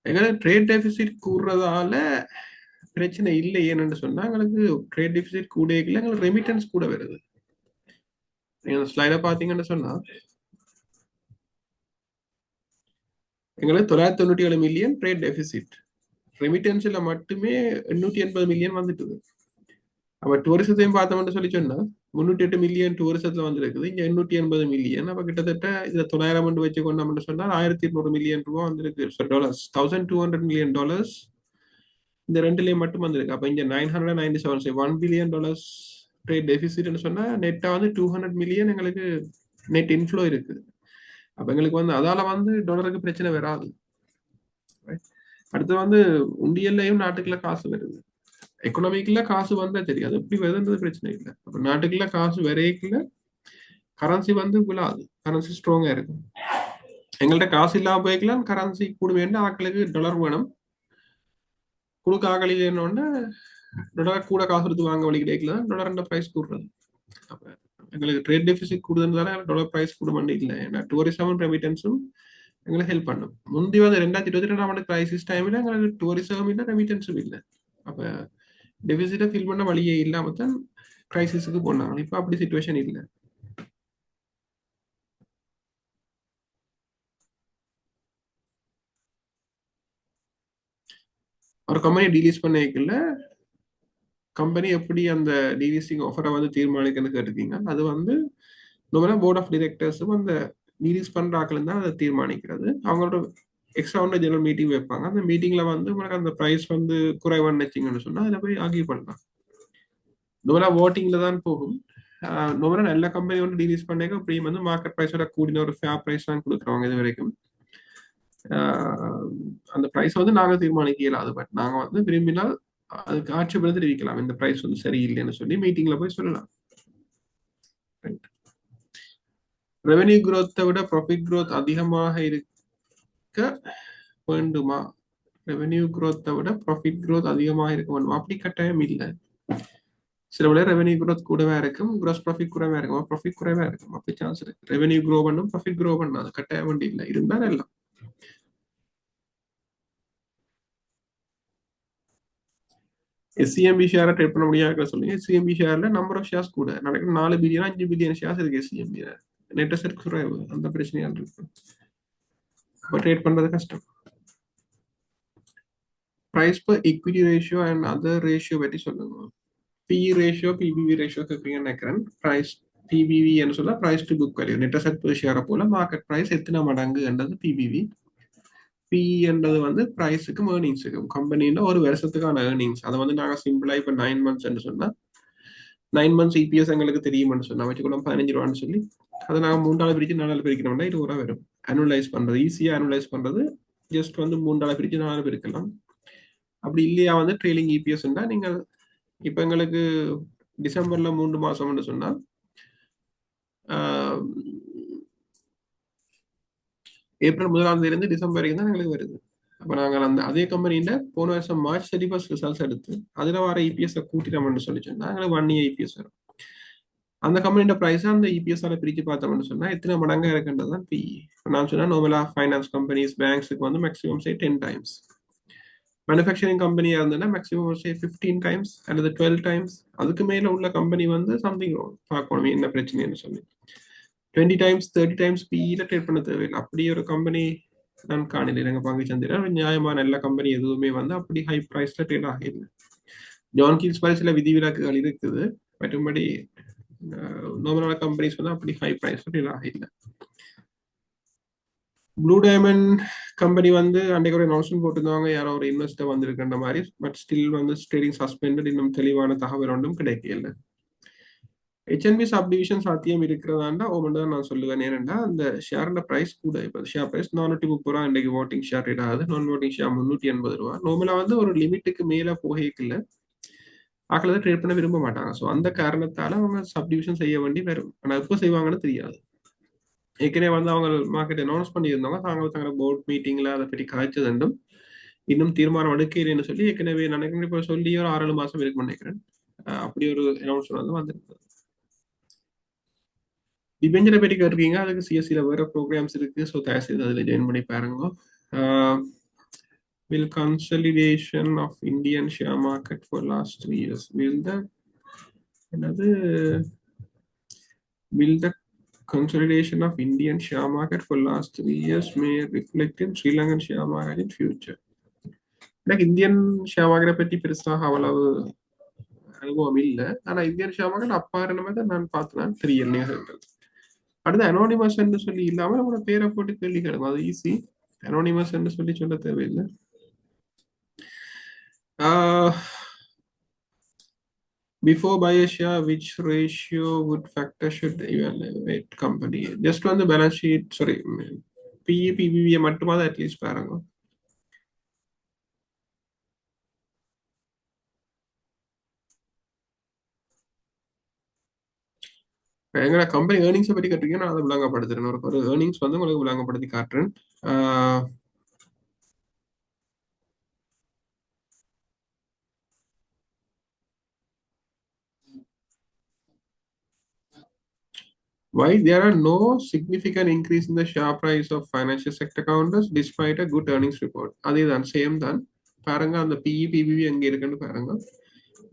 B: எங்களுக்கு ட்ரேட் டெபிசிட் கூடுறதால பிரச்சனை இல்லை. ஏன்னு சொன்னா எங்களுக்கு ட்ரேட் டெபிசிட் கூட எங்களுக்கு ரெமிட்டன்ஸ் கூட வருது. நீங்க ஸ்லைட பாத்தீங்கன்னு சொன்னா எங்களுக்கு 997 மில்லியன் ட்ரேட் டெபிசிட், ரெமிட்டன்ஸ்ல மட்டுமே 880 மில்லியன் வந்துட்டுது. அப்ப டூரிசத்தையும் பார்த்தோம்னு சொல்லி சொன்னா 308 மில்லியன் டூரிசத்துல வந்துருக்குது, இங்க 880 மில்லியன். அப்ப கிட்டத்தட்ட இதுல 900 வச்சு கொண்டோம்னு சொன்னா 1200 மில்லியன் ரூபாய் வந்திருக்கு. டாலர்ஸ் 1200 மில்லியன் டாலர்ஸ் இந்த ரெண்டுலயும் மட்டும் வந்திருக்கு. அப்ப இங்க 997 $1 பில்லியன் ட்ரேட் டெபிசிட்னு சொன்னா நெட்டா வந்து 200 மில்லியன் எங்களுக்கு நெட் இன்ஃப்ளோ இருக்குது. அப்ப எங்களுக்கு வந்து அதால வந்து டாலருக்கு பிரச்சனை வராது. அடுத்து வந்து உண்டியல்லையும் நாட்டுக்குள்ள காசு வருது. எக்கனாமிக்ல காசு வந்தா தெரியும், அது எப்படி வருதுன்றது பிரச்சனை இல்லை. அப்ப நாட்டுக்குள்ள காசு வரைக்குள்ள கரன்சி வந்து விழாது, கரன்சி ஸ்ட்ராங்கா இருக்கும். எங்கள்கிட்ட காசு இல்லாம போய்க்கலாம், கரன்சி கூட வேணும், ஆக்களுக்கு டாலர் வேணும், கொடுக்க ஆக்கள் இல்லைன்னு டாலர் கூட காசு எடுத்து வாங்க வழி கிடைக்கல, டாலர் பிரைஸ் கூடுறது. அப்ப எங்களுக்கு ட்ரேட் டெபிசிட் கூடுதல்னால டாலர் பிரைஸ் கூட பண்ணி இல்லை. ஏன்னா டூரிசமும் ரெமிட்டன்ஸும் எங்களுக்கு ஹெல்ப் பண்ணும். முந்தி வந்து 2022 கிரைசிஸ் டைம்ல எங்களுக்கு டூரிசமும் இல்லை ரெமிட்டன்ஸும் இல்லை. அப்ப டெபிசிட்டை ஃபில் பண்ண வழியே இல்லாம தான் கிரைசிஸுக்கு போனாங்க. இப்ப அப்படி சிச்சுவேஷன் இல்லை. ஒரு கம்பெனி டீலீஸ் பண்ணிக்கல, கம்பெனி எப்படி அந்த டீலீசிங் ஆஃபரை வந்து தீர்மானிக்கன்னு கேட்டிருக்கீங்க. அது வந்து போர்ட் ஆஃப் டைரக்டர்ஸும் அந்த டீலீஸ் பண்ற ஆக்கள் தான் அதை தீர்மானிக்கிறது. அவங்களோட எக்ஸ்ட்ரா ஜெனரல் மீட்டிங் வைப்பாங்க. அந்த மீட்டிங்ல வந்து உங்களுக்கு அந்த பிரைஸ் வந்து குறைவான்னு வச்சிங்கன்னு சொன்னா அதில் போய் ஆர்கியூ பண்ணலாம். ஓட்டிங்ல தான் போகும். நல்ல கம்பெனி வந்து டீலீஸ் பண்ணிக்க அப்படியும் வந்து மார்க்கெட் பிரைஸோட கூடின ஒரு ஃபேர் பிரைஸ் தான் கொடுக்குறவங்க இது வரைக்கும். அந்த பிரைஸ் வந்து நாங்க தீர்மானிக்க இயலாது. பட் நாங்க வந்து விரும்பினால் அதுக்கு ஆட்சேபனை தெரிவிக்கலாம், இந்த பிரைஸ் வந்து சரியில்லைன்னு சொல்லி மீட்டிங்ல போய் சொல்லலாம். ரெவென்யூ குரோத்தை விட ப்ராஃபிட் குரோத் அதிகமாக இருக்க வேண்டுமா? ரெவென்யூ குரோத்தை விட ப்ராஃபிட் குரோத் அதிகமாக இருக்க வேண்டுமா? அப்படி கட்டாயம் இல்லை. சில விட ரெவென்யூ குரோத் கூடவே இருக்கும், கிராஸ் ப்ராஃபிட் குறைவா இருக்கும், ப்ராஃபிட் குறைவா இருக்கும். அப்படி சான்ஸ் இருக்கு. ரெவென்யூ குரோ பண்ணும், ப்ராஃபிட் குரோ பண்ணாது, கட்டாயம் வேண்டி இல்லை, இருந்தால் எல்லாம். எஸ்சிஎம்பி ஷேரை ட்ரேட் பண்ண முடியாது சொல்லுங்க. எஸ்சிஎம்பி ஷேர்ல நம்பர் ஆஃப் ஷேர்ஸ் கூட நடக்கும். 4 பில்லியன் 5 பில்லியன் ஷேர்ஸ் இருக்கு எஸ்சிஎம்பி. நெட் அசெட் குறைவு, அந்த பிரச்சனையால் இருக்கு. ட்ரேட் பண்றது கஷ்டம். Price per equity ratio and other ratio பற்றி சொல்லுங்க. PE ரேஷியோ பிபிவி ரேஷியோ கேட்குறீங்கன்னு நினைக்கிறேன். பிரைஸ் பிபிவி என்று சொல்ல price to book value, net asset per ஷேரை போல மார்க்கெட் பிரைஸ் எத்தனை மடங்கு என்றது பிபிவி. பின்றது வந்து ப்ரைஸுக்கும் ஏர்னிங்ஸுக்கும் கம்பெனியில் ஒரு வருஷத்துக்கான ஏர்னிங்ஸ் அதை வந்து நாங்கள் சிம்பிளாக இப்போ 9 months சொன்னால் 9 months இபிஎஸ் எங்களுக்கு தெரியும்னு சொன்னா வச்சுக்கொள்ள 15 ரூபான்னு சொல்லி அதை நாங்கள் 3 நாள் பிரிச்சு 4 நாள் பிரிக்கணும்னா 20 ரூபா வரும். அனுவலைஸ் பண்றது ஈஸியாக அனுவலைஸ் பண்றது ஜஸ்ட் வந்து 3 நாள் பிரிச்சு 4 பிரிக்கலாம். அப்படி இல்லையா வந்து ட்ரெயிலிங் இபிஎஸ் நீங்கள் இப்போ எங்களுக்கு டிசம்பர்ல 3 மாசம்னு சொன்னால் ஏப்ரல் 1 டிசம்பர் வரைக்கும் தான் எங்களுக்கு வருது. அப்போ நாங்கள் அந்த அதே கம்பெனியில் போன வருஷம் March 31 ரிசல்ட்ஸ் எடுத்து அதில் வர இபிஎஸ் கூட்டிட்டோம்னு சொல்லி சொன்னா எங்களுக்கு 1 year இபிஎஸ் வரும். அந்த கம்பெனியோட ப்ரைஸை அந்த இபிஎஸ்ஆல பிரித்து பார்த்தோம்னு சொன்னா எத்தனை மடங்கா இருக்குன்றது தான் பிஇ. நான் சொன்னா நார்மலா ஃபைனான்ஸ் கம்பெனிஸ் பேங்க்ஸுக்கு வந்து மேக்ஸிமம் 10 times. மேனுஃபேக்சரிங் கம்பெனியா இருந்ததுன்னா மேக்ஸிமம் 15 times அல்லது 12 times. அதுக்கு மேல உள்ள கம்பெனி வந்து சம்திங் பார்க்கணும் என்ன பிரச்சனைன்னு சொல்லி 20 times 30 times பிஇல ட்ரேட் பண்ண தேவையில்லை. அப்படி ஒரு கம்பெனி நான் காணல எங்க பங்கு சந்தையில நியாயமான எல்லா கம்பெனி எதுவுமே வந்து அப்படி ஹை ப்ரைஸ்ல ட்ரேட் ஆகல. ஜான் கீல்ஸ் மாதிரி சில விதிவிலக்குகள் இருக்குது. மற்றபடி நார்மலான கம்பெனிஸ் வந்து அப்படி ஹை ப்ரைஸ்ல ட்ரேட் ஆகல. ப்ளூ டைமண்ட் கம்பெனி வந்து அன்றைக்கு ஒரு அனௌன்ஸ்மெண்ட் போட்டிருந்தாங்க யாரோ ஒரு இன்வெஸ்டர் வந்திருக்கின்ற மாதிரி. பட் ஸ்டில் வந்து ட்ரேடிங் சஸ்பெண்டட், இன்னும் தெளிவான தகவல் ஒன்றும் கிடைக்கல. ஹெச்என்பி சப்டிவிஷன் சாத்தியம் இருக்கிறதாண்டா ஓமன் தான் நான் சொல்லுவேன். ஏனென்றா அந்த ஷேரோட பிரைஸ் கூட இப்போ ஷேர் பிரைஸ் 430 ரூபா இன்றைக்கு ஓட்டிங் ஷேர் ரேட் ஆகுது. நான் ஓட்டிங் ஷேர் 380 ரூபா. நார்மலா வந்து ஒரு லிமிட்டுக்கு மேல போகல ஆக்களை ட்ரேட் பண்ண விரும்ப மாட்டாங்க. ஸோ அந்த காரணத்தால அவங்க சப்டிவிஷன் செய்ய வேண்டி வரும். ஆனால் எப்போ செய்வாங்கன்னு தெரியாது. ஏற்கனவே வந்து அவங்க மார்க்கெட் அனௌன்ஸ் பண்ணியிருந்தவங்க தங்களோட போர்ட் மீட்டிங்ல அதை பற்றி காய்ச்சதுண்டும் இன்னும் தீர்மானம் எடுக்கிறேன்னு சொல்லி ஏற்கனவே நினைக்கிறேன் இப்போ சொல்லி ஒரு 6-7 மாசம் இருக்குன்னு நினைக்கிறேன். அப்படி ஒரு அனௌன்ஸ்மெண்ட் வந்து வந்திருந்தது. டிபெஞ்சரை பற்றி கேட்டிருக்கீங்க. அதுக்கு சிஎஸ்சியில வேற ப்ரோக்ராம்ஸ் இருக்கு. ஸோ தயவுசெய்து அதில் ஜாயின் பண்ணி பாருங்க. Will consolidation of Indian share market for last 3 years will the consolidation of Indian share market for last 3 years may reflect in Sri Lankan share market in future. எனக்கு இந்தியன் ஷேர் மார்க்கெட்டை பற்றி பெருசாக அவ்வளவு அனுபவம் இல்லை. ஆனா இந்தியன் ஷேர் மார்க்கெட் அப்பாரணமே தான் நான் பார்த்தேன் தெரியல. அடுத்து அனோனிமஸ் என்று சொல்லி இல்லாம நம்மளோட பேரை போட்டு கேள்வி கிடக்கும். அது ஈஸி. அனோனிமஸ் என்று சொல்லி சொல்ல தேவையில்லை. Before buy a share, which ratio would factor should evaluate company? Just on the balance sheet, sorry, PE, PBV மட்டுமாவது அட்லீஸ்ட் பாருங்க. எங்களோட கம்பெனி ஏர்னிங்ஸை பற்றி கட்டுறீங்க, நான் அதை விளங்கப்படுத்துறேன். ஒரு ஏர்னிங்ஸ் வந்து உங்களுக்கு விளங்கப்படுத்தி காட்டுறேன். Why there are no significant increase in the share price of financial sector counters despite a good earnings report? அதே தான், சேம் தான். பாருங்க அந்த பிஇ பிபிவி எங்க இருக்குன்னு பாருங்க.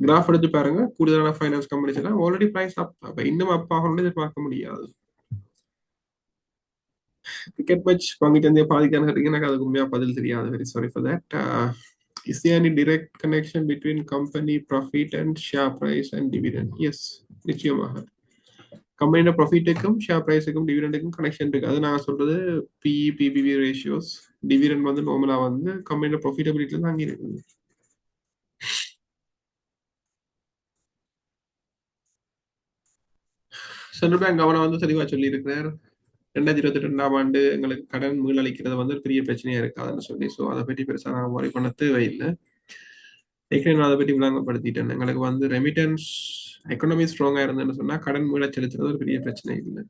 B: கிராஃப் எடுத்து பாருங்க. கூடுதலான ஃபைனான்ஸ் கம்பெனிஸ் எல்லாம் ஆல்ரெடி பிரைஸ் அப். அப்ப இன்னும் அப் ஆகணும்னு எதிர்பார்க்க முடியாது. கிரிக்கெட் மேட்ச் பங்கு சந்தையை பாதிக்கான்னு கேட்டீங்க, எனக்கு அதுக்கு உண்மையா பதில் தெரியாது. Very sorry for that. Is there any direct connection between company profit and share price and dividend? Yes, நிச்சயமாக. கம்பெனியோட ப்ராஃபிட்டுக்கும் ஷேர் ப்ரைஸுக்கும் டிவிடெண்டுக்கும் கனெக்ஷன் இருக்கு. அது நான் சொல்றது பிஇ பிபிவி ரேஷியோஸ். டிவிடெண்ட் வந்து நார்மலா வந்து கம்பெனியோட ப்ராஃபிட்டபிலிட்டில தான் இருக்குது. சென்ட்ரல் பேங்க் கவனம் வந்து தெளிவா சொல்லி இருக்கிறார். 2022ஆம் ஆண்டு எங்களுக்கு கடன் மீளளிக்கிறது வந்து ஒரு பெரிய பிரச்சனையா இருக்காதுன்னு சொல்லி. ஸோ அதை பற்றி பெருசாக நாங்கள் worry பண்ண தேவையில்லை. ஏற்கனவே நான் அதை பற்றி விளங்கப்படுத்திட்டேன். எங்களுக்கு வந்து ரெமிட்டன்ஸ் எக்கனாமி ஸ்ட்ராங்கா இருந்ததுன்னு சொன்னா கடன் மீள செலுத்துறது ஒரு பெரிய பிரச்சனை இல்லை.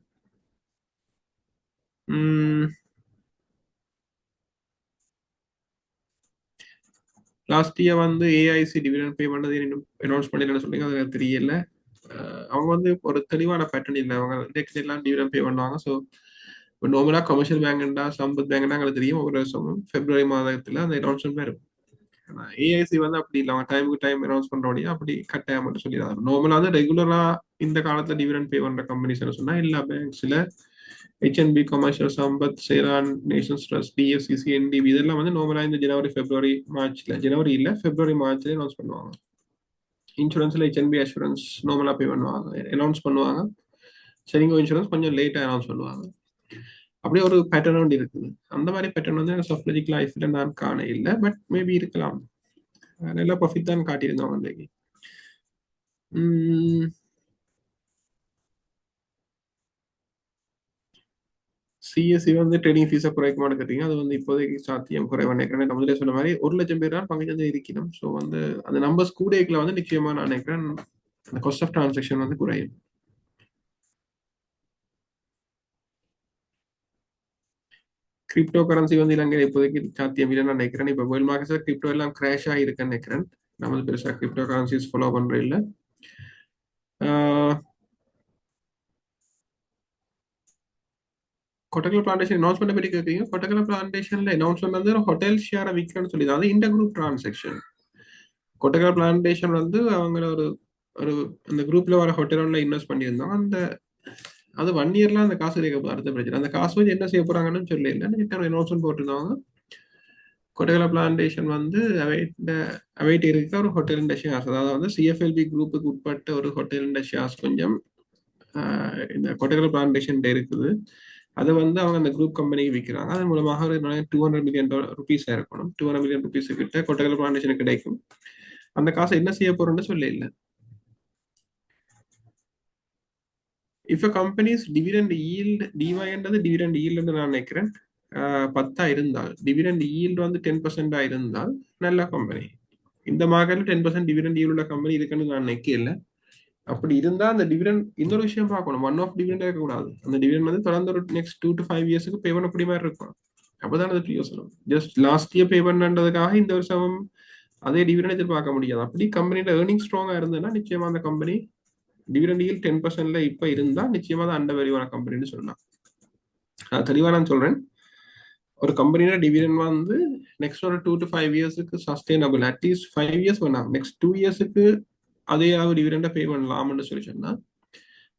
B: லாஸ்ட் இயர் வந்து ஏஐசி டிவிடெண்ட் பே பண்ணது இன்னும் அனௌன்ஸ் பண்ணிடலன்னு சொல்லுங்க. அது தெரியல. அவங்க வந்து ஒரு தெளிவான பேட்டர்ன் இல்லை. அவங்க எல்லாம் டிவிடெண்ட் பே பண்ணுவாங்க. ஸோ இப்போ நார்மலாக கமர்ஷியல் பேங்க்டா சம்பத் பேங்க்டா எங்களுக்கு தெரியும் ஒவ்வொரு வருஷமும் பிப்ரவரி மாதத்துல அந்த அனௌன்ஸ்மெண்ட் வரும். ஏஐசி வந்து அப்படி இல்லை. அவங்க டைமுக்கு டைம் அனௌன்ஸ் பண்றோடய அப்படி கட்டாயம் மட்டும் சொல்லிடுறாங்க. நார்மலா வந்து ரெகுலரா இந்த காலத்துல டிவிடெண்ட் பே பண்ற கம்பெனிஸ் சொன்னா எல்லா பேங்க்ஸ்ல HNB, commercial, Sampath, Seylan, Nations Trust, DFCC, NDB இதெல்லாம் வந்து நார்மலா இந்த ஜனவரி பிப்ரவரி மார்ச்ல அனௌன்ஸ் பண்ணுவாங்க. இன்சூரன்ஸ்ல ஹெச்என்பி அஷூரன்ஸ் நார்மலா பே பண்ணுவாங்க, அனௌன்ஸ் பண்ணுவாங்க. சரிங்க இன்சூரன்ஸ் கொஞ்சம் லேட்டா அனௌன்ஸ் பண்ணுவாங்க. அப்படியே ஒரு பேட்டர்ன் ஒன்று இருக்குது. அந்த மாதிரி பேட்டர்ன் வந்து எனக்கு சொஃப்ட்லாஜிக் லைஃப்ல நான் காண இல்லை, பட் மேபி இருக்கலாம். நல்ல ப்ராஃபிட் தான் காட்டியிருந்தோம் அன்றைக்கு. சிஎஸ்சி வந்து ட்ரேடிங் ஃபீஸை குறைக்குமான்னு கேட்டீங்க. அது வந்து இப்போதைக்கு சாத்தியம் குறைவாக நினைக்கிறேன். முதலே சொன்ன மாதிரி 1,00,000 பேர் தான் பங்குச்சந்தை இருக்கணும். ஸோ வந்து அந்த நம்பர்ஸ் கூடைக்குள்ள வந்து நிச்சயமா நான் நினைக்கிறேன் அந்த காஸ்ட் ஆஃப் டிரான்சாக்ஷன் வந்து குறையும். கிரிப்டோ கரன்சி வந்து இலங்கையில் இப்போதைக்கு சாத்தியம் இல்லைன்னு நினைக்கிறேன். இப்போ வேர்ல்ட் மார்க்கெட்ஸில் கிரிப்டோ எல்லாம் கிராஷ் ஆகிருக்குன்னு நினைக்கிறேன். நம்ம வந்து பெருசாக கிரிப்டோ கரன்சிஸ் ஃபாலோ பண்ற இல்லை. கொட்டகல பிளான்டேஷன் அனௌன்ஸ்மெண்ட் பற்றி கேட்குறீங்க. கொட்டகல பிளான்டேஷன்ல அனௌன்ஸ்மெண்ட் வந்து ஹோட்டல் ஷேரை விற்கணும்னு சொல்லி அது inter group transaction. Kotagala plantation வந்து அவங்க ஒரு ஒரு அந்த குரூப்ல வர ஹோட்டல்ல இன்வெஸ்ட் பண்ணியிருந்தோம். அந்த அது 1 இயர்ல அந்த காசு கிடைக்க அடுத்த பிரச்சனை. அந்த காசு வச்சு என்ன செய்ய போறாங்கன்னு சொல்லி இல்லை. அனௌன்ஸ்மெண்ட் போட்டிருந்தாங்க. கொட்டகல பிளான்டேஷன் வந்து அவைட் இருக்க ஒரு ஹோட்டல் ஷேர்ஸ், அதாவது வந்து சிஎஃப்எல்பி குரூப்புக்கு உட்பட்ட ஒரு ஹோட்டல் ஷேர்ஸ் கொஞ்சம் இந்த கொட்டகல பிளான்டேஷன் இருக்குது. அதை வந்து அவங்க அந்த குரூப் கம்பெனிக்கு விற்கிறாங்க. அதன் மூலமாக ஒரு $200 மில்லியன் ருபீஸ் இருக்கணும். 200 மில்லியன் ருபீஸ் கிட்ட கொட்டகல பிளான்டேஷனுக்கு கிடைக்கும். அந்த காசை என்ன செய்ய போறோம்னு சொல்ல இல்லை. If a companies dividend yield டிவைன்றது டிவிடெண்ட் ஈல்டுன்னு நான் நினைக்கிறேன் 10 இருந்தால், டிவிடெண்ட் ஈல்டு வந்து 10% இருந்தால் நல்ல கம்பெனி. இந்த மார்க்கெட்ல 10% டிவிடெண்ட் ஈல்டு உள்ள கம்பெனி இருக்குன்னு நான் நினைக்கல. அப்படி இருந்தா அந்த டிவிடெண்ட் இன்னொரு விஷயம் பார்க்கணும். ஒன் ஆஃப் டிவிடெண்ட் இருக்கக்கூடாது. அந்த டிவிடெண்ட் வந்து தொடர்ந்து ஒரு நெக்ஸ்ட் 2 to 5 இயர்ஸ்க்கு பே பண்ணக்கூடிய மாதிரி இருக்கும். அப்பதான் அது யோசனை. ஜஸ்ட் லாஸ்ட் இயர் பே பண்ணன்றதுக்காக இந்த வருஷம் அதே டிவிடெண்ட் எதிர்பார்க்க முடியாது. அப்படி கம்பெனியோட ஏர்னிங் ஸ்ட்ராங்கா இருந்ததுன்னா நிச்சயமா அந்த கம்பெனி டிவிடெண்ட் ஈல்ட் 10%ல இப்ப இருந்தா நிச்சயமா தான் அண்டர் வேல்யூவான கம்பெனின்னு சொல்லலாம். தெளிவா நான் சொல்றேன். ஒரு கம்பெனியோட டிவிடெண்ட் வந்து நெக்ஸ்ட் ஒரு 2 to 5 இயர்ஸ்க்கு சஸ்டைனபிள். அட்லீஸ்ட் 5 இயர்ஸ் வேணாம், நெக்ஸ்ட் 2 இயர்ஸ்க்கு அதே டிவிடெண்டா பே பண்ணலாம்னு சொல்லி சொன்னா,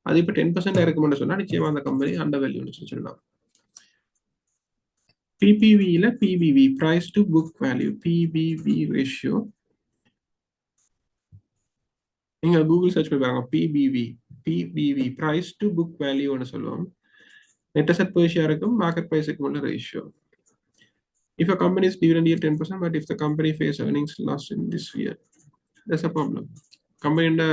B: அது இப்ப 10% இருக்கும்னு சொன்னா நிச்சயமா அந்த கம்பெனி அண்டர் வேல்யூன்னு சொல்லி சொல்லலாம். பிபிவில PBV price to book value, PBV ratio நீங்க கூகுள் சர்ச் பண்ணி பாருங்க. பிபிவி பிரைஸ் டு புக் வேல்யூன்னு சொல்லுவோம். நெட் அசெட் per share இருக்கும் மார்க்கெட் பிரைஸுக்கு உள்ள ratio. If a company is dividend yield 10%, but if the company face earnings loss in this year, that's a problem. கம்பெனியோட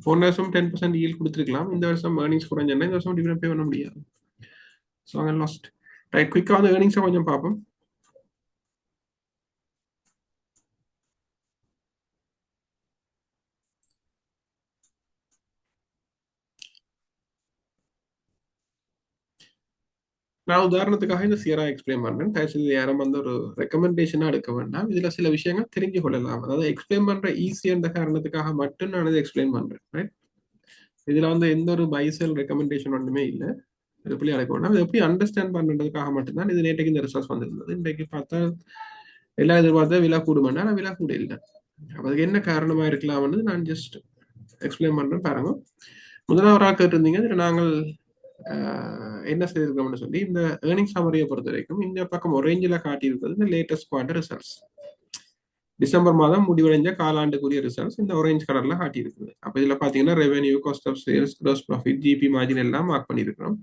B: போன வருஷம் 10% yield கொடுத்துருக்கலாம், இந்த வருஷம் earnings குறைஞ்சா இந்த வருஷம் டிவிடெண்ட் பே பண்ண முடியாது. ஸோ அங்கே லாஸ்ட். ரைட், குயிக்காக வந்து earnings கொஞ்சம் பார்ப்போம். நான் உதாரணத்துக்காக இந்த சியரா எக்ஸ்பிளைன் பண்றேன். தயவுசெய்து யாரும் வந்து ஒரு ரெக்கமெண்டேஷனா எடுக்க வேண்டாம். இதுல சில விஷயங்கள் தெரிஞ்சு கொள்ளலாம். அதாவது எக்ஸ்பிளைன் பண்ற ஈஸியான காரணத்துக்காக மட்டும் நான் இதை எக்ஸ்பிளைன் பண்றேன். ரைட், இதுல வந்து எந்த ஒரு பைசல் ரெக்கமெண்டேஷன் ஒன்றுமே இல்லை. இது எப்படி அழைக்க வேண்டாம். இது எப்படி அண்டர்ஸ்டாண்ட் பண்றதுக்காக மட்டும்தான் இது நேற்றுக்கு இந்த ரிசர்ச் வந்திருந்தது. இன்றைக்கு பார்த்தா எல்லாம் எதிர்பார்த்தா விழா கூடுமானா ஆனால் விழா கூட இல்லை. அதுக்கு என்ன காரணமா இருக்கலாம்னு நான் ஜஸ்ட் எக்ஸ்பிளைன் பண்றேன் பாருங்க. முதலாவதாக கேட்டிருந்தீங்க, இதுல நாங்கள் என்ன செய்திருக்கோம்னு சொல்லி இந்த ஏர்னிங்ஸ் சமரியை பொறுத்த வரைக்கும் இந்த பக்கம் ஒரேஞ்சில் காட்டியிருக்கிறது இந்த லேட்டஸ்ட் குவார்டர் ரிசல்ட்ஸ். டிசம்பர் மாதம் முடிவடைஞ்ச காலாண்டுக்குரிய ரிசல்ட்ஸ் இந்த ஆரஞ்சு கலர்ல காட்டியிருக்குது. அப்ப இதுல பாத்தீங்கன்னா revenue, cost of sales, gross profit, GP margin எல்லாம் மார்க் பண்ணியிருக்கிறோம்.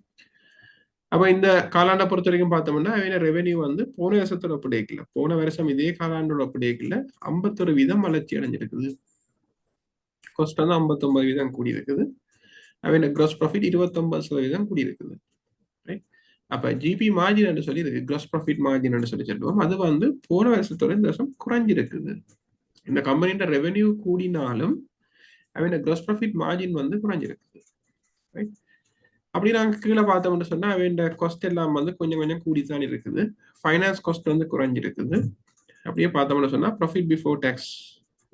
B: அப்ப இந்த காலாண்டை பொறுத்த வரைக்கும் பார்த்தோம்னா ரெவென்யூ வந்து போன வருஷத்தோட ஒப்படைக்கல, போன வருஷம் இதே காலாண்டோட ஒப்படைக்கல 51% வளர்ச்சி அடைஞ்சிருக்குது. காஸ்ட் வந்து 59% கூடி இருக்குது. கிராஸ் ப்ராஃபிட் 29% கூடி இருக்குது. அப்ப ஜிபி மார்ஜின் சொல்லி இருக்கு, கிராஸ் ப்ராஃபிட் மார்ஜின் சொல்லி சொல்லுவோம். அது வந்து போன வருஷத்தோட இந்த வருஷம் குறைஞ்சிருக்குது. இந்த கம்பெனியோட ரெவென்யூ கூடினாலும் கிராஸ் ப்ராஃபிட் மார்ஜின் வந்து குறைஞ்சிருக்குது. அப்படி நாங்க கீழே பார்த்தோம்னு சொன்னா காஸ்ட் எல்லாம் வந்து கொஞ்சம் கொஞ்சம் கூடித்தான் இருக்குது. ஃபைனான்ஸ் காஸ்ட் வந்து குறைஞ்சிருக்குது. அப்படியே பார்த்தோம்னு சொன்னா ப்ராஃபிட் பிஃபோர் டேக்ஸ்,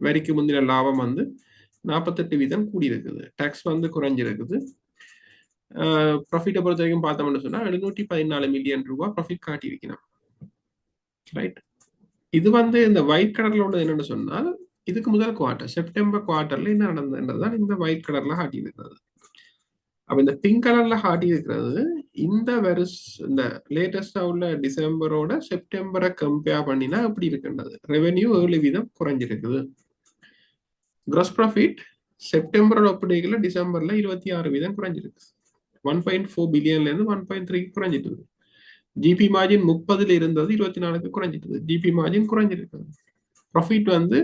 B: வரிக்கு முந்தின லாபம் வந்து 48% கூடி இருக்குது. டேக்ஸ் வந்து குறைஞ்சிருக்குது. ப்ராஃபிட்டை பொறுத்த வரைக்கும் பார்த்தோம்னு சொன்னா 714 மில்லியன் ரூபாய் ப்ராஃபிட் காட்டியிருக்கணும். ரைட், இது வந்து இந்த ஒயிட் கலர்ல உள்ளது என்னன்னு சொன்னால் இதுக்கு முதல் குவார்டர் செப்டம்பர் குவார்டர்ல என்ன நடந்ததுன்றதுதான் இந்த ஒயிட் கலர்ல காட்டி இருக்கிறது. அப்ப இந்த பிங்க் கலர்ல காட்டி இருக்கிறது இந்த இந்த லேட்டஸ்டா உள்ள டிசம்பரோட செப்டம்பரை கம்பேர் பண்ணினா எப்படி இருக்குன்றது. ரெவென்யூ 7% குறைஞ்சிருக்குது. கிராஸ் ப்ராஃபிட் செப்டம்பரோட ஒப்படைக்கல டிசம்பர்ல 26% குறைஞ்சிருக்கு. 1.4 பில்லியன்ல இருந்து 1.3 குறைஞ்சிட்டு. ஜிபி மார்ஜின் 30ல இருந்தது 24க்கு குறைஞ்சிட்டது. ஜிபி மார்ஜின் குறைஞ்சிருக்குது. ப்ராஃபிட் வந்து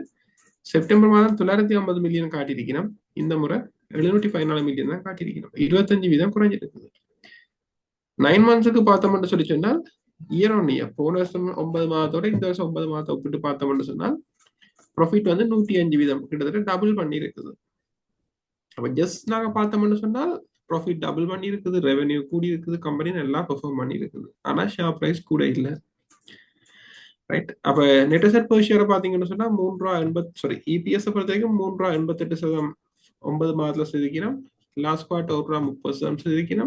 B: செப்டம்பர் மாதம் 950 மில்லியன் காட்டியிருக்கிறோம். இந்த முறை 714 மில்லியன் தான் காட்டியிருக்கிறோம். 25% குறைஞ்சிருக்குது. 9 மந்த்ஸுக்கு பார்த்தோம்னு சொல்லி சொன்னால் இயர் ஆன் இயர் போன வருஷம் 9 மாதத்தோட இந்த வருஷம் 9 மாதத்தை ஒப்பிட்டு பார்த்தோம்னு சொன்னால் ப்ராஃபிட் வந்து 105% கிட்டத்தட்ட டபுள் பண்ணி இருக்குது. அப்ப ஜஸ்ட் நாங்க பார்த்தோம்னு சொன்னால் ப்ராஃபிட் டபுள் பண்ணி இருக்குது, ரெவென்யூ கூடி இருக்குது, கம்பெனி நல்லா பெர்ஃபார்ம் பண்ணி இருக்குது. ஆனா ஷேர் பிரைஸ் கூட இல்லை. ரைட். அப்ப நெட் அசெட் பெர் ஷேர் பாத்தீங்கன்னு சொன்னா ரூ. 3.80 இபிஎஸ் பொறுத்த வரைக்கும் ரூ. 3.88 9 மாதத்துல செதுக்கிறோம். லாஸ்ட் குவார்டர் ரூ. 30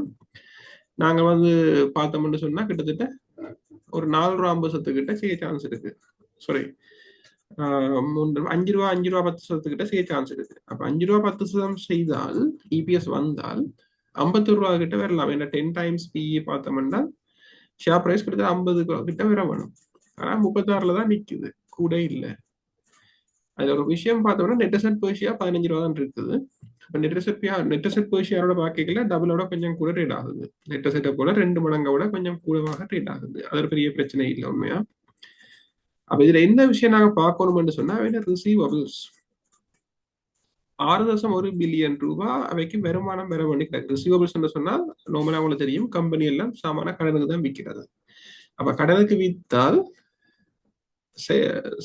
B: நாங்க வந்து பார்த்தோம்னு சொன்னா கிட்டத்தட்ட ஒரு ரூ. 4.50 கிட்ட செய்ய சான்ஸ் இருக்கு. சாரி, ரூ. 5 கிட்ட செய்ய சான்ஸ் இருக்கு. அப்ப ரூ. 5 செய்தால் இபிஎஸ் வந்தால் ரூ. 51 கிட்ட வரலாம். ஏன்னா 10 டைம்ஸ் பிஇ பார்த்தோம்னா ஷேர் பிரைஸ் கிட்டத்தட்ட 50 கிட்ட வர வேணும். ஆனா 36ல தான் நிக்குது, கூட இல்லை. அதுல ஒரு விஷயம் பார்த்தோம்னா நெட் அசெட் பெர் ஷேர் ரூ. 15 தான் இருக்குது. நெட் அசெட் பெர் ஷேரோட பாக்கிக்கல டபுளோட கொஞ்சம் கூட ட்ரேட் ஆகுது. நெட் அசெட்டை போல 2 மடங்கை விட கொஞ்சம் கூடவாக ட்ரேட் ஆகுது. அது ஒரு பெரிய பிரச்சனை இல்லை உண்மையா. அப்ப இதுல என்ன விஷயம் நாங்க பார்க்கணும்னு சொன்னா ரிசீவபிள்ஸ் 6.1 பில்லியன் ரூபாய் அவைக்கு வருமானம் பெற வேண்டி கிடக்கு. ரிசீவபிள்ஸ் சொன்னா நார்மலா உங்களுக்கு தெரியும், கம்பெனி எல்லாம் சாமான கடனுக்கு தான் விற்கிறது. அப்ப கடனுக்கு வித்தால்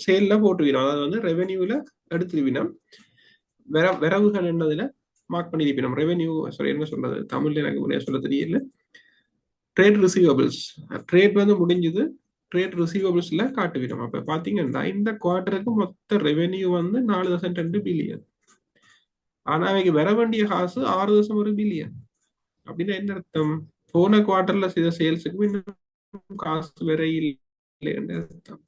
B: சேல்ல போட்டுவிடும், அதாவது வந்து ரெவென்யூல எடுத்துருவினோம். வரவுகள் என்னதுல மார்க் பண்ணிருப்பினோம். ரெவென்யூ சாரி என்ன சொல்றது தமிழ்ல எனக்கு சொல்ல தெரியல. ட்ரேட் ரிசீவபிள்ஸ், ட்ரேட் வந்து முடிஞ்சது, ட்ரேட் ரிசீவபிள்ஸ்ல காட்டுவிடும். அப்ப பாத்தீங்கன்னா இந்த குவார்டருக்கு மொத்த ரெவென்யூ வந்து 4.2 பில்லியன். ஆனா அவைக்கு வர வேண்டிய காசு 6.1 பில்லியன். அப்படின்னா என்ன அர்த்தம்? போன குவார்டர்ல செய்த சேல்ஸுக்கு இன்னும் காசு வர இல்லைன்னு அர்த்தம்.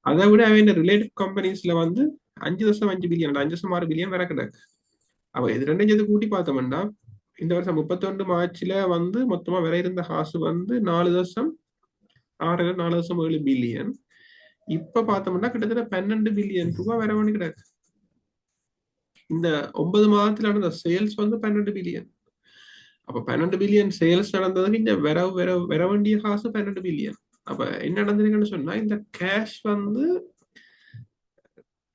B: அதை விட அவன் ரிலேட்டட் கம்பெனிஸ்ல வந்து 5.5 பில்லியன் 5.6 பில்லியன் வர கிடக்கு. அப்ப இது ரெண்டும் சேர்த்து கூட்டி பார்த்தோம்னா இந்த வருஷம் 31 மார்ச்ல வந்து மொத்தமா வர இருந்த காசு வந்து 4.7 பில்லியன். இப்ப பார்த்தோம்னா கிட்டத்தட்ட 12 பில்லியன் ரூபாய் வர வேண்டி கிடக்கு. இந்த 9 மாதத்துல நடந்த சேல்ஸ் வந்து 12 பில்லியன். அப்ப 12 பில்லியன் சேல்ஸ் நடந்ததுக்கு இந்த வர வேண்டிய காசு 12 பில்லியன். அப்ப என்ன நடந்ததுன்னு சொன்னா இந்த கேஷ் வந்து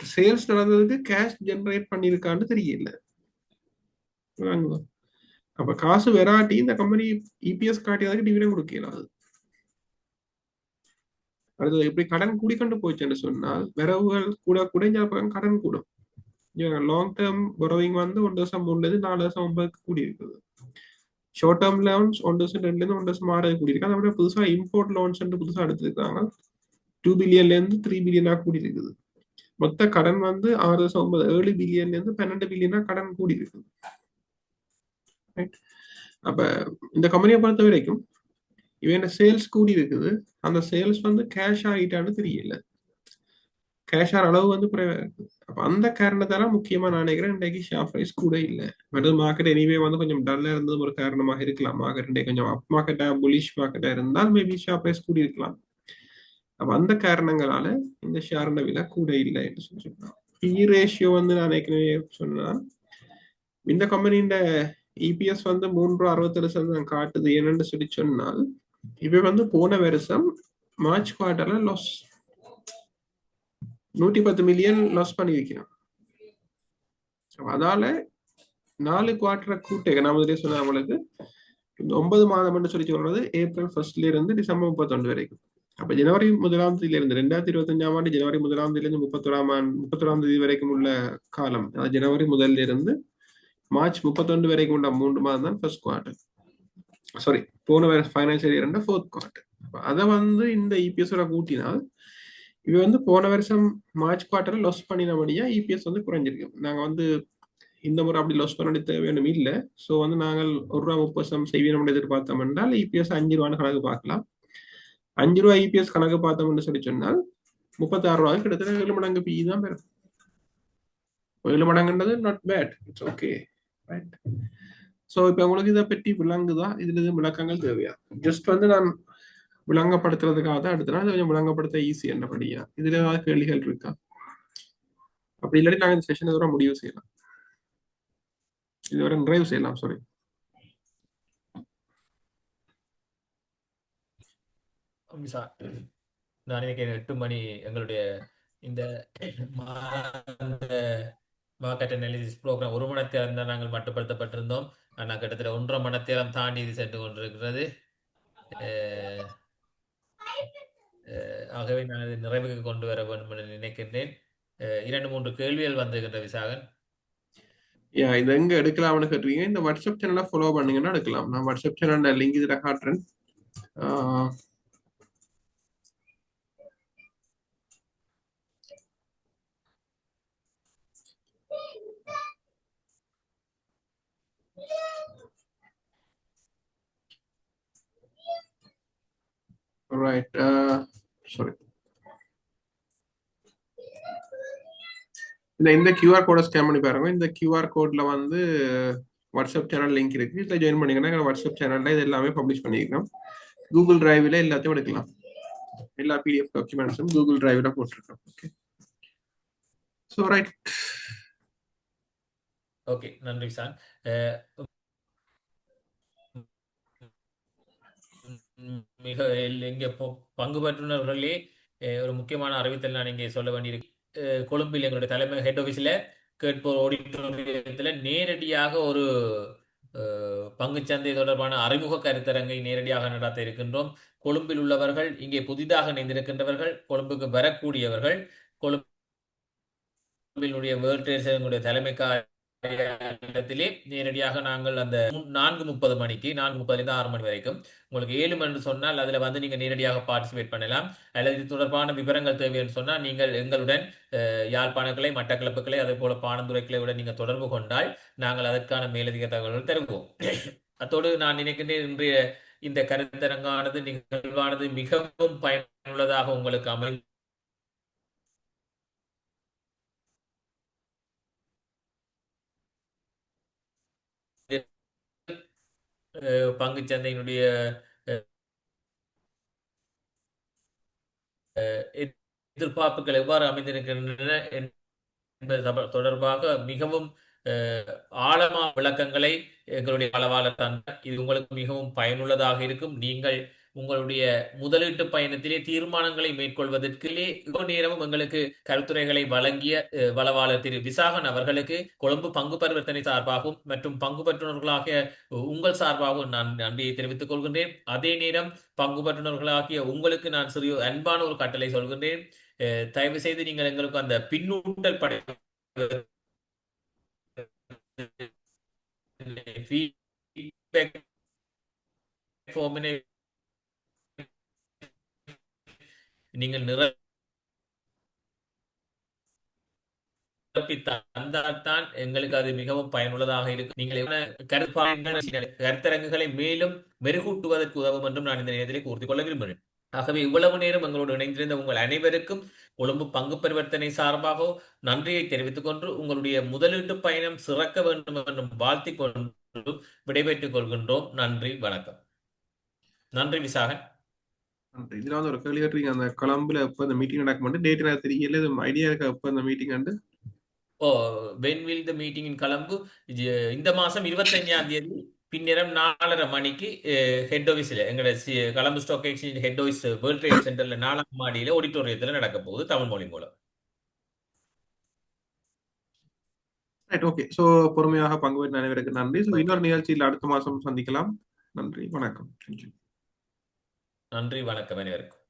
B: சேல்ஸ் நடந்ததுக்கு கேஷ் ஜெனரேட் பண்ணிருக்கான்னு தெரியல. அப்ப காசு வெராட்டி இந்த கம்பெனி இபிஎஸ் காட்டியதுக்கு டிவிடன் கொடுக்கலாது. அடுத்தது இப்படி கடன் கூடிக்கொண்டு போச்சுன்னு சொன்னால் வரவுகள் கூட கூட இந்த பக்கம் கடன் கூடும். லாங் டேர்ம் borrowing வந்து 1.3 4.9 கூடி இருக்குது. ஷார்ட் டேர்ம் லோன்ஸ் 1.2 1.6 கூடி இருக்கு. அதை விட புதுசா இம்போர்ட் லோன்ஸ் புதுசா எடுத்துருக்காங்க. 2 பில்லியன்ல இருந்து 3 பில்லியனா கூடி இருக்குது. மொத்த கடன் வந்து 6.7 பில்லியன்ல இருந்து 12 பில்லியனா கடன் கூடி இருக்குது. அப்ப இந்த கம்பெனியை பொறுத்த வரைக்கும் இவன் சேல்ஸ் கூடி இருக்குது, அந்த சேல்ஸ் வந்து கேஷ் ஆகிட்டான்னு தெரியல. கேஷ் ஆன அளவு வந்து குறைவா இருக்கு. அப்ப அந்த காரணத்தால முக்கியமா நான் நினைக்கிறேன் இன்றைக்கு ஷேர் பிரைஸ் கூட இல்லை. மற்ற மார்க்கெட் எனிவே வந்து கொஞ்சம் டல்லா இருந்தது ஒரு காரணமாக இருக்கலாம். மார்க்கெட் இன்றைக்கு கொஞ்சம் அப் மார்க்கெட்டா புலிஷ் மார்க்கெட்டா இருந்தால் மேபி ஷேர் பிரைஸ் கூடி இருக்கலாம். அப்ப அந்த காரணங்களால இந்த ஷேர் விலை கூட இல்லை என்று சொல்லலாம். பி ரேஷியோ வந்து நான் ஏற்கனவே சொன்னா இந்த கம்பெனியோட இபிஎஸ் வந்து 3.67 காட்டுது. என்னன்னு சொல்லி சொன்னால் இவ வந்து போன வருஷம் மார்ச் குவார்டர்ல லாஸ் 110 மில்லியன் லாஸ் பண்ணி வைக்கிறோம். அதால 4 குவார்டரை கூட்ட நான் முதலே சொன்ன அவங்களுக்கு 9 மாதம் சொல்லி சொல்றது ஏப்ரல் 1 இருந்து டிசம்பர் 31 வரைக்கும். அப்ப ஜனவரி 1 இருந்து 2025 ஜனவரி 1 இருந்து 31 தேதி வரைக்கும் உள்ள காலம், அதாவது ஜனவரி 1 இருந்து மார்ச் 31 வரைக்கும் உள்ள 3 மாதம் தான் ஃபர்ஸ்ட் குவார்டர். சாரி, போன ஃபைனான்சியல் இயர் ஃபோர்த் குவார்டர். அதை வந்து இந்த இபிஎஸோட கூட்டினால் இவ வந்து போன வருஷம் மார்ச் குவார்டர்ல லாஸ் பண்ணினபடியா இபிஎஸ் வந்து குறைஞ்சிருக்கு. நாங்க வந்து இந்த முறை அப்படி லாஸ் பண்ண தேவையான இல்லை. ஸோ வந்து நாங்கள் ரூ. 1.30 செய்வீனம் எதிர்பார்த்தோம் என்றால் இபிஎஸ் ரூ. 5 கணக்கு பார்க்கலாம். ரூ. 5 இபிஎஸ் கணக்கு பார்த்தோம்னு சொல்லி சொன்னால் ரூ. 36 கிட்டத்தட்ட 7 மடங்கு பிஇ தான் பெறும். 7 மடங்குன்றது not bad, it's okay, right. So இப்போ உங்களுக்கு இதை பற்றி விளங்குதா? இதுல இது விளக்கங்கள் தேவையா? ஜஸ்ட் வந்து நான் விளங்கப்படுத்துறதுக்காக தான் எடுத்தனா, கொஞ்சம் விளங்கப்படுத்த ஈஸி என்னபடியா. இதுல ஏதாவது கேள்விகள் இருக்கா? அப்படி இல்லாட்டி நாங்கள் இந்த செஷன் இதோட முடிவு செய்யலாம், இதுவரை நிறைவு செய்யலாம். சாரி.
C: விசா நான் நினைக்கிறேன் 8 மணி எங்களுடைய இந்த மாதாந்த மார்க்கெட் அனாலிசிஸ் ப்ரோக்ராம் 1 மணி நேரம் தான் நாங்கள் மட்டுப்படுத்தப்பட்டிருந்தோம். ஆனால் கிட்டத்தட்ட 1.5 மணி நேரம் தாண்டி இது சென்று கொண்டிருக்கிறது. அஹ், ஆகவே நான் இதை நிறைவுக்கு கொண்டு வர வேண்டும் என்று நினைக்கின்றேன். 2-3 கேள்விகள் வந்திருக்கின்ற விசாகன்.
B: இதை எங்க எடுக்கலாம்னு கேட்டீங்க, இந்த வாட்ஸ்அப் சேனலை ஃபாலோ பண்ணீங்கன்னா எடுக்கலாம். நான் வாட்ஸ்அப் சேனல் லிங்க் இதில் காட்டுறேன். ரைட், சாரி, இந்த கியூஆர் கோடை ஸ்கேன் பண்ணி பாருங்க. இந்த கியூஆர் கோட்ல வந்து வாட்ஸ்அப் சேனல் லிங்க் இருக்கு. இதில் ஜாயின் பண்ணீங்கன்னா வாட்ஸ்அப் சேனல்ல இது எல்லாமே பப்ளிஷ் பண்ணிக்கலாம். கூகுள் டிரைவ்ல எல்லாத்தையும் எடுக்கலாம். எல்லா பிடிஎஃப் டாக்குமெண்ட்ஸும் கூகுள் டிரைவ்ல போட்டிருக்கோம். Okay, so right.
C: ஓகே, நன்றி சார். மிக இங்கே பங்கு பெற்றுள்ளவர்களே ஒரு முக்கியமான அறிவித்தல் நான் இங்கே சொல்ல வேண்டியிருக்கு. கொழும்பில் எங்களுடைய தலைமை ஹெட் ஆஃபீஸில் கேட்போர் ஆடிட்டோரியத்தில் நேரடியாக ஒரு பங்குச்சந்தை தொடர்பான அறிமுக கருத்தரங்கை நேரடியாக நடத்த இருக்கின்றோம். கொழும்பில் உள்ளவர்கள், இங்கே புதிதாக இணைந்திருக்கின்றவர்கள், கொழும்புக்கு வரக்கூடியவர்கள், கொழும்பினுடைய வேர்ல்ட் ட்ரேட் சென்டருடைய தலைமை காரியத்திலே நேரடியாக நாங்கள் அந்த 4:30 மணிக்கு 4:30 6 மணி வரைக்கும் உங்களுக்கு 7 மணி சொன்னால் அதில் வந்து நீங்கள் நேரடியாக பார்ட்டிசிபேட் பண்ணலாம். அல்லது இது தொடர்பான விவரங்கள் தேவை என்று சொன்னால் நீங்கள் எங்களுடன் யாழ்ப்பாண கிளை, மட்டக்களப்பு கிளை, அதே போல பாணந்துறை கிளையுடன் நீங்கள் தொடர்பு கொண்டால் நாங்கள் அதற்கான மேலதிக தகவல்கள் தருவோம். அத்தோடு நான் நினைக்கின்றேன் இன்றைய இந்த கருத்தரங்கானது நிகழ்வானது மிகவும் பயனுள்ளதாக உங்களுக்கு அமைந்து பங்குச்சந்தையினுடைய எதிர்பார்ப்புகள் எவ்வாறு அமைந்திருக்கின்றன என்பது தொடர்பாக மிகவும் ஆழமான விளக்கங்களை எங்களுடைய அளவாளர் தந்தார். இது உங்களுக்கு மிகவும் பயனுள்ளதாக இருக்கும். நீங்கள் உங்களுடைய முதலீட்டு பயணத்திலே தீர்மானங்களை மேற்கொள்வதற்கு நேரமும் எங்களுக்கு கருத்துரைகளை வழங்கிய வளவாளர் திரு விசாகன் அவர்களுக்கு கொழும்பு பங்கு பரிவர்த்தனை சார்பாகவும் மற்றும் பங்கு பெற்றுநர்களாகிய உங்கள் சார்பாகவும் நான் நன்றியை தெரிவித்துக் கொள்கின்றேன். அதே நேரம் பங்கு பெற்றுநர்களாகிய உங்களுக்கு நான் சிறிய அன்பான ஒரு கட்டளை சொல்கின்றேன். தயவு செய்து நீங்கள் எங்களுக்கு அந்த பின்னூட்டல் படை நீங்கள் தந்தால்தான் எங்களுக்கு அது மிகவும் பயனுள்ளதாக இருக்கும். நீங்கள் கருத்தரங்குகளை மேலும் மெருகூட்டுவதற்கு உதவும் என்றும் நான் இந்த நேரத்திலே கூர்த்திக் கொள்ள விரும்புகிறேன். ஆகவே இவ்வளவு நேரம் எங்களோடு இணைந்திருந்த உங்கள் அனைவருக்கும் கொழும்பு பங்கு பரிவர்த்தனை சார்பாக நன்றியை தெரிவித்துக் கொண்டு உங்களுடைய முதலீட்டு பயணம் சிறக்க வேண்டும் என்றும் வாழ்த்திக் கொண்டு விடைபெற்றுக் கொள்கின்றோம். நன்றி, வணக்கம். நன்றி விசாகன்.
B: இதுல வந்து ஒரு கேள்வி கேட்டீங்க, அந்த கொலம்புல எப்ப அந்த மீட்டிங் நடக்கும் டேட் எனக்கு தெரியல, ஐடியா இருக்கா எப்ப அந்த மீட்டிங் வந்து?
C: when will the meeting in Colombo? இந்த மாசம் 25ஆம் தேதி பின்னரம் 4:30 மணிக்கு ஹெட் ஆஃபீஸில் எங்களோட Colombo stock exchange head office world trade சென்டர்ல 4ஆம் மாடியில ஆடிட்டோரியத்தில் நடக்க போகுது தமிழ் மொழி மூலம்.
B: ஓகே, ஸோ பொறுமையாக பங்கு பெற்ற அனைவருக்கு நன்றி. இன்னொரு நிகழ்ச்சியில் அடுத்த மாசம் சந்திக்கலாம். நன்றி, வணக்கம்.
C: நன்றி, வணக்கம் அனைவருக்கும்.